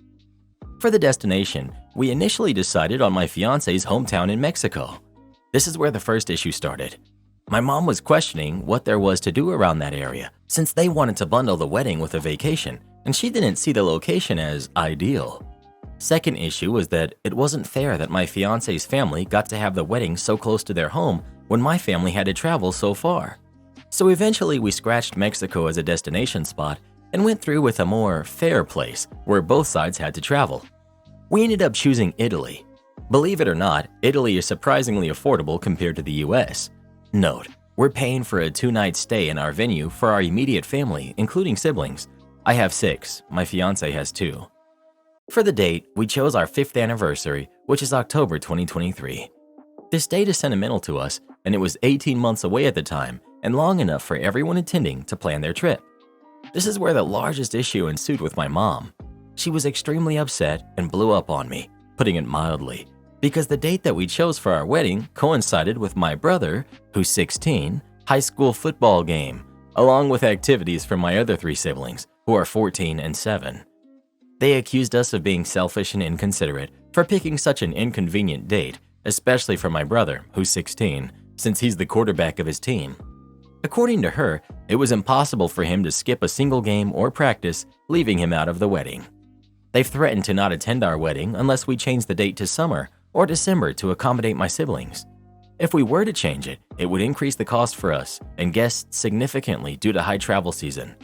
For the destination, we initially decided on my fiance's hometown in Mexico. This is where the first issue started. My mom was questioning what there was to do around that area since they wanted to bundle the wedding with a vacation, and she didn't see the location as ideal. Second issue was that it wasn't fair that my fiance's family got to have the wedding so close to their home when my family had to travel so far. So eventually we scratched Mexico as a destination spot and went through with a more fair place where both sides had to travel. We ended up choosing Italy. Believe it or not, Italy is surprisingly affordable compared to the US. Note, we're paying for a 2-night stay in our venue for our immediate family, including siblings. I have 6, my fiance has 2. For the date, we chose our 5th anniversary, which is October 2023. This date is sentimental to us, and it was 18 months away at the time and long enough for everyone attending to plan their trip. This is where the largest issue ensued with my mom. She was extremely upset and blew up on me, putting it mildly, because the date that we chose for our wedding coincided with my brother, who's 16, high school football game, along with activities from my other 3 siblings, who are 14 and 7. They accused us of being selfish and inconsiderate for picking such an inconvenient date, especially for my brother, who's 16, since he's the quarterback of his team. According to her, it was impossible for him to skip a single game or practice, leaving him out of the wedding. They've threatened to not attend our wedding unless we change the date to summer or December to accommodate my siblings. If we were to change it, it would increase the cost for us and guests significantly due to high travel season.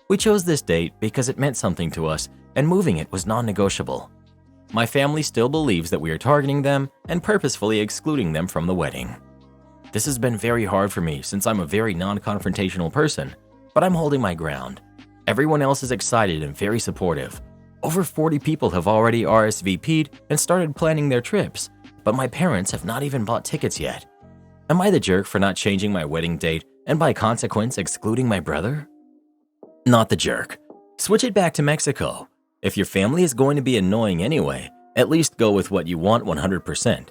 We chose this date because it meant something to us and moving it was non-negotiable. My family still believes that we are targeting them and purposefully excluding them from the wedding. This has been very hard for me since I'm a very non-confrontational person, but I'm holding my ground. Everyone else is excited and very supportive. Over 40 people have already RSVP'd and started planning their trips, but my parents have not even bought tickets yet. Am I the jerk for not changing my wedding date and by consequence excluding my brother? Not the jerk. Switch it back to Mexico. If your family is going to be annoying anyway, at least go with what you want 100%.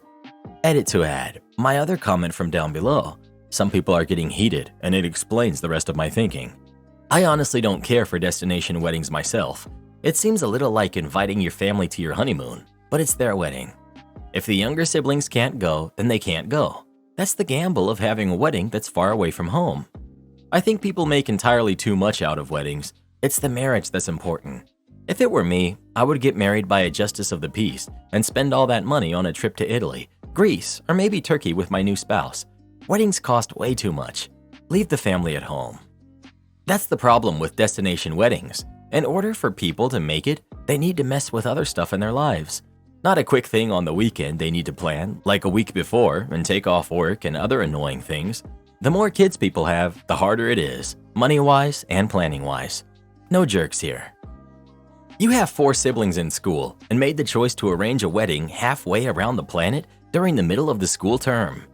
Edit to add, my other comment from down below. Some people are getting heated and it explains the rest of my thinking. I honestly don't care for destination weddings myself. It seems a little like inviting your family to your honeymoon, but it's their wedding. If the younger siblings can't go, then they can't go. That's the gamble of having a wedding that's far away from home. I think people make entirely too much out of weddings. It's the marriage that's important. If it were me, I would get married by a justice of the peace and spend all that money on a trip to Italy, Greece, or maybe Turkey with my new spouse. Weddings cost way too much. Leave the family at home. That's the problem with destination weddings. In order for people to make it, they need to mess with other stuff in their lives. Not a quick thing on the weekend they need to plan, like a week before, and take off work and other annoying things. The more kids people have, the harder it is, money-wise and planning-wise. No jerks here. You have 4 siblings in school and made the choice to arrange a wedding halfway around the planet during the middle of the school term.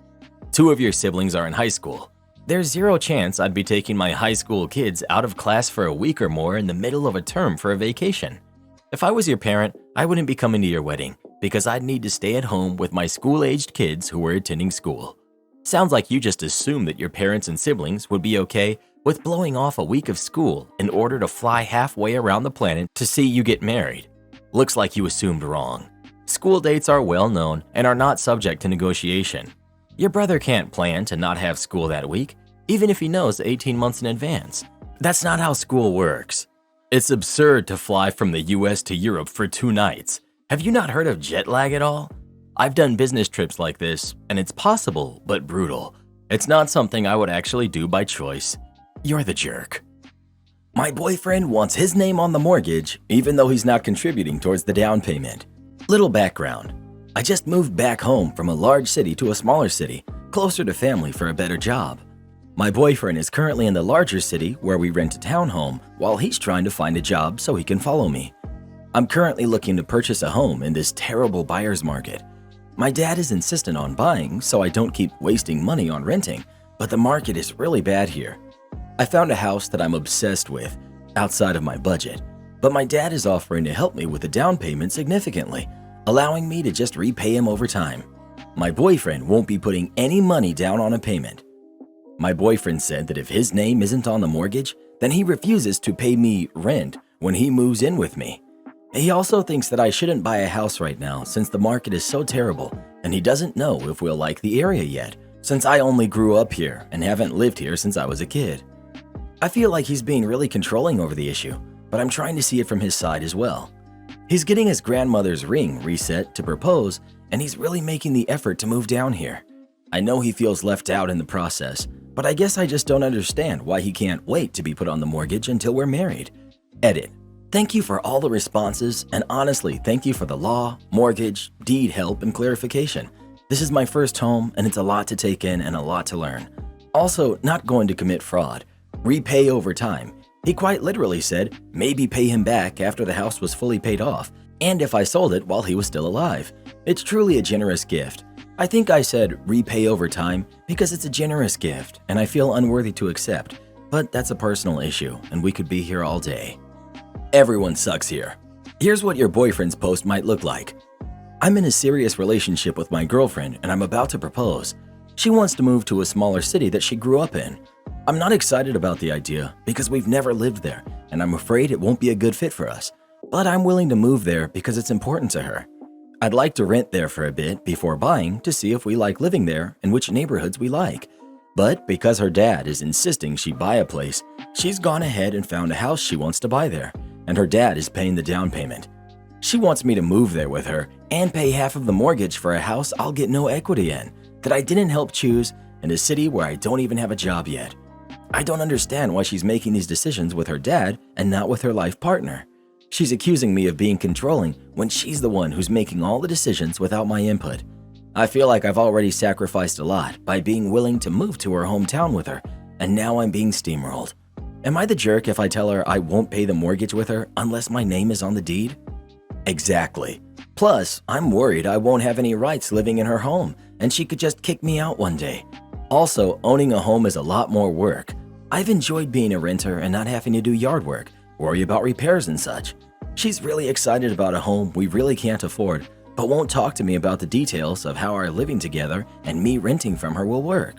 2 of your siblings are in high school. There's zero chance I'd be taking my high school kids out of class for a week or more in the middle of a term for a vacation. If I was your parent, I wouldn't be coming to your wedding because I'd need to stay at home with my school-aged kids who were attending school. Sounds like you just assumed that your parents and siblings would be okay with blowing off a week of school in order to fly halfway around the planet to see you get married. Looks like you assumed wrong. School dates are well known and are not subject to negotiation. Your brother can't plan to not have school that week, even if he knows 18 months in advance. That's not how school works. It's absurd to fly from the US to Europe for 2 nights. Have you not heard of jet lag at all? I've done business trips like this, and it's possible, but brutal. It's not something I would actually do by choice. You're the jerk. My boyfriend wants his name on the mortgage, even though he's not contributing towards the down payment. Little background. I just moved back home from a large city to a smaller city, closer to family for a better job. My boyfriend is currently in the larger city where we rent a townhome while he's trying to find a job so he can follow me. I'm currently looking to purchase a home in this terrible buyer's market. My dad is insistent on buying so I don't keep wasting money on renting, but the market is really bad here. I found a house that I'm obsessed with, outside of my budget, but my dad is offering to help me with the down payment significantly, allowing me to just repay him over time. My boyfriend won't be putting any money down on a payment. My boyfriend said that if his name isn't on the mortgage, then he refuses to pay me rent when he moves in with me. He also thinks that I shouldn't buy a house right now since the market is so terrible, and he doesn't know if we'll like the area yet, since I only grew up here and haven't lived here since I was a kid. I feel like he's being really controlling over the issue, but I'm trying to see it from his side as well. He's getting his grandmother's ring reset to propose, and he's really making the effort to move down here. I know he feels left out in the process, but I guess I just don't understand why he can't wait to be put on the mortgage until we're married. Edit. Thank you for all the responses, and honestly, thank you for the law, mortgage, deed help, and clarification. This is my first home, and it's a lot to take in and a lot to learn. Also, not going to commit fraud. Repay over time. He quite literally said, maybe pay him back after the house was fully paid off, and if I sold it while he was still alive. It's truly a generous gift. I think I said repay over time because it's a generous gift, and I feel unworthy to accept, but that's a personal issue, and we could be here all day. Everyone sucks here. Here's what your boyfriend's post might look like. I'm in a serious relationship with my girlfriend and I'm about to propose. She wants to move to a smaller city that she grew up in. I'm not excited about the idea because we've never lived there and I'm afraid it won't be a good fit for us. But I'm willing to move there because it's important to her. I'd like to rent there for a bit before buying to see if we like living there and which neighborhoods we like. But because her dad is insisting she buy a place, she's gone ahead and found a house she wants to buy there, and her dad is paying the down payment. She wants me to move there with her and pay half of the mortgage for a house I'll get no equity in, that I didn't help choose, in a city where I don't even have a job yet. I don't understand why she's making these decisions with her dad and not with her life partner. She's accusing me of being controlling when she's the one who's making all the decisions without my input. I feel like I've already sacrificed a lot by being willing to move to her hometown with her, and now I'm being steamrolled. Am I the jerk if I tell her I won't pay the mortgage with her unless my name is on the deed? Exactly. Plus, I'm worried I won't have any rights living in her home, and she could just kick me out one day. Also, owning a home is a lot more work. I've enjoyed being a renter and not having to do yard work, worry about repairs and such. She's really excited about a home we really can't afford, but won't talk to me about the details of how our living together and me renting from her will work.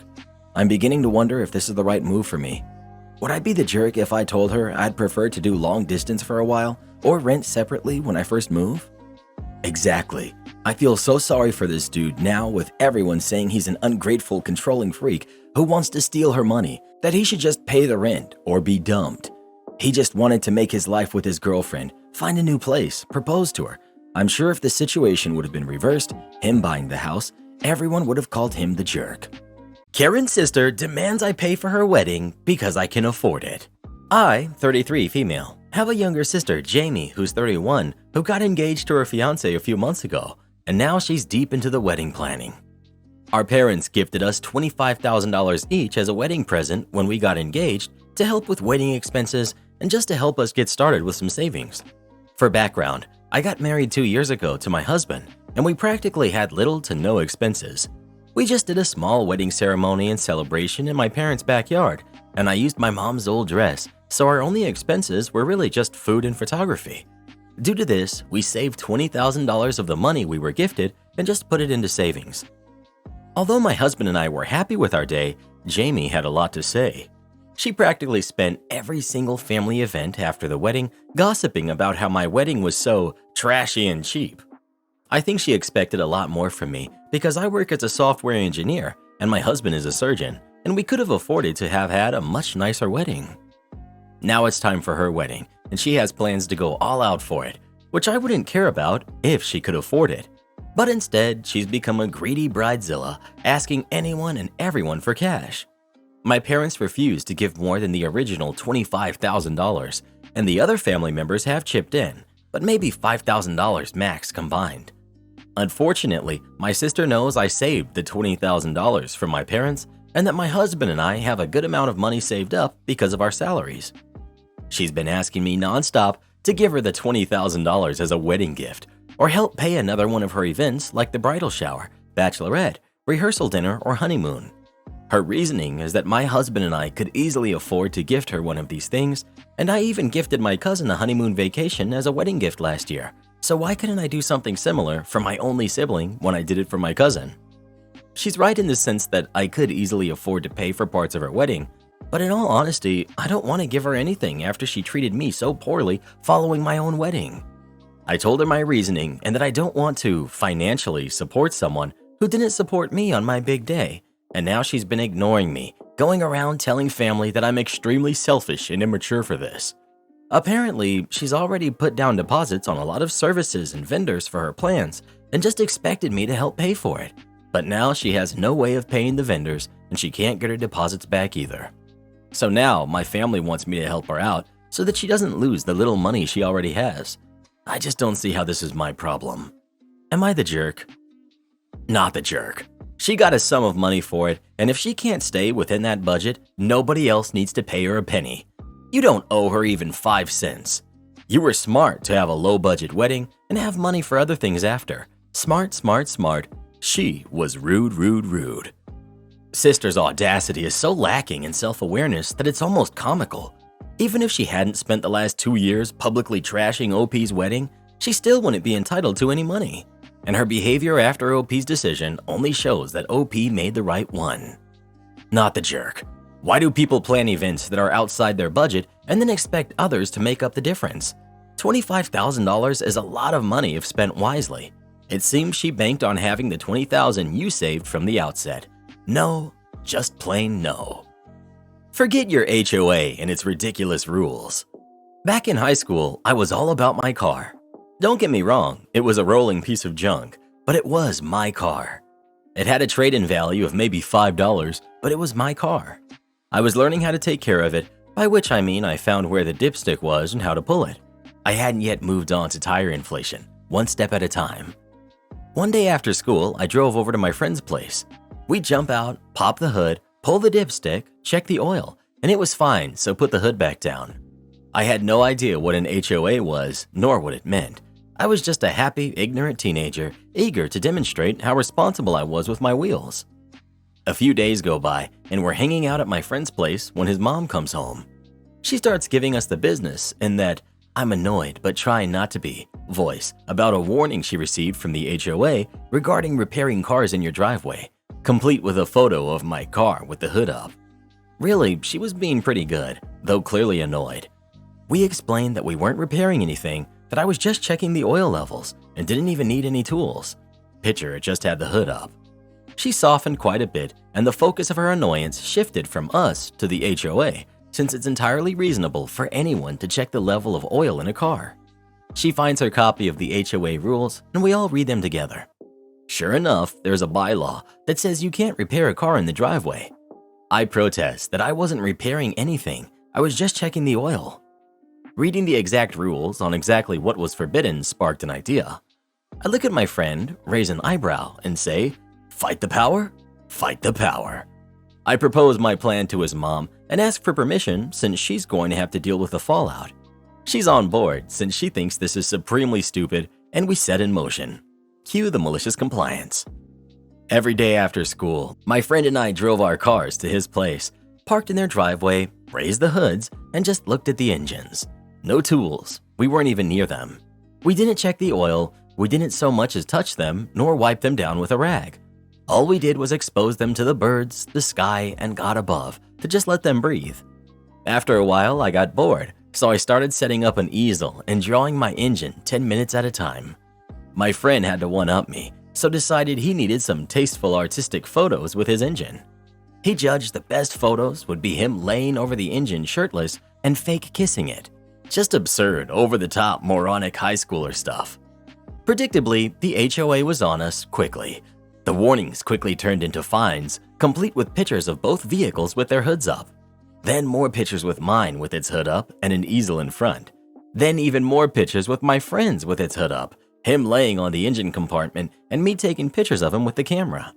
I'm beginning to wonder if this is the right move for me. Would I be the jerk if I told her I'd prefer to do long distance for a while or rent separately when I first move? Exactly. I feel so sorry for this dude now with everyone saying he's an ungrateful, controlling freak who wants to steal her money, that he should just pay the rent or be dumped. He just wanted to make his life with his girlfriend, find a new place, propose to her. I'm sure if the situation would have been reversed, him buying the house, everyone would have called him the jerk. Karen's sister demands I pay for her wedding because I can afford it. I, 33 female, have a younger sister, Jamie, who's 31, who got engaged to her fiancé a few months ago, and now she's deep into the wedding planning. Our parents gifted us $25,000 each as a wedding present when we got engaged to help with wedding expenses and just to help us get started with some savings. For background, I got married 2 years ago to my husband, and we practically had little to no expenses. We just did a small wedding ceremony and celebration in my parents' backyard, and I used my mom's old dress, so our only expenses were really just food and photography. Due to this, we saved $20,000 of the money we were gifted and just put it into savings. Although my husband and I were happy with our day, Jamie had a lot to say. She practically spent every single family event after the wedding gossiping about how my wedding was so trashy and cheap. I think she expected a lot more from me because I work as a software engineer and my husband is a surgeon, and we could have afforded to have had a much nicer wedding. Now it's time for her wedding, and she has plans to go all out for it, which I wouldn't care about if she could afford it. But instead, she's become a greedy bridezilla, asking anyone and everyone for cash. My parents refused to give more than the original $25,000, and the other family members have chipped in, but maybe $5,000 max combined. Unfortunately, my sister knows I saved the $20,000 from my parents and that my husband and I have a good amount of money saved up because of our salaries. She's been asking me nonstop to give her the $20,000 as a wedding gift or help pay another one of her events like the bridal shower, bachelorette, rehearsal dinner, or honeymoon. Her reasoning is that my husband and I could easily afford to gift her one of these things, and I even gifted my cousin a honeymoon vacation as a wedding gift last year, so why couldn't I do something similar for my only sibling when I did it for my cousin? She's right in the sense that I could easily afford to pay for parts of her wedding, but in all honesty, I don't want to give her anything after she treated me so poorly following my own wedding. I told her my reasoning and that I don't want to financially support someone who didn't support me on my big day, and now she's been ignoring me, going around telling family that I'm extremely selfish and immature for this. Apparently, she's already put down deposits on a lot of services and vendors for her plans and just expected me to help pay for it. But now she has no way of paying the vendors and she can't get her deposits back either. So now my family wants me to help her out so that she doesn't lose the little money she already has. I just don't see how this is my problem. Am I the jerk? Not the jerk. She got a sum of money for it, and if she can't stay within that budget, nobody else needs to pay her a penny. You don't owe her even 5 cents. You were smart to have a low-budget wedding and have money for other things after. Smart, smart, smart. She was rude, rude, rude. Sister's audacity is so lacking in self-awareness that it's almost comical. Even if she hadn't spent the last 2 years publicly trashing OP's wedding, she still wouldn't be entitled to any money. And her behavior after OP's decision only shows that OP made the right one. Not the jerk. Why do people plan events that are outside their budget and then expect others to make up the difference? $25,000 is a lot of money if spent wisely. It seems she banked on having the $20,000 you saved from the outset. No, just plain no. Forget your HOA and its ridiculous rules. Back in high school, I was all about my car. Don't get me wrong, it was a rolling piece of junk, but it was my car. It had a trade-in value of maybe $5, but it was my car. I was learning how to take care of it, by which I mean I found where the dipstick was and how to pull it. I hadn't yet moved on to tire inflation, one step at a time. One day after school, I drove over to my friend's place. We jump out, pop the hood, pull the dipstick, check the oil, and it was fine, so put the hood back down. I had no idea what an HOA was, nor what it meant. I was just a happy, ignorant teenager, eager to demonstrate how responsible I was with my wheels. A few days go by, and we're hanging out at my friend's place when his mom comes home. She starts giving us the business in that I'm annoyed but trying not to be voice about a warning she received from the HOA regarding repairing cars in your driveway, complete with a photo of my car with the hood up. Really, she was being pretty good, though clearly annoyed. We explained that we weren't repairing anything, that I was just checking the oil levels and didn't even need any tools. Picture, it just had the hood up. She softened quite a bit, and the focus of her annoyance shifted from us to the HOA, since it's entirely reasonable for anyone to check the level of oil in a car. She finds her copy of the HOA rules, and we all read them together. Sure enough, there's a bylaw that says you can't repair a car in the driveway. I protest that I wasn't repairing anything, I was just checking the oil. Reading the exact rules on exactly what was forbidden sparked an idea. I look at my friend, raise an eyebrow, and say, "Fight the power? Fight the power." I propose my plan to his mom and ask for permission since she's going to have to deal with the fallout. She's on board since she thinks this is supremely stupid, and we set in motion. Cue the malicious compliance. Every day after school, my friend and I drove our cars to his place, parked in their driveway, raised the hoods, and just looked at the engines. No tools. We weren't even near them. We didn't check the oil, we didn't so much as touch them, nor wipe them down with a rag. All we did was expose them to the birds, the sky, and God above to just let them breathe. After a while, I got bored, so I started setting up an easel and drawing my engine 10 minutes at a time. My friend had to one-up me, so decided he needed some tasteful artistic photos with his engine. He judged the best photos would be him laying over the engine shirtless and fake kissing it. Just absurd, over-the-top, moronic high schooler stuff. Predictably, the HOA was on us quickly. The warnings quickly turned into fines, complete with pictures of both vehicles with their hoods up. Then more pictures with mine with its hood up and an easel in front. Then even more pictures with my friend's with its hood up, him laying on the engine compartment and me taking pictures of him with the camera.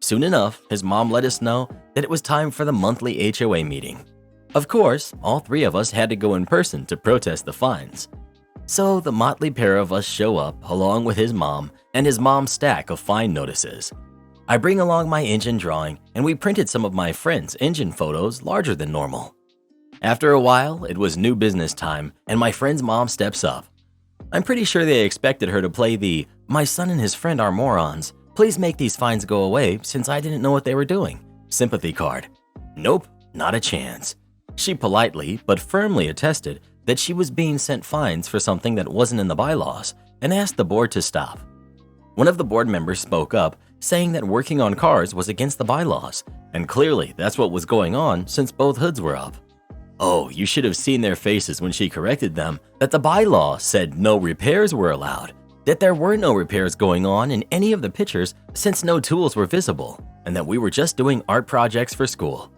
Soon enough, his mom let us know that it was time for the monthly HOA meeting. Of course, all three of us had to go in person to protest the fines. So the motley pair of us show up along with his mom and his mom's stack of fine notices. I bring along my engine drawing and we printed some of my friend's engine photos larger than normal. After a while, it was new business time and my friend's mom steps up. I'm pretty sure they expected her to play the "My son and his friend are morons, please make these fines go away since I didn't know what they were doing" sympathy card. Nope, not a chance. She politely but firmly attested that she was being sent fines for something that wasn't in the bylaws and asked the board to stop. One of the board members spoke up, saying that working on cars was against the bylaws, and clearly that's what was going on since both hoods were up. Oh, you should have seen their faces when she corrected them that the bylaw said no repairs were allowed, that there were no repairs going on in any of the pictures since no tools were visible, and that we were just doing art projects for school.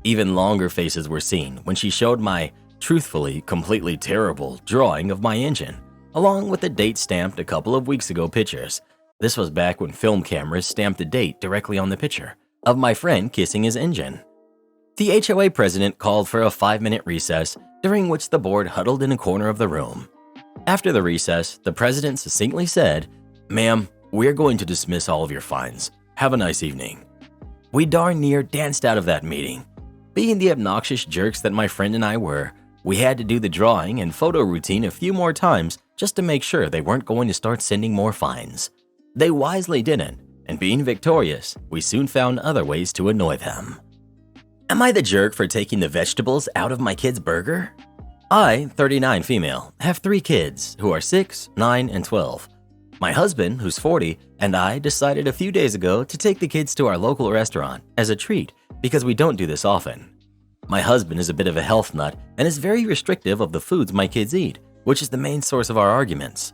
Even longer faces were seen when she showed my, truthfully, completely terrible drawing of my engine, along with the date stamped a couple of weeks ago pictures. This was back when film cameras stamped the date directly on the picture of my friend kissing his engine. The HOA president called for a 5-minute recess, during which the board huddled in a corner of the room. After the recess, the president succinctly said, "Ma'am, we're going to dismiss all of your fines. Have a nice evening." We darn near danced out of that meeting. Being the obnoxious jerks that my friend and I were, we had to do the drawing and photo routine a few more times just to make sure they weren't going to start sending more fines. They wisely didn't, and being victorious, we soon found other ways to annoy them. Am I the jerk for taking the vegetables out of my kid's burger? I, 39 female, have 3 kids who are 6, 9, and 12. My husband, who's 40, and I decided a few days ago to take the kids to our local restaurant as a treat because we don't do this often. My husband is a bit of a health nut and is very restrictive of the foods my kids eat, which is the main source of our arguments.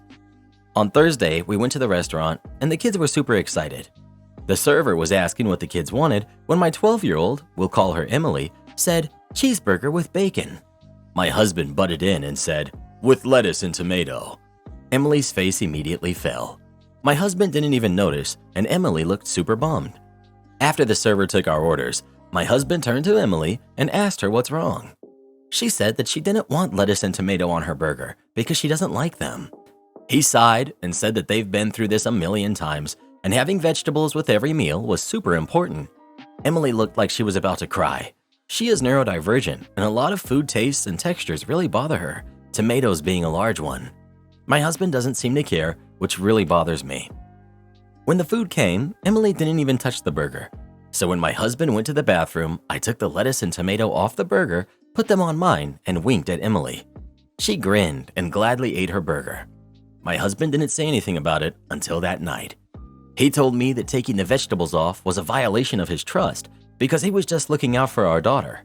On Thursday, we went to the restaurant and the kids were super excited. The server was asking what the kids wanted when my 12-year-old, we'll call her Emily, said, "Cheeseburger with bacon." My husband butted in and said, "With lettuce and tomato." Emily's face immediately fell. My husband didn't even notice, and Emily looked super bummed. After the server took our orders, my husband turned to Emily and asked her what's wrong. She said that she didn't want lettuce and tomato on her burger because she doesn't like them. He sighed and said that they've been through this a million times, and having vegetables with every meal was super important. Emily looked like she was about to cry. She is neurodivergent, and a lot of food tastes and textures really bother her, tomatoes being a large one. My husband doesn't seem to care, which really bothers me. When the food came, Emily didn't even touch the burger. So when my husband went to the bathroom, I took the lettuce and tomato off the burger, put them on mine, and winked at Emily. She grinned and gladly ate her burger. My husband didn't say anything about it until that night. He told me that taking the vegetables off was a violation of his trust because he was just looking out for our daughter.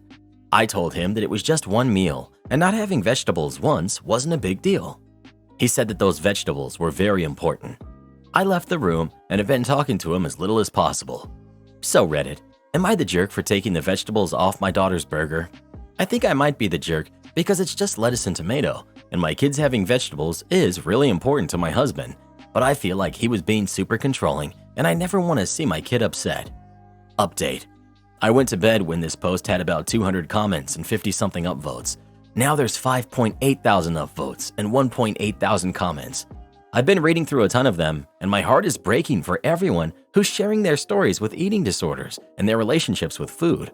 I told him that it was just one meal and not having vegetables once wasn't a big deal. He said that those vegetables were very important. I left the room and have been talking to him as little as possible. So Reddit, am I the jerk for taking the vegetables off my daughter's burger? I think I might be the jerk because it's just lettuce and tomato, and my kids having vegetables is really important to my husband, but I feel like he was being super controlling and I never want to see my kid upset. Update. I went to bed when this post had about 200 comments and 50-something upvotes. Now there's 5.8 thousand upvotes and 1.8 thousand comments. I've been reading through a ton of them, and my heart is breaking for everyone who's sharing their stories with eating disorders and their relationships with food.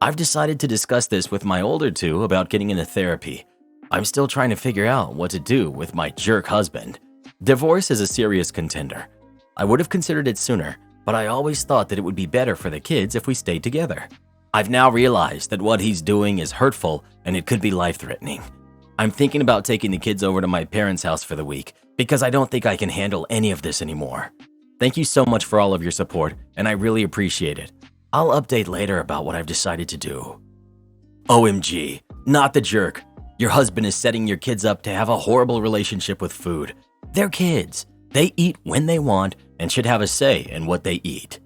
I've decided to discuss this with my older 2 about getting into therapy. I'm still trying to figure out what to do with my jerk husband. Divorce is a serious contender. I would have considered it sooner, but I always thought that it would be better for the kids if we stayed together. I've now realized that what he's doing is hurtful and it could be life-threatening. I'm thinking about taking the kids over to my parents' house for the week because I don't think I can handle any of this anymore. Thank you so much for all of your support, and I really appreciate it. I'll update later about what I've decided to do. OMG, not the jerk. Your husband is setting your kids up to have a horrible relationship with food. They're kids. They eat when they want and should have a say in what they eat.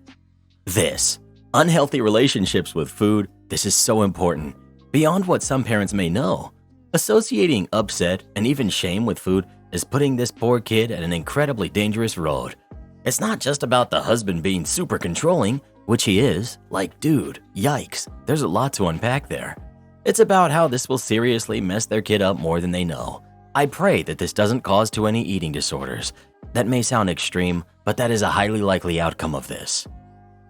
This. Unhealthy relationships with food, this is so important. Beyond what some parents may know, associating upset and even shame with food is putting this poor kid at an incredibly dangerous road. It's not just about the husband being super controlling, which he is. Like, dude, yikes, there's a lot to unpack there. It's about how this will seriously mess their kid up more than they know. I pray that this doesn't cause too many eating disorders. That may sound extreme, but that is a highly likely outcome of this.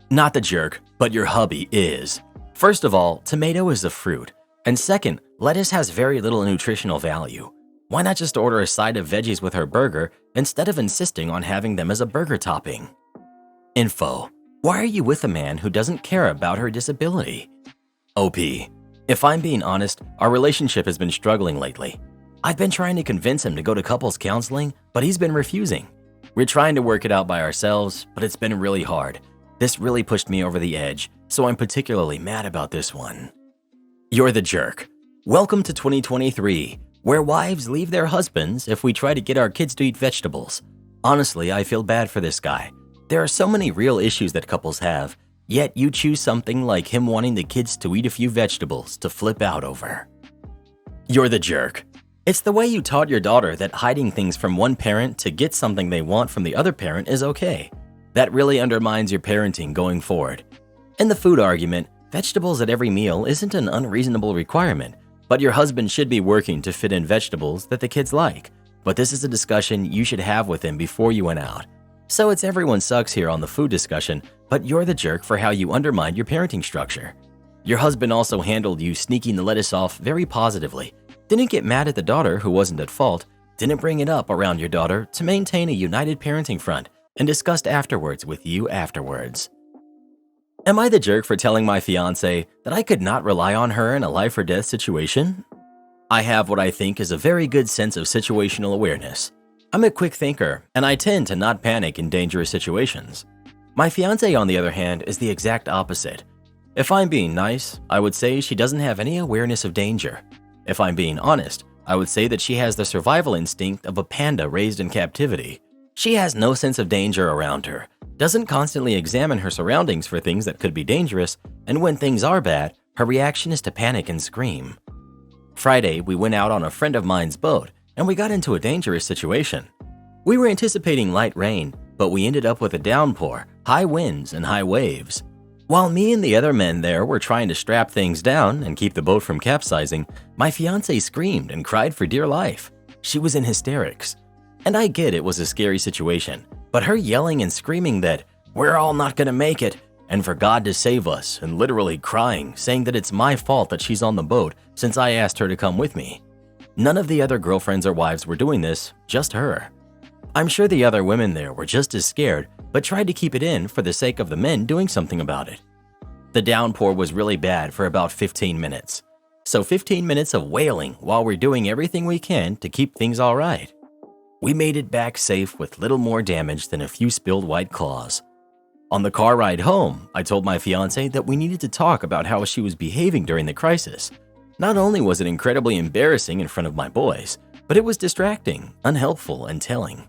Not the jerk, but your hubby is. First of all, tomato is a fruit. And second, lettuce has very little nutritional value. Why not just order a side of veggies with her burger instead of insisting on having them as a burger topping? Info. Why are you with a man who doesn't care about her disability? OP. If I'm being honest, our relationship has been struggling lately. I've been trying to convince him to go to couples counseling, but he's been refusing. We're trying to work it out by ourselves, but it's been really hard. This really pushed me over the edge, so I'm particularly mad about this one. You're the jerk. Welcome to 2023, where wives leave their husbands if we try to get our kids to eat vegetables. Honestly, I feel bad for this guy. There are so many real issues that couples have, yet you choose something like him wanting the kids to eat a few vegetables to flip out over. You're the jerk. It's the way you taught your daughter that hiding things from one parent to get something they want from the other parent is okay. That really undermines your parenting going forward. In the food argument, vegetables at every meal isn't an unreasonable requirement, but your husband should be working to fit in vegetables that the kids like. But this is a discussion you should have with him before you went out. So it's everyone sucks here on the food discussion, but you're the jerk for how you undermined your parenting structure. Your husband also handled you sneaking the lettuce off very positively. Didn't get mad at the daughter who wasn't at fault, didn't bring it up around your daughter to maintain a united parenting front, and discussed afterwards with you afterwards. Am I the jerk for telling my fiance that I could not rely on her in a life or death situation? I have what I think is a very good sense of situational awareness. I'm a quick thinker, and I tend to not panic in dangerous situations. My fiance, on the other hand, is the exact opposite. If I'm being nice, I would say she doesn't have any awareness of danger. If I'm being honest, I would say that she has the survival instinct of a panda raised in captivity. She has no sense of danger around her, doesn't constantly examine her surroundings for things that could be dangerous, and when things are bad, her reaction is to panic and scream. Friday, we went out on a friend of mine's boat, and we got into a dangerous situation. We were anticipating light rain, but we ended up with a downpour, high winds, and high waves. While me and the other men there were trying to strap things down and keep the boat from capsizing, my fiancée screamed and cried for dear life. She was in hysterics. And I get it was a scary situation, but her yelling and screaming that, "We're all not gonna make it," and for God to save us, and literally crying, saying that it's my fault that she's on the boat since I asked her to come with me. None of the other girlfriends or wives were doing this, just her. I'm sure the other women there were just as scared, but tried to keep it in for the sake of the men doing something about it. The downpour was really bad for about 15 minutes. So 15 minutes of wailing while we're doing everything we can to keep things all right. We made it back safe with little more damage than a few spilled white claws. On the car ride home, I told my fiancée that we needed to talk about how she was behaving during the crisis. Not only was it incredibly embarrassing in front of my boys, but it was distracting, unhelpful, and telling.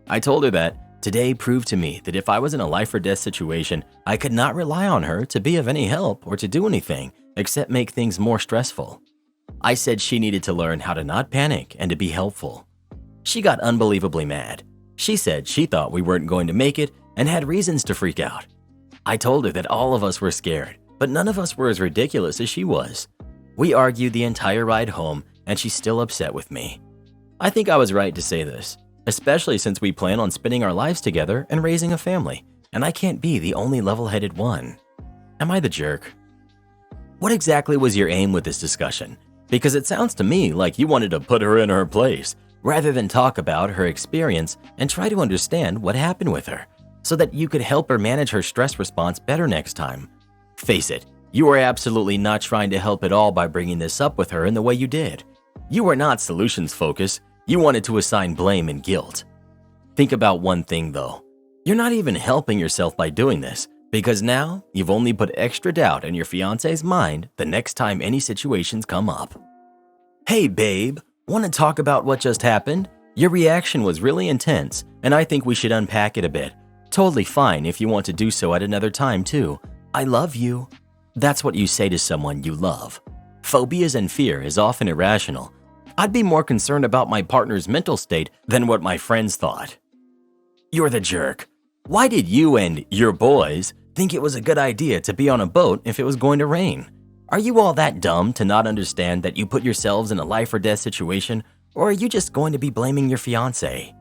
I told her that today proved to me that if I was in a life or death situation, I could not rely on her to be of any help or to do anything except make things more stressful. I said she needed to learn how to not panic and to be helpful. She got unbelievably mad. She said she thought we weren't going to make it and had reasons to freak out. I told her that all of us were scared, but none of us were as ridiculous as she was. We argued the entire ride home, and she's still upset with me. I think I was right to say this, especially since we plan on spending our lives together and raising a family, and I can't be the only level-headed one. Am I the jerk? What exactly was your aim with this discussion? Because it sounds to me like you wanted to put her in her place, rather than talk about her experience and try to understand what happened with her, so that you could help her manage her stress response better next time. Face it, you were absolutely not trying to help at all by bringing this up with her in the way you did. You were not solutions-focused. You wanted to assign blame and guilt. Think about one thing though. You're not even helping yourself by doing this, because now you've only put extra doubt in your fiance's mind the next time any situations come up. Hey babe, want to talk about what just happened? Your reaction was really intense, and I think we should unpack it a bit. Totally fine if you want to do so at another time too. I love you. That's what you say to someone you love. Phobias and fear is often irrational. I'd be more concerned about my partner's mental state than what my friends thought. You're the jerk. Why did you and your boys think it was a good idea to be on a boat if it was going to rain? Are you all that dumb to not understand that you put yourselves in a life or death situation, or are you just going to be blaming your fiancé?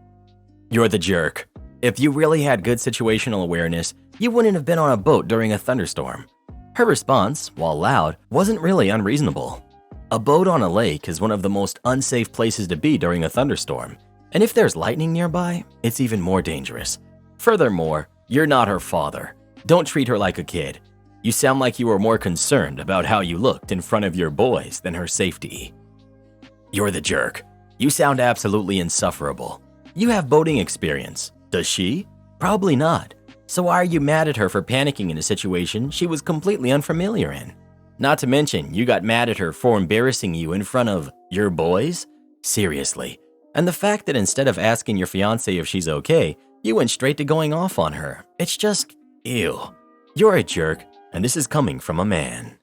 You're the jerk. If you really had good situational awareness, you wouldn't have been on a boat during a thunderstorm. Her response, while loud, wasn't really unreasonable. A boat on a lake is one of the most unsafe places to be during a thunderstorm, and if there's lightning nearby, it's even more dangerous. Furthermore, you're not her father. Don't treat her like a kid. You sound like you were more concerned about how you looked in front of your boys than her safety. You're the jerk. You sound absolutely insufferable. You have boating experience. Does she? Probably not. So why are you mad at her for panicking in a situation she was completely unfamiliar in? Not to mention, you got mad at her for embarrassing you in front of your boys? Seriously. And the fact that instead of asking your fiancé if she's okay, you went straight to going off on her. It's just, ew. You're a jerk, and this is coming from a man.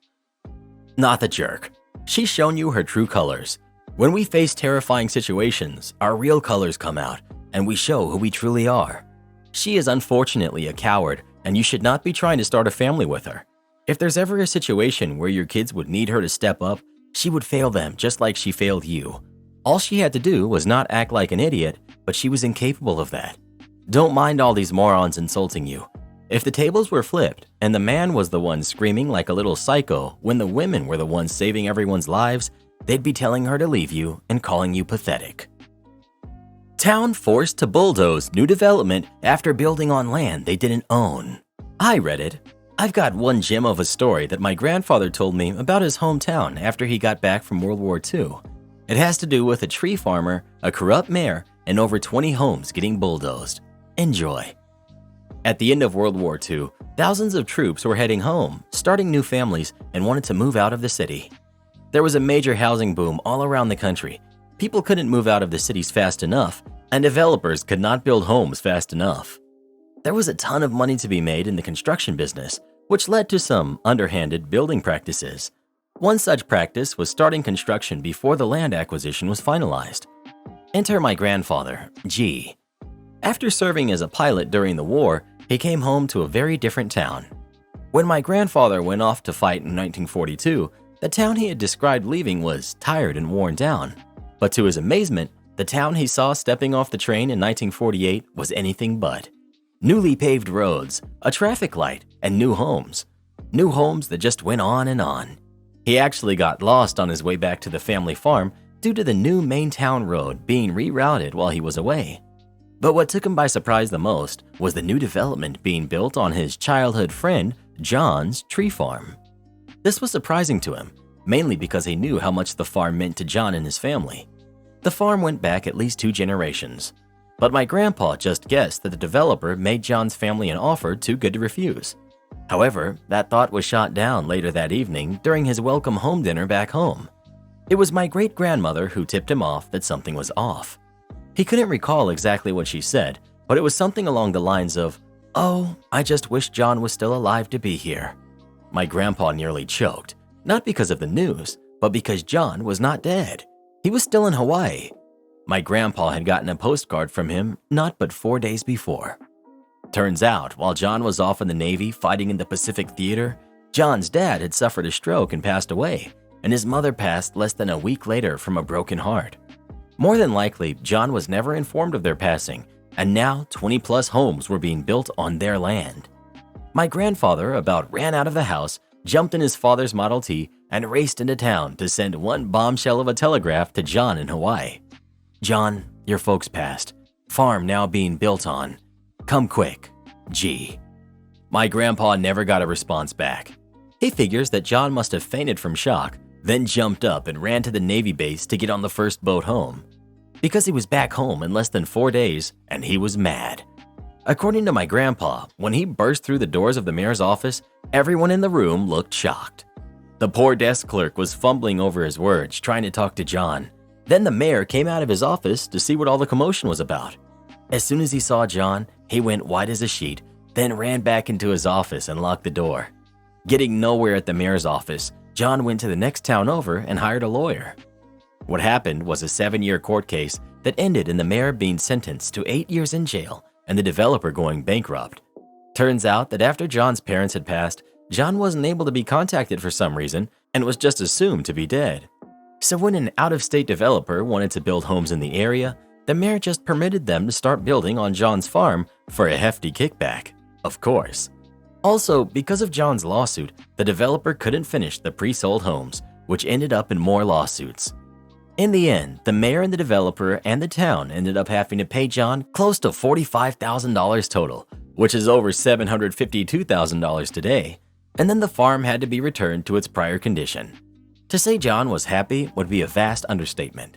Not the jerk. She's shown you her true colors. When we face terrifying situations, our real colors come out, and we show who we truly are. She is unfortunately a coward, and you should not be trying to start a family with her. If there's ever a situation where your kids would need her to step up, she would fail them just like she failed you. All she had to do was not act like an idiot, but she was incapable of that. Don't mind all these morons insulting you. If the tables were flipped and the man was the one screaming like a little psycho when the women were the ones saving everyone's lives, they'd be telling her to leave you and calling you pathetic. Town forced to bulldoze new development after building on land they didn't own. I read it. I've got one gem of a story that my grandfather told me about his hometown after he got back from World War II. It has to do with a tree farmer, a corrupt mayor, and over 20 homes getting bulldozed. Enjoy. At the end of World War II, thousands of troops were heading home, starting new families, and wanted to move out of the city. There was a major housing boom all around the country. People couldn't move out of the cities fast enough, and developers could not build homes fast enough. There was a ton of money to be made in the construction business, which led to some underhanded building practices. One such practice was starting construction before the land acquisition was finalized. Enter my grandfather, G. After serving as a pilot during the war, he came home to a very different town. When my grandfather went off to fight in 1942, the town he had described leaving was tired and worn down. But to his amazement, the town he saw stepping off the train in 1948 was anything but. Newly paved roads, a traffic light, and new homes. New homes that just went on and on. He actually got lost on his way back to the family farm due to the new main town road being rerouted while he was away. But what took him by surprise the most was the new development being built on his childhood friend John's tree farm. This was surprising to him, mainly because he knew how much the farm meant to John and his family. The farm went back at least 2 generations. But my grandpa just guessed that the developer made John's family an offer too good to refuse. However, that thought was shot down later that evening during his welcome home dinner back home. It was my great-grandmother who tipped him off that something was off. He couldn't recall exactly what she said, but it was something along the lines of, "Oh, I just wish John was still alive to be here." My grandpa nearly choked, not because of the news, but because John was not dead. He was still in Hawaii. My grandpa had gotten a postcard from him not but 4 days before. Turns out, while John was off in the Navy fighting in the Pacific Theater, John's dad had suffered a stroke and passed away, and his mother passed less than a week later from a broken heart. More than likely, John was never informed of their passing, and now 20-plus homes were being built on their land. My grandfather about ran out of the house, jumped in his father's Model T, and raced into town to send one bombshell of a telegraph to John in Hawaii. "John, your folks passed. Farm now being built on. Come quick, G." My grandpa never got a response back. He figures that John must have fainted from shock, then jumped up and ran to the Navy base to get on the first boat home. Because he was back home in less than 4 days, and he was mad. According to my grandpa, when he burst through the doors of the mayor's office, everyone in the room looked shocked. The poor desk clerk was fumbling over his words, trying to talk to John. Then the mayor came out of his office to see what all the commotion was about. As soon as he saw John, he went white as a sheet, then ran back into his office and locked the door. Getting nowhere at the mayor's office, John went to the next town over and hired a lawyer. What happened was a 7-year court case that ended in the mayor being sentenced to 8 years in jail and the developer going bankrupt. Turns out that after John's parents had passed, John wasn't able to be contacted for some reason and was just assumed to be dead. So when an out-of-state developer wanted to build homes in the area, the mayor just permitted them to start building on John's farm for a hefty kickback, of course. Also, because of John's lawsuit, the developer couldn't finish the pre-sold homes, which ended up in more lawsuits. In the end, the mayor and the developer and the town ended up having to pay John close to $45,000 total, which is over $752,000 today, and then the farm had to be returned to its prior condition. To say John was happy would be a vast understatement.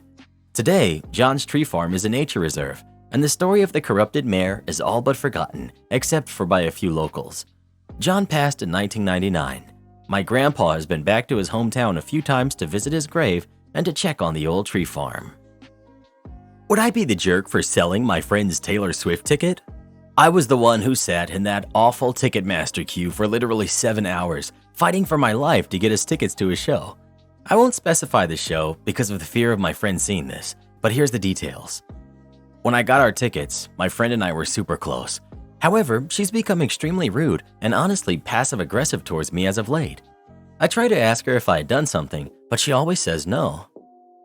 Today, John's tree farm is a nature reserve, and the story of the corrupted mayor is all but forgotten, except for by a few locals. John passed in 1999. My grandpa has been back to his hometown a few times to visit his grave and to check on the old tree farm. Would I be the jerk for selling my friend's Taylor Swift ticket? I was the one who sat in that awful Ticketmaster queue for literally 7 hours, fighting for my life to get us tickets to a show. I won't specify the show because of the fear of my friend seeing this, but here's the details. When I got our tickets, my friend and I were super close. However, she's become extremely rude and honestly passive-aggressive towards me as of late. I try to ask her if I had done something, but she always says no.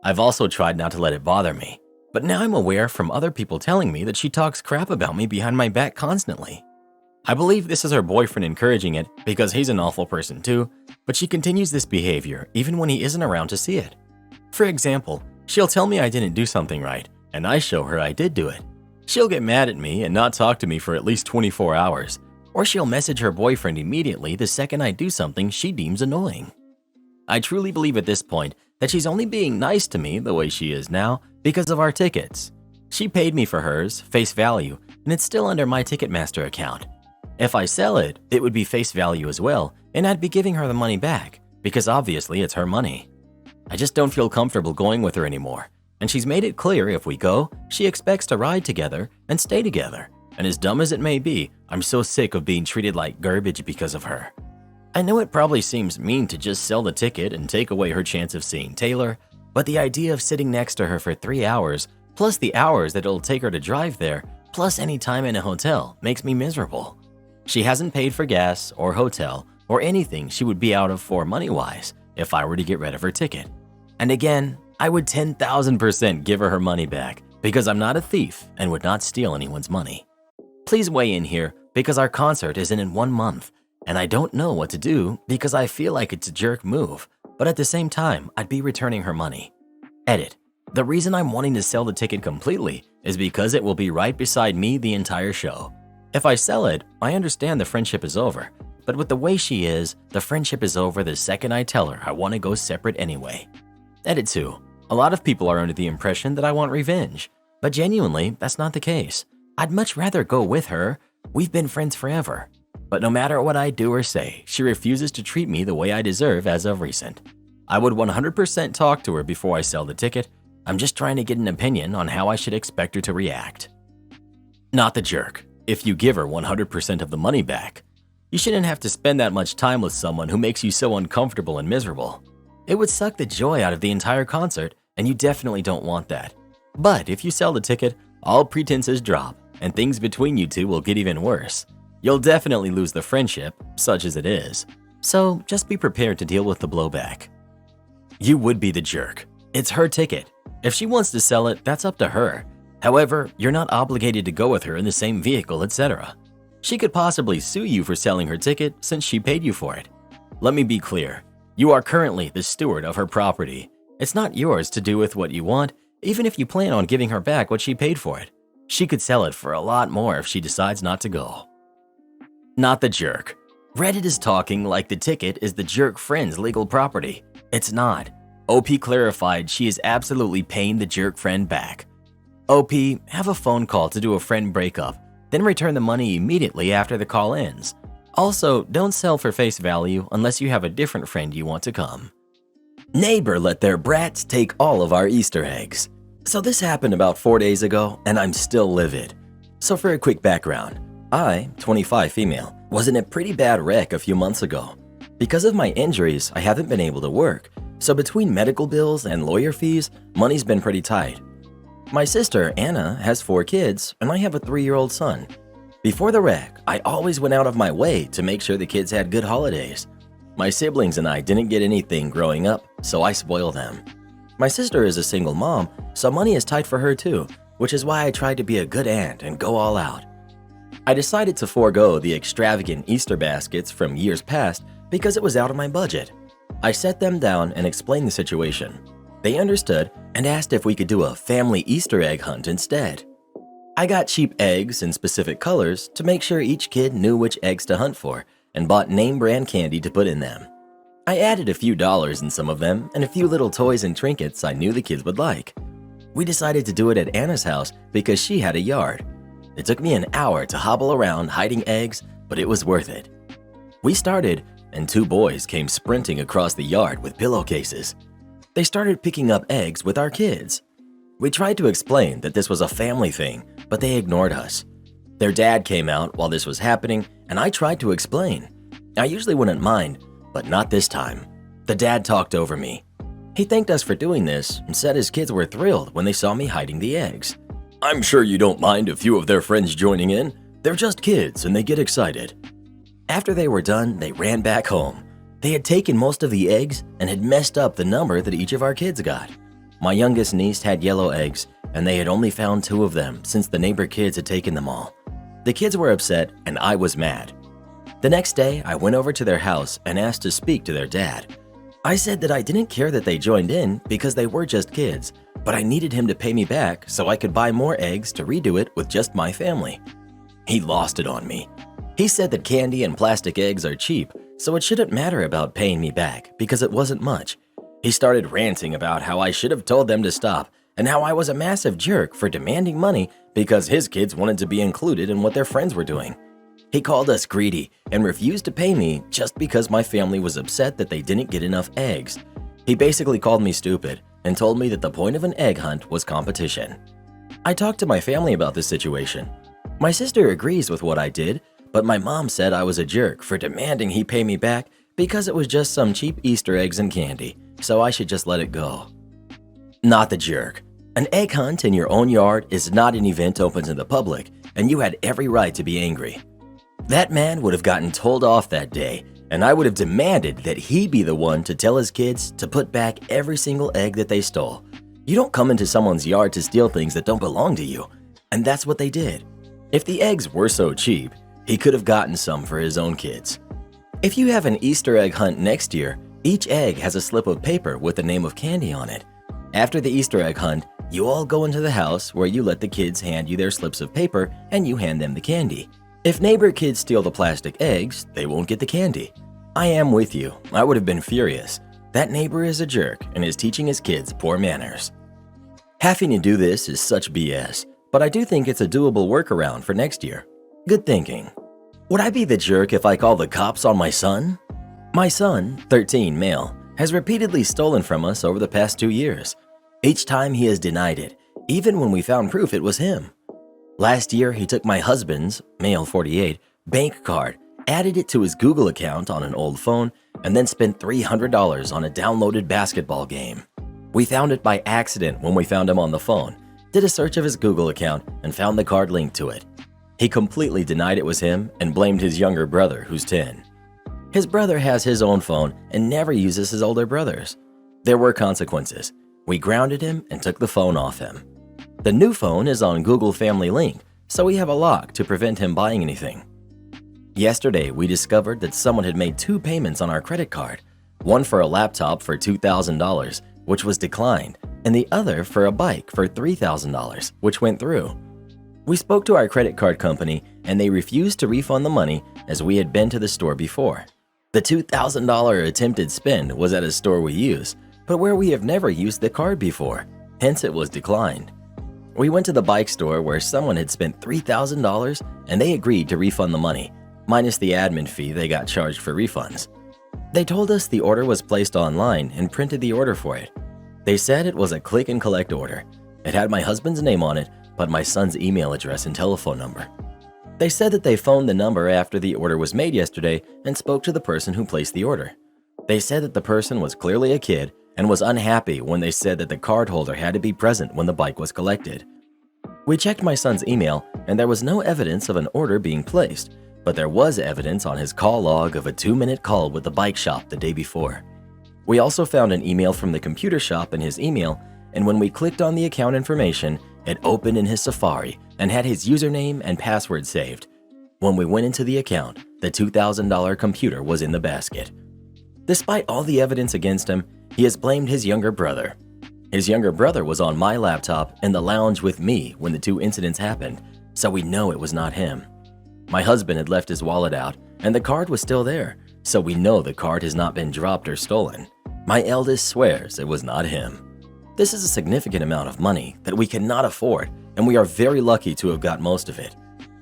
I've also tried not to let it bother me, but now I'm aware from other people telling me that she talks crap about me behind my back constantly. I believe this is her boyfriend encouraging it because he's an awful person too, but she continues this behavior even when he isn't around to see it. For example, she'll tell me I didn't do something right, and I show her I did do it. She'll get mad at me and not talk to me for at least 24 hours, or she'll message her boyfriend immediately the second I do something she deems annoying. I truly believe at this point that she's only being nice to me the way she is now because of our tickets. She paid me for hers, face value, and it's still under my Ticketmaster account. If I sell it, it would be face value as well, and I'd be giving her the money back, because obviously it's her money. I just don't feel comfortable going with her anymore, and she's made it clear if we go, she expects to ride together and stay together. And as dumb as it may be, I'm so sick of being treated like garbage because of her. I know it probably seems mean to just sell the ticket and take away her chance of seeing Taylor, but the idea of sitting next to her for 3 hours, plus the hours that it'll take her to drive there, plus any time in a hotel, makes me miserable. She hasn't paid for gas or hotel or anything she would be out of for money-wise if I were to get rid of her ticket. And again, I would 10,000% give her her money back because I'm not a thief and would not steal anyone's money. Please weigh in here because our concert isn't in 1 month and I don't know what to do because I feel like it's a jerk move, but at the same time, I'd be returning her money. Edit. The reason I'm wanting to sell the ticket completely is because it will be right beside me the entire show. If I sell it, I understand the friendship is over, but with the way she is, the friendship is over the second I tell her I want to go separate anyway. Edit 2. A lot of people are under the impression that I want revenge, but genuinely, that's not the case. I'd much rather go with her. We've been friends forever. But no matter what I do or say, she refuses to treat me the way I deserve as of recent. I would 100% talk to her before I sell the ticket. I'm just trying to get an opinion on how I should expect her to react. Not the jerk. If you give her 100% of the money back, you shouldn't have to spend that much time with someone who makes you so uncomfortable and miserable. It would suck the joy out of the entire concert, and you definitely don't want that. But if you sell the ticket, all pretenses drop, and things between you two will get even worse. You'll definitely lose the friendship, such as it is. So just be prepared to deal with the blowback. You would be the jerk. It's her ticket. If she wants to sell it, that's up to her. However, you're not obligated to go with her in the same vehicle, etc. She could possibly sue you for selling her ticket since she paid you for it. Let me be clear. You are currently the steward of her property. It's not yours to do with what you want, even if you plan on giving her back what she paid for it. She could sell it for a lot more if she decides not to go. Not the jerk. Reddit is talking like the ticket is the jerk friend's legal property. It's not. OP clarified she is absolutely paying the jerk friend back. OP, have a phone call to do a friend breakup, then return the money immediately after the call ends. Also, don't sell for face value unless you have a different friend you want to come. Neighbor let their brats take all of our Easter eggs. So this happened about 4 days ago, and I'm still livid. So for a quick background, I, 25 female, was in a pretty bad wreck a few months ago. Because of my injuries, I haven't been able to work, so between medical bills and lawyer fees, money's been pretty tight. My sister, Anna, has 4 kids, and I have a 3-year-old son. Before the wreck, I always went out of my way to make sure the kids had good holidays. My siblings and I didn't get anything growing up, so I spoil them. My sister is a single mom, so money is tight for her too, which is why I tried to be a good aunt and go all out. I decided to forego the extravagant Easter baskets from years past because it was out of my budget. I set them down and explained the situation. They understood and asked if we could do a family Easter egg hunt instead. I got cheap eggs in specific colors to make sure each kid knew which eggs to hunt for and bought name brand candy to put in them. I added a few dollars in some of them and a few little toys and trinkets I knew the kids would like. We decided to do it at Anna's house because she had a yard. It took me an hour to hobble around hiding eggs, but it was worth it. We started, and 2 boys came sprinting across the yard with pillowcases. They started picking up eggs with our kids. We tried to explain that this was a family thing, but they ignored us. Their dad came out while this was happening, and I tried to explain. I usually wouldn't mind, but not this time. The dad talked over me. He thanked us for doing this and said his kids were thrilled when they saw me hiding the eggs. "I'm sure you don't mind a few of their friends joining in. They're just kids and they get excited." After they were done, they ran back home. They had taken most of the eggs and had messed up the number that each of our kids got. My youngest niece had yellow eggs, and they had only found 2 of them since the neighbor kids had taken them all. The kids were upset and I was mad. The next day, I went over to their house and asked to speak to their dad. I said that I didn't care that they joined in because they were just kids, but I needed him to pay me back so I could buy more eggs to redo it with just my family. He lost it on me. He said that candy and plastic eggs are cheap, so it shouldn't matter about paying me back because it wasn't much. He started ranting about how I should have told them to stop and how I was a massive jerk for demanding money because his kids wanted to be included in what their friends were doing. He called us greedy and refused to pay me just because my family was upset that they didn't get enough eggs. He basically called me stupid and told me that the point of an egg hunt was competition. I talked to my family about this situation. My sister agrees with what I did, but my mom said I was a jerk for demanding he pay me back because it was just some cheap Easter eggs and candy, so I should just let it go. Not the jerk. An egg hunt in your own yard is not an event open to the public, and you had every right to be angry. That man would have gotten told off that day, and I would have demanded that he be the one to tell his kids to put back every single egg that they stole. You don't come into someone's yard to steal things that don't belong to you, and that's what they did. If the eggs were so cheap, he could have gotten some for his own kids. If you have an Easter egg hunt next year, each egg has a slip of paper with the name of candy on it. After the Easter egg hunt, you all go into the house where you let the kids hand you their slips of paper and you hand them the candy. If neighbor kids steal the plastic eggs, they won't get the candy. I am with you. I would have been furious. That neighbor is a jerk and is teaching his kids poor manners. Having to do this is such BS, but I do think it's a doable workaround for next year. Good thinking. Would I be the jerk if I call the cops on my son? My son, 13 male, has repeatedly stolen from us over the past 2 years. Each time he has denied it, even when we found proof it was him. Last year, he took my husband's, male 48, bank card, added it to his Google account on an old phone, and then spent $300 on a downloaded basketball game. We found it by accident when we found him on the phone, did a search of his Google account, and found the card linked to it. He completely denied it was him and blamed his younger brother, who's 10. His brother has his own phone and never uses his older brother's. There were consequences. We grounded him and took the phone off him. The new phone is on Google Family Link, so we have a lock to prevent him buying anything. Yesterday, we discovered that someone had made 2 payments on our credit card, one for a laptop for $2,000, which was declined, and the other for a bike for $3,000, which went through. We spoke to our credit card company, and they refused to refund the money as we had been to the store before. The $2,000 attempted spend was at a store we use, but where we have never used the card before, hence it was declined. We went to the bike store where someone had spent $3,000 and they agreed to refund the money, minus the admin fee they got charged for refunds. They told us the order was placed online and printed the order for it. They said it was a click and collect order. It had my husband's name on it, but my son's email address and telephone number. They said that they phoned the number after the order was made yesterday and spoke to the person who placed the order. They said that the person was clearly a kid and was unhappy when they said that the cardholder had to be present when the bike was collected. We checked my son's email and there was no evidence of an order being placed, but there was evidence on his call log of a 2-minute call with the bike shop the day before. We also found an email from the computer shop in his email, and when we clicked on the account information, it opened in his Safari and had his username and password saved. When we went into the account, the $2,000 computer was in the basket. Despite all the evidence against him, he has blamed his younger brother. His younger brother was on my laptop in the lounge with me when the 2 incidents happened, so we know it was not him. My husband had left his wallet out and the card was still there, so we know the card has not been dropped or stolen. My eldest swears it was not him. This is a significant amount of money that we cannot afford, and we are very lucky to have got most of it.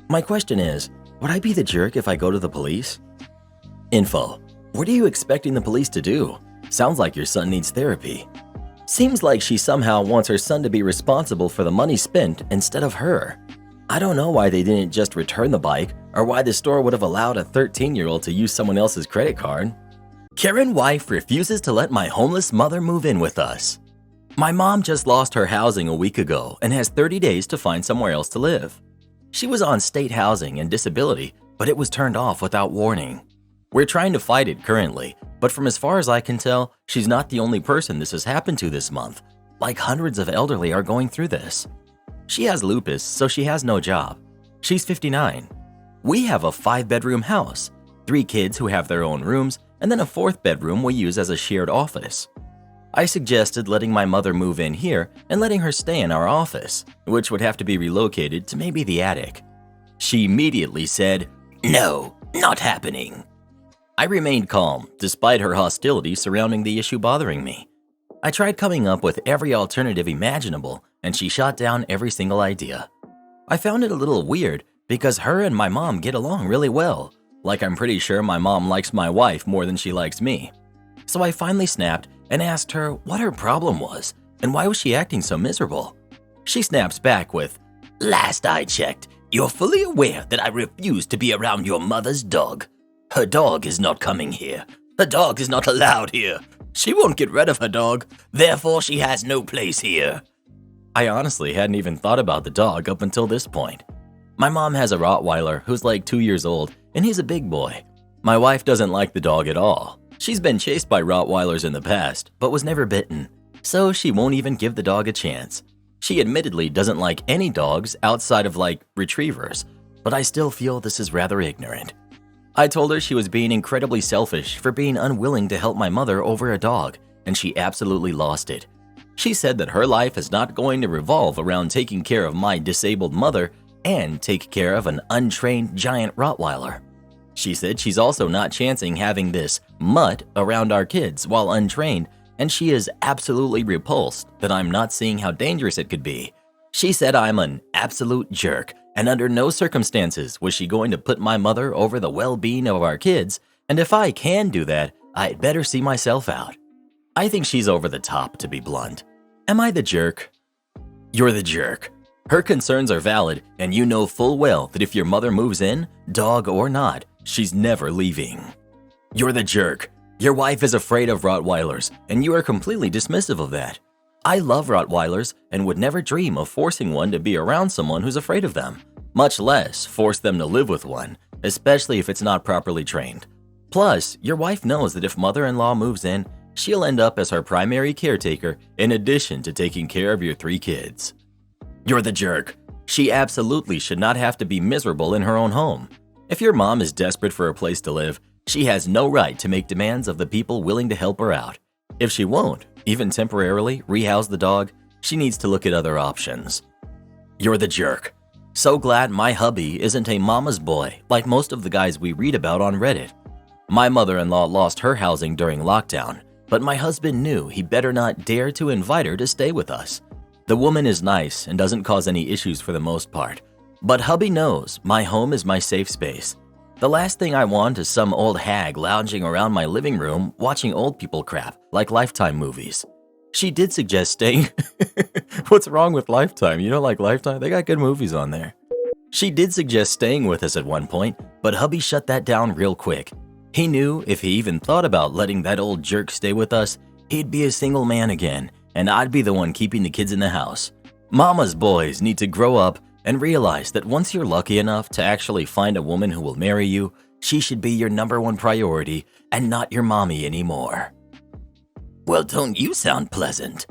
My question is, would I be the jerk if I go to the police? Info. What are you expecting the police to do? Sounds like your son needs therapy. Seems like she somehow wants her son to be responsible for the money spent instead of her. I don't know why they didn't just return the bike or why the store would have allowed a 13-year-old to use someone else's credit card. Karen wife refuses to let my homeless mother move in with us. My mom just lost her housing a week ago and has 30 days to find somewhere else to live. She was on state housing and disability, but it was turned off without warning. We're trying to fight it currently, but from as far as I can tell, she's not the only person this has happened to this month. Like hundreds of elderly are going through this. She has lupus, so she has no job. She's 59. We have a 5-bedroom house, 3 kids who have their own rooms, and then a 4th bedroom we use as a shared office. I suggested letting my mother move in here and letting her stay in our office, which would have to be relocated to maybe the attic. She immediately said, "No, not happening." I remained calm despite her hostility surrounding the issue bothering me. I tried coming up with every alternative imaginable, and she shot down every single idea. I found it a little weird because her and my mom get along really well. Like I'm pretty sure my mom likes my wife more than she likes me. So I finally snapped and asked her what her problem was and why was she acting so miserable. She snaps back with, "Last I checked, you're fully aware that I refuse to be around your mother's dog. Her dog is not coming here. Her dog is not allowed here. She won't get rid of her dog, therefore she has no place here." I honestly hadn't even thought about the dog up until this point. My mom has a Rottweiler who's like 2 years old, and he's a big boy. My wife doesn't like the dog at all. She's been chased by Rottweilers in the past, but was never bitten, so she won't even give the dog a chance. She admittedly doesn't like any dogs outside of like retrievers, but I still feel this is rather ignorant. I told her she was being incredibly selfish for being unwilling to help my mother over a dog, and she absolutely lost it. She said that her life is not going to revolve around taking care of my disabled mother and take care of an untrained giant Rottweiler. She said she's also not chancing having this mutt around our kids while untrained, and she is absolutely repulsed that I'm not seeing how dangerous it could be. She said I'm an absolute jerk, and under no circumstances was she going to put my mother over the well-being of our kids, and if I can do that, I'd better see myself out. I think she's over the top, to be blunt. Am I the jerk? You're the jerk. Her concerns are valid, and you know full well that if your mother moves in, dog or not, she's never leaving. You're the jerk. Your wife is afraid of Rottweilers, and you are completely dismissive of that. I love Rottweilers and would never dream of forcing one to be around someone who's afraid of them, much less force them to live with one, especially if it's not properly trained. Plus, your wife knows that if mother-in-law moves in, she'll end up as her primary caretaker in addition to taking care of your 3 kids. You're the jerk. She absolutely should not have to be miserable in her own home. If your mom is desperate for a place to live, she has no right to make demands of the people willing to help her out. If she won't, even temporarily, rehouse the dog, she needs to look at other options. You're the jerk. So glad my hubby isn't a mama's boy like most of the guys we read about on Reddit. My mother-in-law lost her housing during lockdown, but my husband knew he better not dare to invite her to stay with us. The woman is nice and doesn't cause any issues for the most part, but hubby knows my home is my safe space. The last thing I want is some old hag lounging around my living room watching old people crap like Lifetime movies. She did suggest staying. What's wrong with Lifetime? You don't like Lifetime? They got good movies on there. She did suggest staying with us at one point, but hubby shut that down real quick. He knew if he even thought about letting that old jerk stay with us, he'd be a single man again, and I'd be the one keeping the kids in the house. Mama's boys need to grow up and realize that once you're lucky enough to actually find a woman who will marry you, she should be your #1 priority and not your mommy anymore. Well, don't you sound pleasant?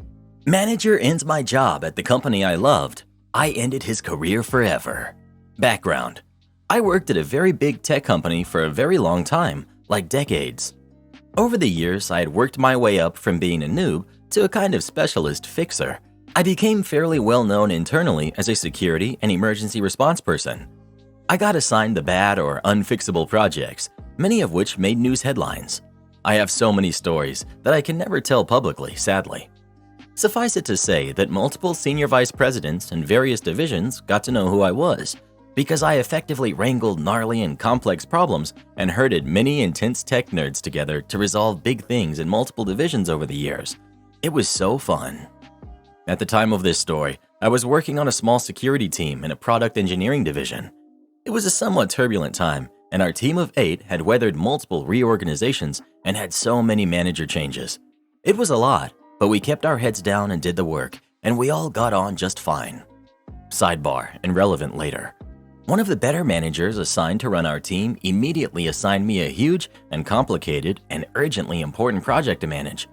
Manager ends my job at the company I loved. I ended his career forever. Background: I worked at a very big tech company for a very long time, like decades. Over the years, I had worked my way up from being a noob to a kind of specialist fixer. I became fairly well known internally as a security and emergency response person. I got assigned the bad or unfixable projects, many of which made news headlines. I have so many stories that I can never tell publicly, sadly. Suffice it to say that multiple senior vice presidents in various divisions got to know who I was, because I effectively wrangled gnarly and complex problems and herded many intense tech nerds together to resolve big things in multiple divisions over the years. It was so fun. At the time of this story, I was working on a small security team in a product engineering division. It was a somewhat turbulent time, and our team of 8 had weathered multiple reorganizations and had so many manager changes. It was a lot, but we kept our heads down and did the work, and we all got on just fine. Sidebar, and relevant later. One of the better managers assigned to run our team immediately assigned me a huge and complicated and urgently important project to manage.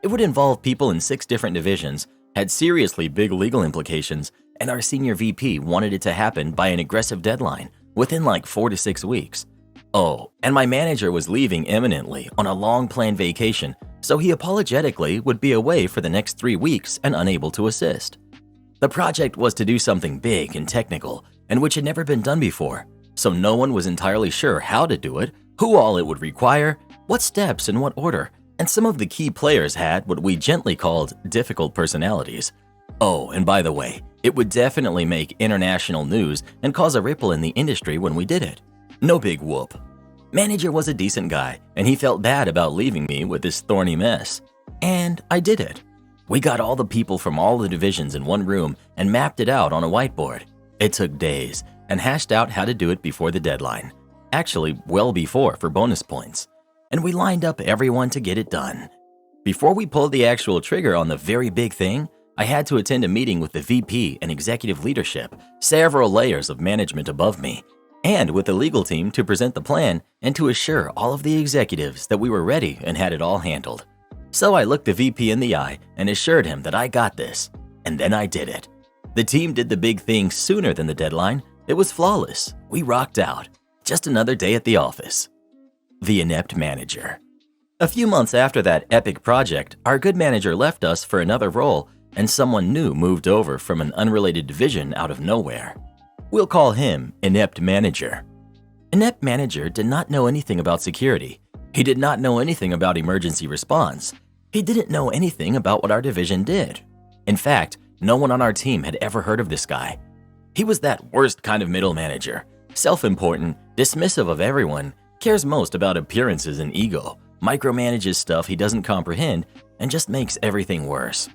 It would involve people in 6 different divisions, had seriously big legal implications, and our senior VP wanted it to happen by an aggressive deadline within like 4 to 6 weeks. Oh, and my manager was leaving imminently on a long-planned vacation, so he apologetically would be away for the next 3 weeks and unable to assist. The project was to do something big and technical, and which had never been done before, so no one was entirely sure how to do it, who all it would require, what steps in what order, and some of the key players had what we gently called difficult personalities. Oh, and by the way, it would definitely make international news and cause a ripple in the industry when we did it. No big whoop. Manager was a decent guy, and he felt bad about leaving me with this thorny mess. And I did it. We got all the people from all the divisions in one room and mapped it out on a whiteboard. It took days, and hashed out how to do it before the deadline. Actually, well before for bonus points. And we lined up everyone to get it done. Before we pulled the actual trigger on the very big thing, I had to attend a meeting with the VP and executive leadership, several layers of management above me, and with the legal team to present the plan and to assure all of the executives that we were ready and had it all handled. So I looked the VP in the eye and assured him that I got this, and then I did it. The team did the big thing sooner than the deadline. It was flawless. We rocked out. Just another day at the office. The inept manager. A few months after that epic project, our good manager left us for another role, and someone new moved over from an unrelated division out of nowhere. We'll call him Inept Manager. Inept Manager did not know anything about security. He did not know anything about emergency response. He didn't know anything about what our division did. In fact, no one on our team had ever heard of this guy. He was that worst kind of middle manager, self-important, dismissive of everyone, cares most about appearances and ego, micromanages stuff he doesn't comprehend, and just makes everything worse.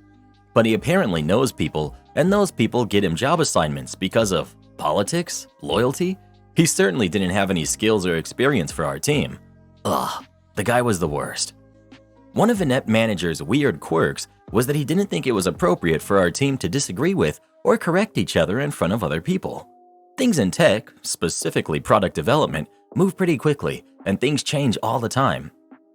But he apparently knows people, and those people get him job assignments because of politics, loyalty. He certainly didn't have any skills or experience for our team. Ugh, the guy was the worst. One of Inept Manager's weird quirks was that he didn't think it was appropriate for our team to disagree with or correct each other in front of other people. Things in tech, specifically product development, move pretty quickly, and things change all the time.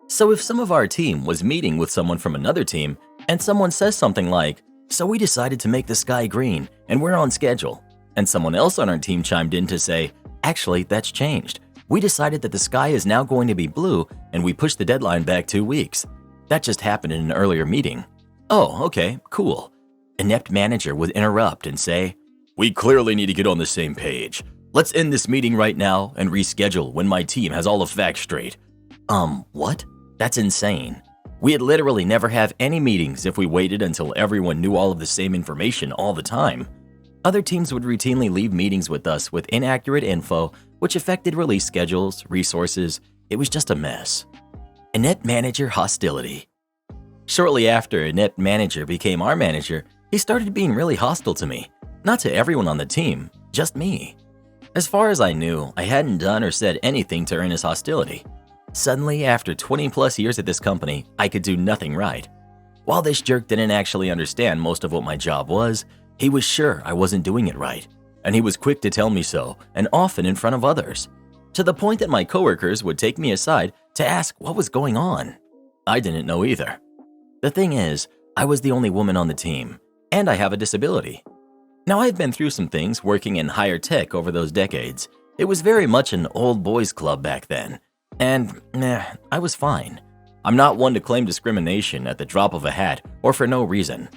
So if some of our team was meeting with someone from another team, and someone says something like, "So we decided to make the sky green, and we're on schedule," and someone else on our team chimed in to say, "Actually, that's changed. We decided that the sky is now going to be blue, and we pushed the deadline back 2 weeks. That just happened in an earlier meeting." Oh, okay, cool. Inept Manager would interrupt and say, "We clearly need to get on the same page. Let's end this meeting right now and reschedule when my team has all the facts straight." What? That's insane. We'd literally never have any meetings if we waited until everyone knew all of the same information all the time. Other teams would routinely leave meetings with us with inaccurate info, which affected release schedules, resources. It was just a mess. Inept Manager hostility. Shortly after Inept Manager became our manager, he started being really hostile to me. Not to everyone on the team, just me. As far as I knew, I hadn't done or said anything to earn his hostility. Suddenly, after 20 plus years at this company, I could do nothing right. While this jerk didn't actually understand most of what my job was, he was sure I wasn't doing it right, and he was quick to tell me so, and often in front of others, to the point that my coworkers would take me aside to ask what was going on. I didn't know either. The thing is, I was the only woman on the team, and I have a disability. Now, I've been through some things working in higher tech over those decades. It was very much an old boys club back then, and I was fine. I'm not one to claim discrimination at the drop of a hat or for no reason.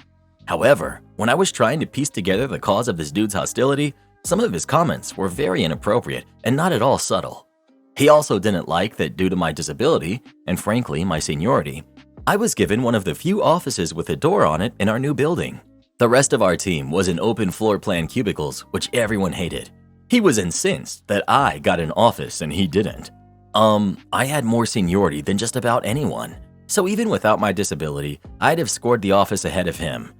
However, when I was trying to piece together the cause of this dude's hostility, some of his comments were very inappropriate and not at all subtle. He also didn't like that due to my disability, and frankly my seniority, I was given one of the few offices with a door on it in our new building. The rest of our team was in open floor plan cubicles, which everyone hated. He was incensed that I got an office and he didn't. I had more seniority than just about anyone, so even without my disability, I'd have scored the office ahead of him.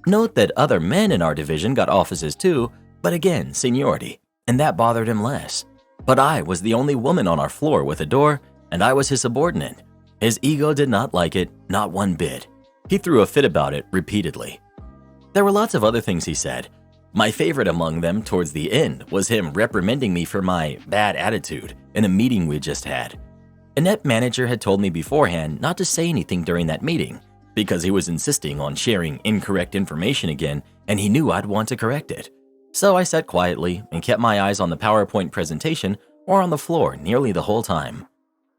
Note that other men in our division got offices too, but again, seniority, and that bothered him less. But I was the only woman on our floor with a door, and I was his subordinate. His ego did not like it, not one bit. He threw a fit about it repeatedly. There were lots of other things he said. My favorite among them towards the end was him reprimanding me for my bad attitude in a meeting we just had. Inept manager had told me beforehand not to say anything during that meeting because he was insisting on sharing incorrect information again and he knew I'd want to correct it. So I sat quietly and kept my eyes on the PowerPoint presentation or on the floor nearly the whole time.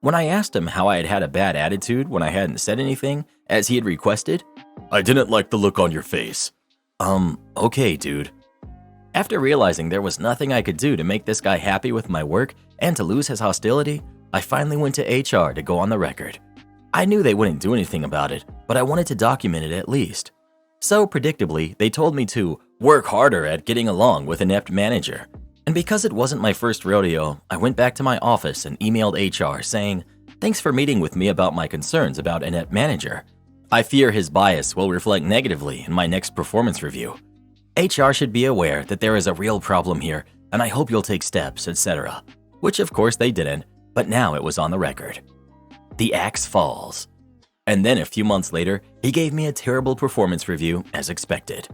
When I asked him how I had had a bad attitude when I hadn't said anything, as he had requested, "I didn't like the look on your face." Okay, dude. After realizing there was nothing I could do to make this guy happy with my work and to lose his hostility, I finally went to HR to go on the record. I knew they wouldn't do anything about it, but I wanted to document it at least. So predictably, they told me to work harder at getting along with an inept manager. And because it wasn't my first rodeo, I went back to my office and emailed HR saying, "Thanks for meeting with me about my concerns about an inept manager. I fear his bias will reflect negatively in my next performance review. HR should be aware that there is a real problem here, and I hope you'll take steps, etc." Which of course they didn't, but now it was on the record. The axe falls. And then a few months later, he gave me a terrible performance review as expected.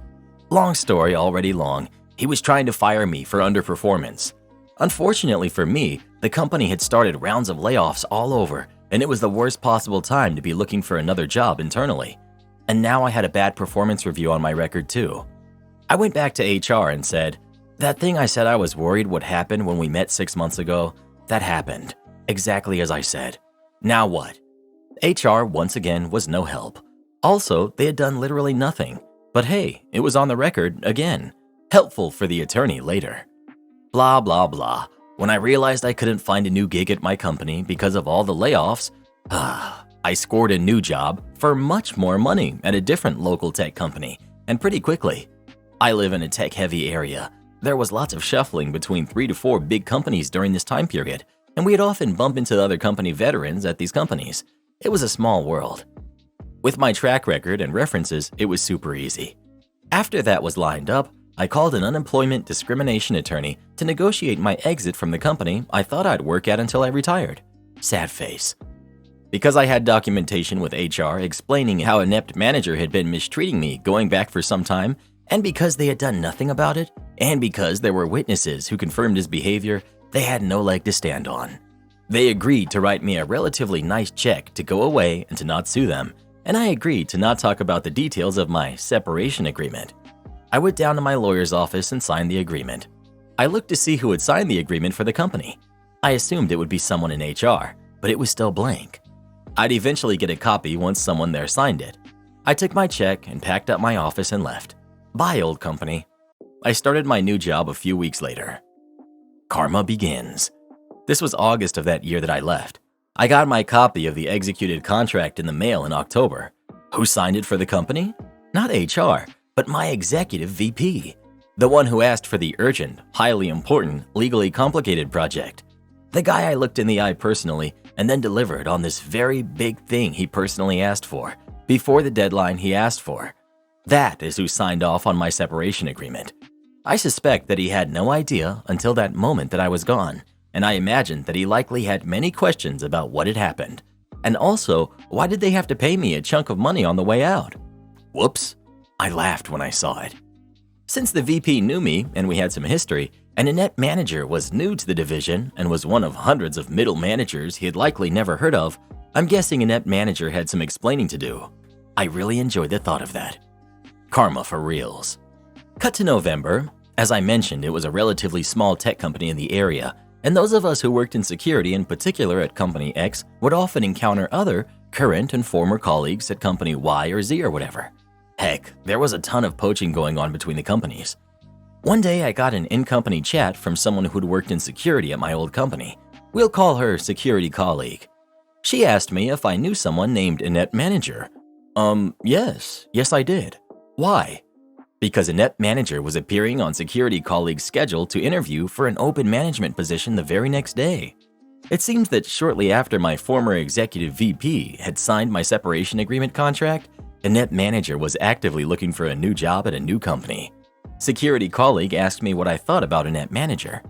Long story already long, he was trying to fire me for underperformance. Unfortunately for me, the company had started rounds of layoffs all over, and it was the worst possible time to be looking for another job internally. And now I had a bad performance review on my record too. I went back to HR and said, "That thing I said I was worried would happen when we met 6 months ago, that happened, exactly as I said. Now what?" HR once again was no help. Also, they had done literally nothing. But hey, it was on the record again. Helpful for the attorney later. Blah, blah, blah. When I realized I couldn't find a new gig at my company because of all the layoffs, I scored a new job for much more money at a different local tech company, and pretty quickly. I live in a tech-heavy area. There was lots of shuffling between 3 to 4 big companies during this time period, and we'd often bump into other company veterans at these companies. It was a small world. With my track record and references, it was super easy. After that was lined up, I called an unemployment discrimination attorney to negotiate my exit from the company I thought I'd work at until I retired. Sad face. Because I had documentation with HR explaining how an inept manager had been mistreating me going back for some time, and because they had done nothing about it, and because there were witnesses who confirmed his behavior, they had no leg to stand on. They agreed to write me a relatively nice check to go away and to not sue them, and I agreed to not talk about the details of my separation agreement. I went down to my lawyer's office and signed the agreement. I looked to see who had signed the agreement for the company. I assumed it would be someone in HR, but it was still blank. I'd eventually get a copy once someone there signed it. I took my check and packed up my office and left. Bye, old company. I started my new job a few weeks later. Karma begins. This was August of that year that I left. I got my copy of the executed contract in the mail in October. Who signed it for the company? Not HR, but my executive VP. The one who asked for the urgent, highly important, legally complicated project. The guy I looked in the eye personally and then delivered on this very big thing he personally asked for, before the deadline he asked for. That is who signed off on my separation agreement. I suspect that he had no idea until that moment that I was gone, and I imagined that he likely had many questions about what had happened. And also, why did they have to pay me a chunk of money on the way out? Whoops, I laughed when I saw it. Since the VP knew me and we had some history, and Annette manager was new to the division and was one of hundreds of middle managers he had likely never heard of, I'm guessing Annette manager had some explaining to do. I really enjoyed the thought of that. Karma for reals. Cut to November. As I mentioned, it was a relatively small tech company in the area, and those of us who worked in security, in particular at Company X, would often encounter other current and former colleagues at Company Y or Z or whatever. Heck, there was a ton of poaching going on between the companies. One day I got an in-company chat from someone who'd worked in security at my old company. We'll call her security colleague. She asked me if I knew someone named Annette Manager. Yes I did. Why? Because Annette Manager was appearing on security colleague's schedule to interview for an open management position the very next day. It seems that shortly after my former executive VP had signed my separation agreement contract, Annette Manager was actively looking for a new job at a new company. Security colleague asked me what I thought about Annette Manager.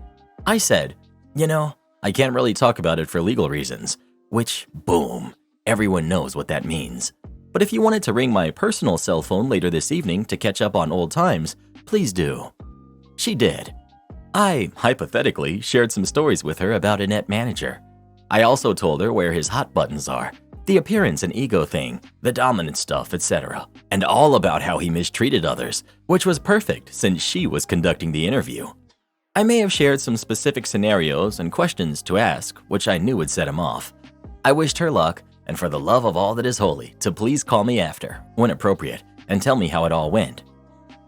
I said, I can't really talk about it for legal reasons, which, boom, everyone knows what that means. But if you wanted to ring my personal cell phone later this evening to catch up on old times, please do. She did. I, hypothetically, shared some stories with her about Annette Manager. I also told her where his hot buttons are, the appearance and ego thing, the dominant stuff, etc., and all about how he mistreated others, which was perfect since she was conducting the interview. I may have shared some specific scenarios and questions to ask, which I knew would set him off. I wished her luck, and for the love of all that is holy, to please call me after, when appropriate, and tell me how it all went.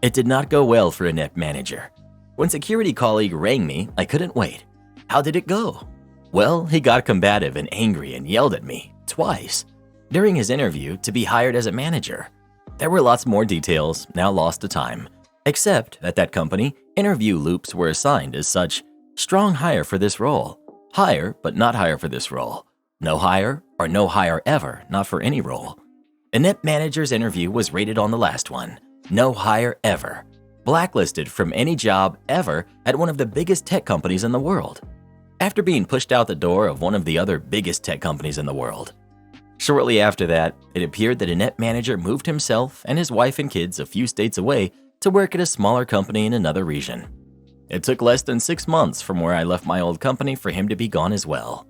It did not go well for Annette Manager. When security colleague rang me, I couldn't wait. How did it go? Well, he got combative and angry and yelled at me, twice, during his interview to be hired as a manager. There were lots more details, now lost to time, except at that company, interview loops were assigned as such: strong hire for this role, hire but not hire for this role, no hire or no hire ever, not for any role. Annette Manager's interview was rated on the last one, no hire ever, blacklisted from any job ever at one of the biggest tech companies in the world, after being pushed out the door of one of the other biggest tech companies in the world. Shortly after that, it appeared that Annette Manager moved himself and his wife and kids a few states away to work at a smaller company in another region. It took less than 6 months from where I left my old company for him to be gone as well.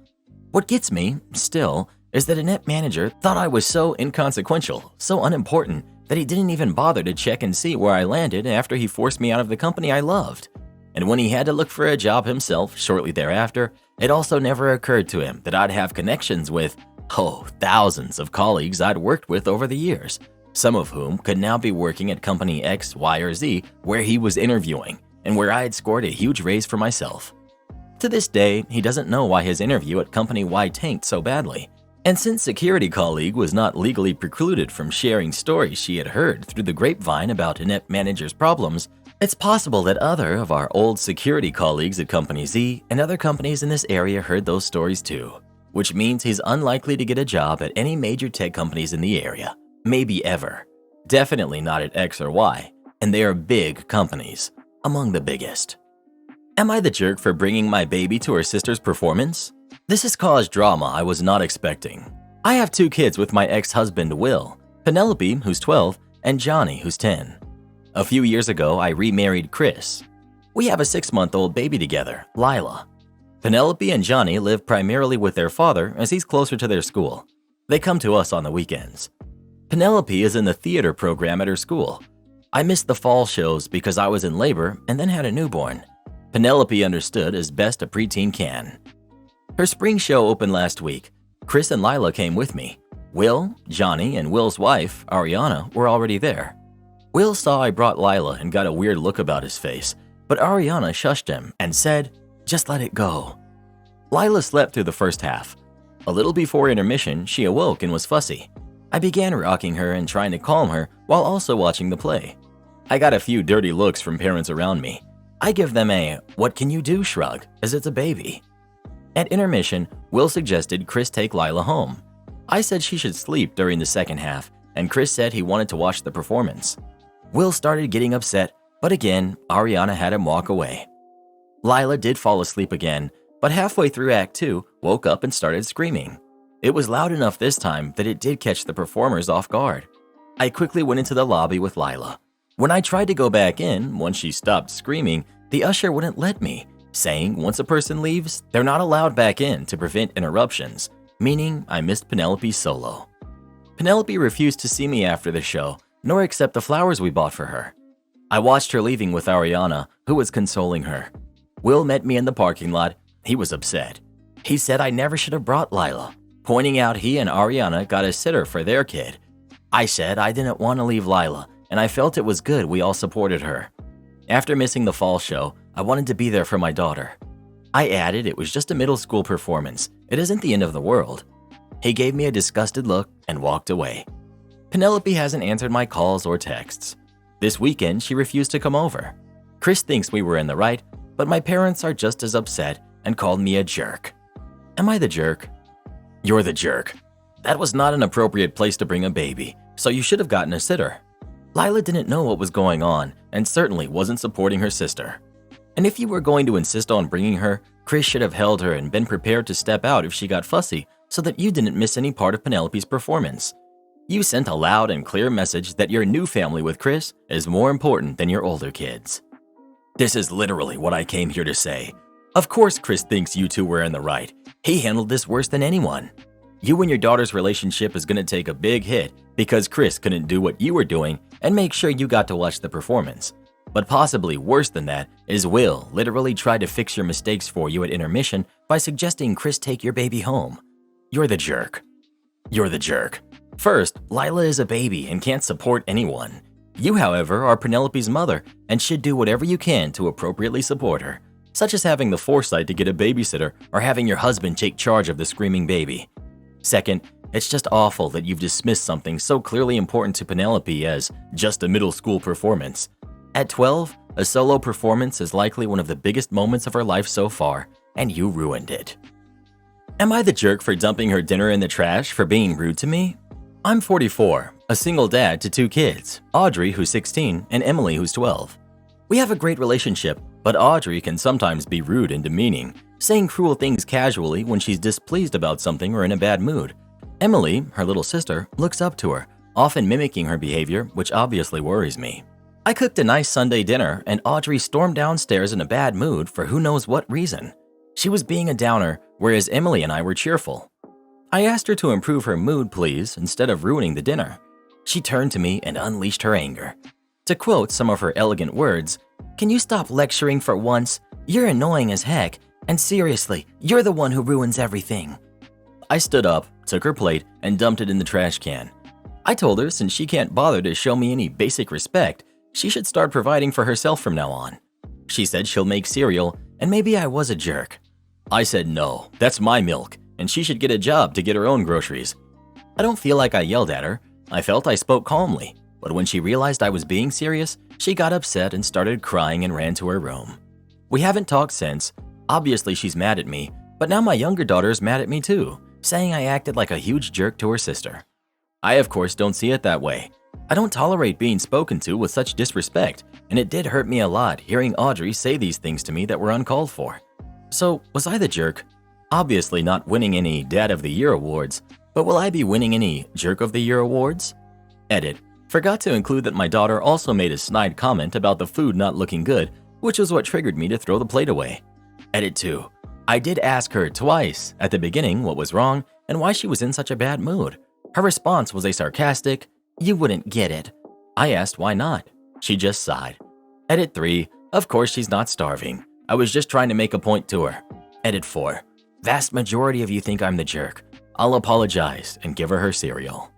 What gets me, still, is that Annette Manager thought I was so inconsequential, so unimportant, that he didn't even bother to check and see where I landed after he forced me out of the company I loved. And when he had to look for a job himself shortly thereafter, it also never occurred to him that I'd have connections with, thousands of colleagues I'd worked with over the years, some of whom could now be working at company X, Y, or Z where he was interviewing, and where I had scored a huge raise for myself. To this day, he doesn't know why his interview at company Y tanked so badly. And since security colleague was not legally precluded from sharing stories she had heard through the grapevine about Annette Manager's problems, it's possible that other of our old security colleagues at Company Z and other companies in this area heard those stories too, which means he's unlikely to get a job at any major tech companies in the area, maybe ever. Definitely not at X or Y, and they are big companies, among the biggest. Am I the jerk for bringing my baby to her sister's performance? This has caused drama I was not expecting. I have 2 kids with my ex-husband Will, Penelope, who's 12, and Johnny, who's 10. A few years ago, I remarried Chris. We have a 6-month-old baby together, Lila. Penelope and Johnny live primarily with their father as he's closer to their school. They come to us on the weekends. Penelope is in the theater program at her school. I missed the fall shows because I was in labor and then had a newborn. Penelope understood as best a preteen can. Her spring show opened last week. Chris and Lila came with me. Will, Johnny, and Will's wife, Ariana, were already there. Will saw I brought Lila and got a weird look about his face, but Ariana shushed him and said, "Just let it go." Lila slept through the first half. A little before intermission, she awoke and was fussy. I began rocking her and trying to calm her while also watching the play. I got a few dirty looks from parents around me. I give them a "what can you do" shrug, as it's a baby. At intermission, Will suggested Chris take Lila home. I said she should sleep during the second half, and Chris said he wanted to watch the performance. Will started getting upset, but again, Ariana had him walk away. Lila did fall asleep again, but halfway through Act 2, woke up and started screaming. It was loud enough this time that it did catch the performers off guard. I quickly went into the lobby with Lila. When I tried to go back in, once she stopped screaming, the usher wouldn't let me, saying once a person leaves, they're not allowed back in to prevent interruptions, meaning I missed Penelope's solo. Penelope refused to see me after the show, nor accept the flowers we bought for her. I watched her leaving with Ariana, who was consoling her. Will met me in the parking lot. He was upset. He said I never should have brought Lila, pointing out he and Ariana got a sitter for their kid. I said I didn't want to leave Lila, and I felt it was good we all supported her. After missing the fall show, I wanted to be there for my daughter. I added it was just a middle school performance. It isn't the end of the world. He gave me a disgusted look and walked away. Penelope hasn't answered my calls or texts. This weekend, she refused to come over. Chris thinks we were in the right, but my parents are just as upset and called me a jerk. Am I the jerk? You're the jerk. That was not an appropriate place to bring a baby, so you should have gotten a sitter. Lila didn't know what was going on and certainly wasn't supporting her sister. And if you were going to insist on bringing her, Chris should have held her and been prepared to step out if she got fussy so that you didn't miss any part of Penelope's performance. You sent a loud and clear message that your new family with Chris is more important than your older kids. This is literally what I came here to say. Of course Chris thinks you two were in the right. He handled this worse than anyone. You and your daughter's relationship is going to take a big hit because Chris couldn't do what you were doing and make sure you got to watch the performance. But possibly worse than that is Will literally tried to fix your mistakes for you at intermission by suggesting Chris take your baby home. You're the jerk. You're the jerk. First, Lila is a baby and can't support anyone. You, however, are Penelope's mother and should do whatever you can to appropriately support her, such as having the foresight to get a babysitter or having your husband take charge of the screaming baby. Second, it's just awful that you've dismissed something so clearly important to Penelope as just a middle school performance. At 12, a solo performance is likely one of the biggest moments of her life so far, and you ruined it. Am I the jerk for dumping her dinner in the trash for being rude to me? I'm 44, a single dad to 2 kids, Audrey, who's 16, and Emily, who's 12. We have a great relationship, but Audrey can sometimes be rude and demeaning, saying cruel things casually when she's displeased about something or in a bad mood. Emily, her little sister, looks up to her, often mimicking her behavior, which obviously worries me. I cooked a nice Sunday dinner, and Audrey stormed downstairs in a bad mood for who knows what reason. She was being a downer, whereas Emily and I were cheerful. I asked her to improve her mood, please, instead of ruining the dinner. She turned to me and unleashed her anger. To quote some of her elegant words, "Can you stop lecturing for once? You're annoying as heck, and seriously, you're the one who ruins everything." I stood up, took her plate, and dumped it in the trash can. I told her since she can't bother to show me any basic respect, she should start providing for herself from now on. She said she'll make cereal, and maybe I was a jerk. I said no, that's my milk, and she should get a job to get her own groceries. I don't feel like I yelled at her. I felt I spoke calmly, but when she realized I was being serious, she got upset and started crying and ran to her room. We haven't talked since. Obviously she's mad at me, but now my younger daughter is mad at me too, saying I acted like a huge jerk to her sister. I of course don't see it that way. I don't tolerate being spoken to with such disrespect, and it did hurt me a lot hearing Audrey say these things to me that were uncalled for. So, was I the jerk? Obviously not winning any Dad of the Year awards, but will I be winning any Jerk of the Year awards? Edit. Forgot to include that my daughter also made a snide comment about the food not looking good, which was what triggered me to throw the plate away. Edit 2. I did ask her twice at the beginning what was wrong and why she was in such a bad mood. Her response was a sarcastic, "You wouldn't get it." I asked why not. She just sighed. Edit 3. Of course she's not starving. I was just trying to make a point to her. Edit 4. Vast majority of you think I'm the jerk. I'll apologize and give her cereal.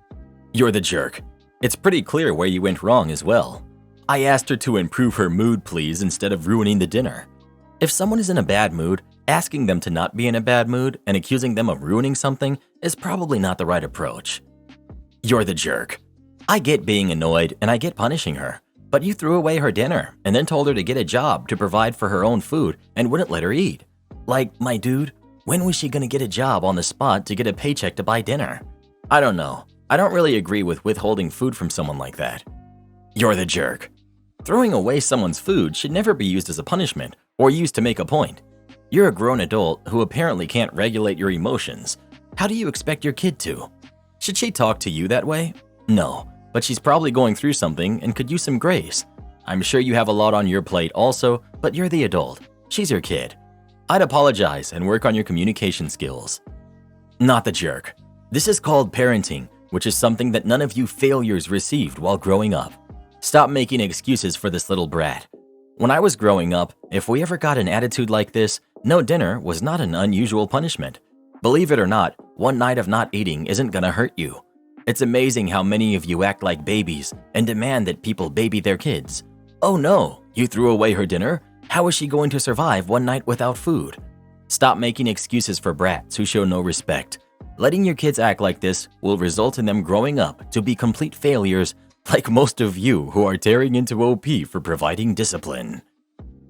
You're the jerk. It's pretty clear where you went wrong as well. I asked her to improve her mood, please, instead of ruining the dinner. If someone is in a bad mood, asking them to not be in a bad mood and accusing them of ruining something is probably not the right approach. You're the jerk. I get being annoyed and I get punishing her, but you threw away her dinner and then told her to get a job to provide for her own food and wouldn't let her eat. Like, my dude, when was she gonna get a job on the spot to get a paycheck to buy dinner? I don't know. I don't really agree with withholding food from someone like that. You're the jerk. Throwing away someone's food should never be used as a punishment or used to make a point. You're a grown adult who apparently can't regulate your emotions. How do you expect your kid to? Should she talk to you that way? No, but she's probably going through something and could use some grace. I'm sure you have a lot on your plate also, but you're the adult. She's your kid. I'd apologize and work on your communication skills. Not the jerk. This is called parenting, which is something that none of you failures received while growing up. Stop making excuses for this little brat. When I was growing up, if we ever got an attitude like this, no dinner was not an unusual punishment. Believe it or not, one night of not eating isn't gonna hurt you. It's amazing how many of you act like babies and demand that people baby their kids. Oh no, you threw away her dinner? How is she going to survive one night without food? Stop making excuses for brats who show no respect. Letting your kids act like this will result in them growing up to be complete failures, like most of you who are tearing into OP for providing discipline.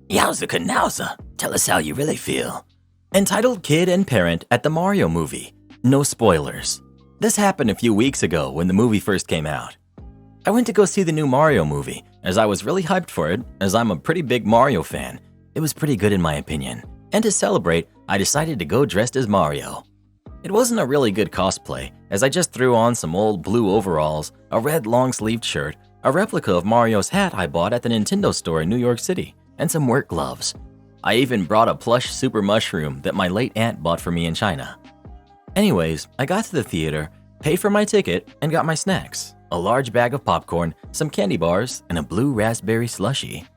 Yowza canowza, tell us how you really feel. Entitled Kid and Parent at the Mario movie. No spoilers. This happened a few weeks ago when the movie first came out. I went to go see the new Mario movie, as I was really hyped for it, as I'm a pretty big Mario fan. It was pretty good in my opinion. And to celebrate, I decided to go dressed as Mario. It wasn't a really good cosplay, as I just threw on some old blue overalls, a red long-sleeved shirt, a replica of Mario's hat I bought at the Nintendo store in New York City, and some work gloves. I even brought a plush super mushroom that my late aunt bought for me in China. Anyways, I got to the theater, paid for my ticket, and got my snacks. A large bag of popcorn, some candy bars, and a blue raspberry slushie.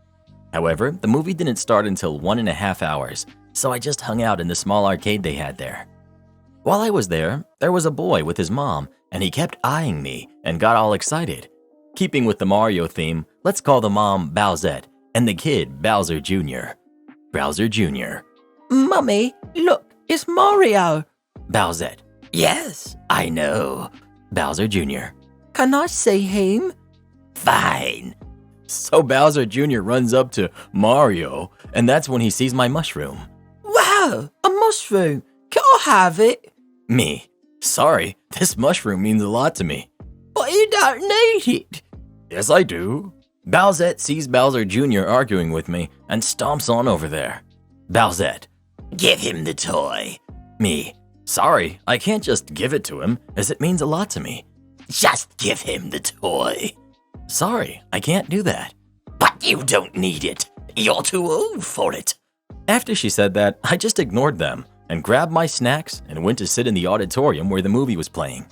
However, the movie didn't start until 1.5 hours, so I just hung out in the small arcade they had there. While I was there was a boy with his mom, and he kept eyeing me and got all excited. Keeping with the Mario theme, let's call the mom Bowsette and the kid Bowser Jr. Bowser Jr. Mummy, look, it's Mario. Bowsette. Yes, I know. Bowser Jr. Can I see him? Fine. So Bowser Jr. runs up to Mario, and that's when he sees my mushroom. Wow, a mushroom. Can I have it? Me. Sorry, this mushroom means a lot to me. But you don't need it. Yes, I do. Bowsette sees Bowser Jr. arguing with me and stomps on over there. Bowsette. Give him the toy. Me. Sorry, I can't just give it to him, as it means a lot to me. Just give him the toy. Sorry, I can't do that. But you don't need it. You're too old for it. After she said that, I just ignored them and grabbed my snacks and went to sit in the auditorium where the movie was playing.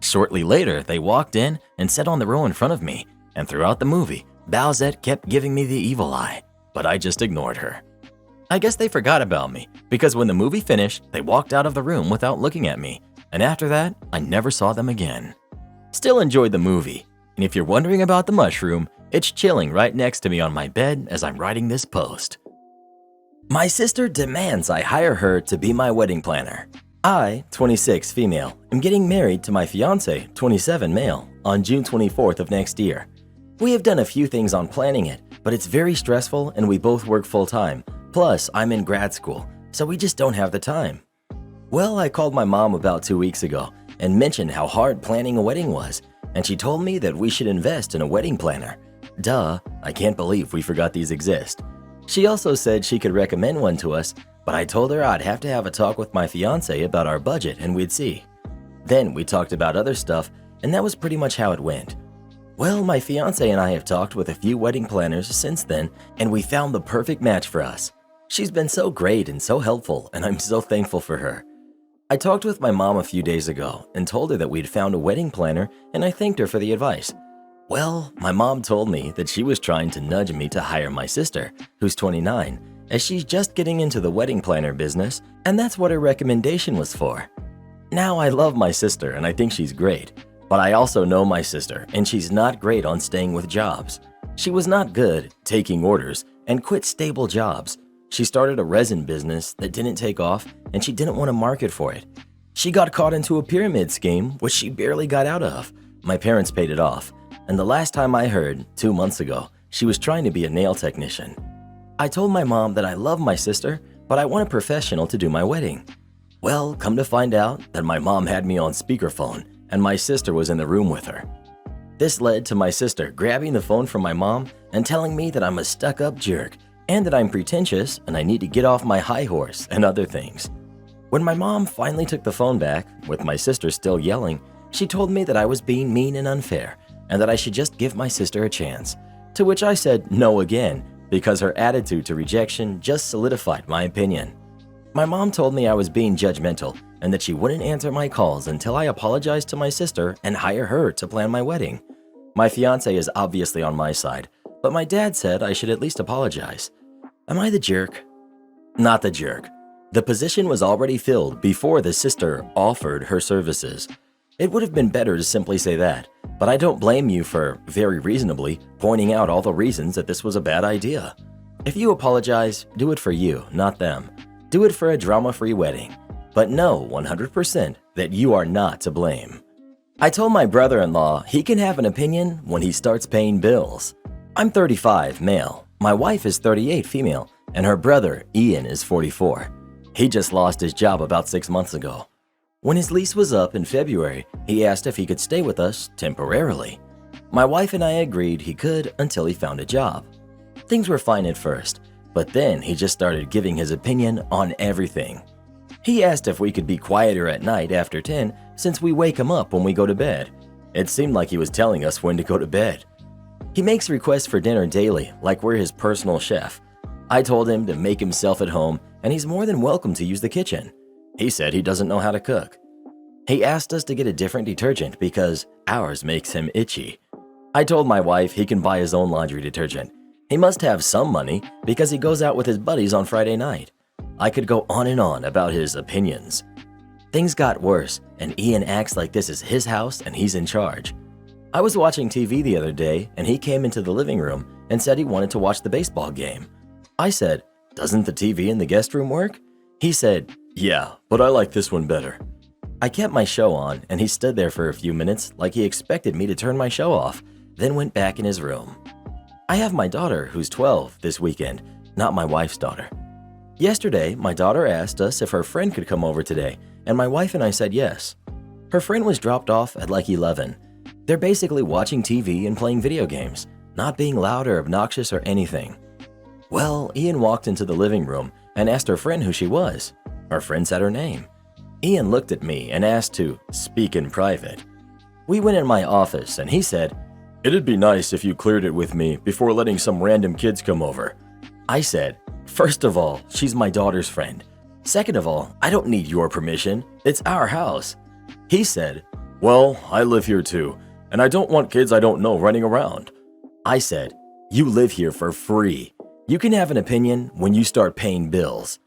Shortly later, they walked in and sat on the row in front of me, and throughout the movie, Bowsette kept giving me the evil eye, but I just ignored her. I guess they forgot about me, because when the movie finished, they walked out of the room without looking at me, and after that, I never saw them again. Still enjoyed the movie, and if you're wondering about the mushroom, it's chilling right next to me on my bed as I'm writing this post. My sister demands I hire her to be my wedding planner. I, 26 female, am getting married to my fiance, 27 male, on June 24th of next year. We have done a few things on planning it, but it's very stressful and we both work full-time. Plus, I'm in grad school, so we just don't have the time. Well, I called my mom about 2 weeks ago and mentioned how hard planning a wedding was, and she told me that we should invest in a wedding planner. Duh, I can't believe we forgot these exist. She also said she could recommend one to us, but I told her I'd have to have a talk with my fiance about our budget and we'd see. Then we talked about other stuff, and that was pretty much how it went. Well, my fiance and I have talked with a few wedding planners since then, and we found the perfect match for us. She's been so great and so helpful, and I'm so thankful for her. I talked with my mom a few days ago and told her that we'd found a wedding planner, and I thanked her for the advice. Well, my mom told me that she was trying to nudge me to hire my sister, who's 29, as she's just getting into the wedding planner business, and that's what her recommendation was for. Now, I love my sister and I think she's great, but I also know my sister and she's not great on staying with jobs. She was not good taking orders and quit stable jobs. She started a resin business that didn't take off and she didn't want to market for it. She got caught into a pyramid scheme, which she barely got out of. My parents paid it off, and the last time I heard, 2 months ago, she was trying to be a nail technician. I told my mom that I love my sister, but I want a professional to do my wedding. Well, come to find out that my mom had me on speakerphone and my sister was in the room with her. This led to my sister grabbing the phone from my mom and telling me that I'm a stuck-up jerk and that I'm pretentious and I need to get off my high horse and other things. When my mom finally took the phone back, with my sister still yelling, she told me that I was being mean and unfair and that I should just give my sister a chance, to which I said no again, because her attitude to rejection just solidified my opinion. My mom told me I was being judgmental and that she wouldn't answer my calls until I apologized to my sister and hire her to plan my wedding. My fiance is obviously on my side, but my dad said I should at least apologize. Am I the jerk? Not the jerk. The position was already filled before the sister offered her services. It would have been better to simply say that, but I don't blame you for, very reasonably, pointing out all the reasons that this was a bad idea. If you apologize, do it for you, not them. Do it for a drama-free wedding. But know 100% that you are not to blame. I told my brother-in-law he can have an opinion when he starts paying bills. I'm 35, male. My wife is 38, female, and her brother, Ian, is 44. He just lost his job about 6 months ago. When his lease was up in February, he asked if he could stay with us temporarily. My wife and I agreed he could until he found a job. Things were fine at first, but then he just started giving his opinion on everything. He asked if we could be quieter at night after 10 since we wake him up when we go to bed. It seemed like he was telling us when to go to bed. He makes requests for dinner daily, like we're his personal chef. I told him to make himself at home, and he's more than welcome to use the kitchen. He said he doesn't know how to cook. He asked us to get a different detergent because ours makes him itchy. I told my wife he can buy his own laundry detergent. He must have some money because he goes out with his buddies on Friday night. I could go on and on about his opinions. Things got worse, and Ian acts like this is his house and he's in charge. I was watching TV the other day, and he came into the living room and said he wanted to watch the baseball game. I said, "Doesn't the TV in the guest room work?" He said, "Yeah, but I like this one better." I kept my show on, and he stood there for a few minutes like he expected me to turn my show off, then went back in his room. I have my daughter, who's 12, this weekend, not my wife's daughter. Yesterday, my daughter asked us if her friend could come over today, and my wife and I said yes. Her friend was dropped off at like 11. They're basically watching TV and playing video games, not being loud or obnoxious or anything. Well, Ian walked into the living room and asked her friend who she was. Her friend said her name. Ian looked at me and asked to speak in private. We went in my office and he said, "It'd be nice if you cleared it with me before letting some random kids come over." I said, "First of all, she's my daughter's friend. Second of all, I don't need your permission. It's our house." He said, "Well, I live here too, and I don't want kids I don't know running around." I said, "You live here for free. You can have an opinion when you start paying bills."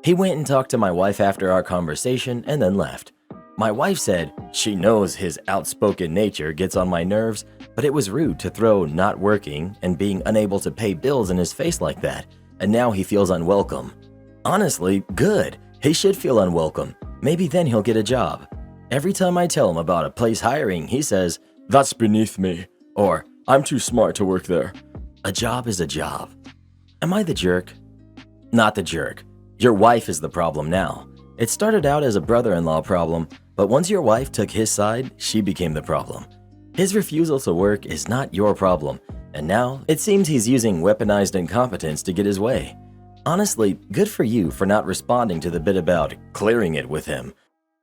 He went and talked to my wife after our conversation and then left. My wife said she knows his outspoken nature gets on my nerves, but it was rude to throw not working and being unable to pay bills in his face like that, and now he feels unwelcome. Honestly, good. He should feel unwelcome. Maybe then he'll get a job. Every time I tell him about a place hiring, he says, "That's beneath me," or "I'm too smart to work there." A job is a job. Am I the jerk? Not the jerk. Your wife is the problem now. It started out as a brother-in-law problem, but once your wife took his side, she became the problem. His refusal to work is not your problem, and now it seems he's using weaponized incompetence to get his way. Honestly, good for you for not responding to the bit about clearing it with him.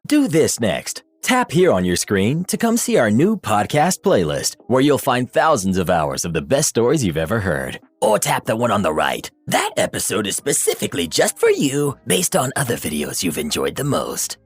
Do this next. Tap here on your screen to come see our new podcast playlist, where you'll find thousands of hours of the best stories you've ever heard. Or tap the one on the right. That episode is specifically just for you, based on other videos you've enjoyed the most.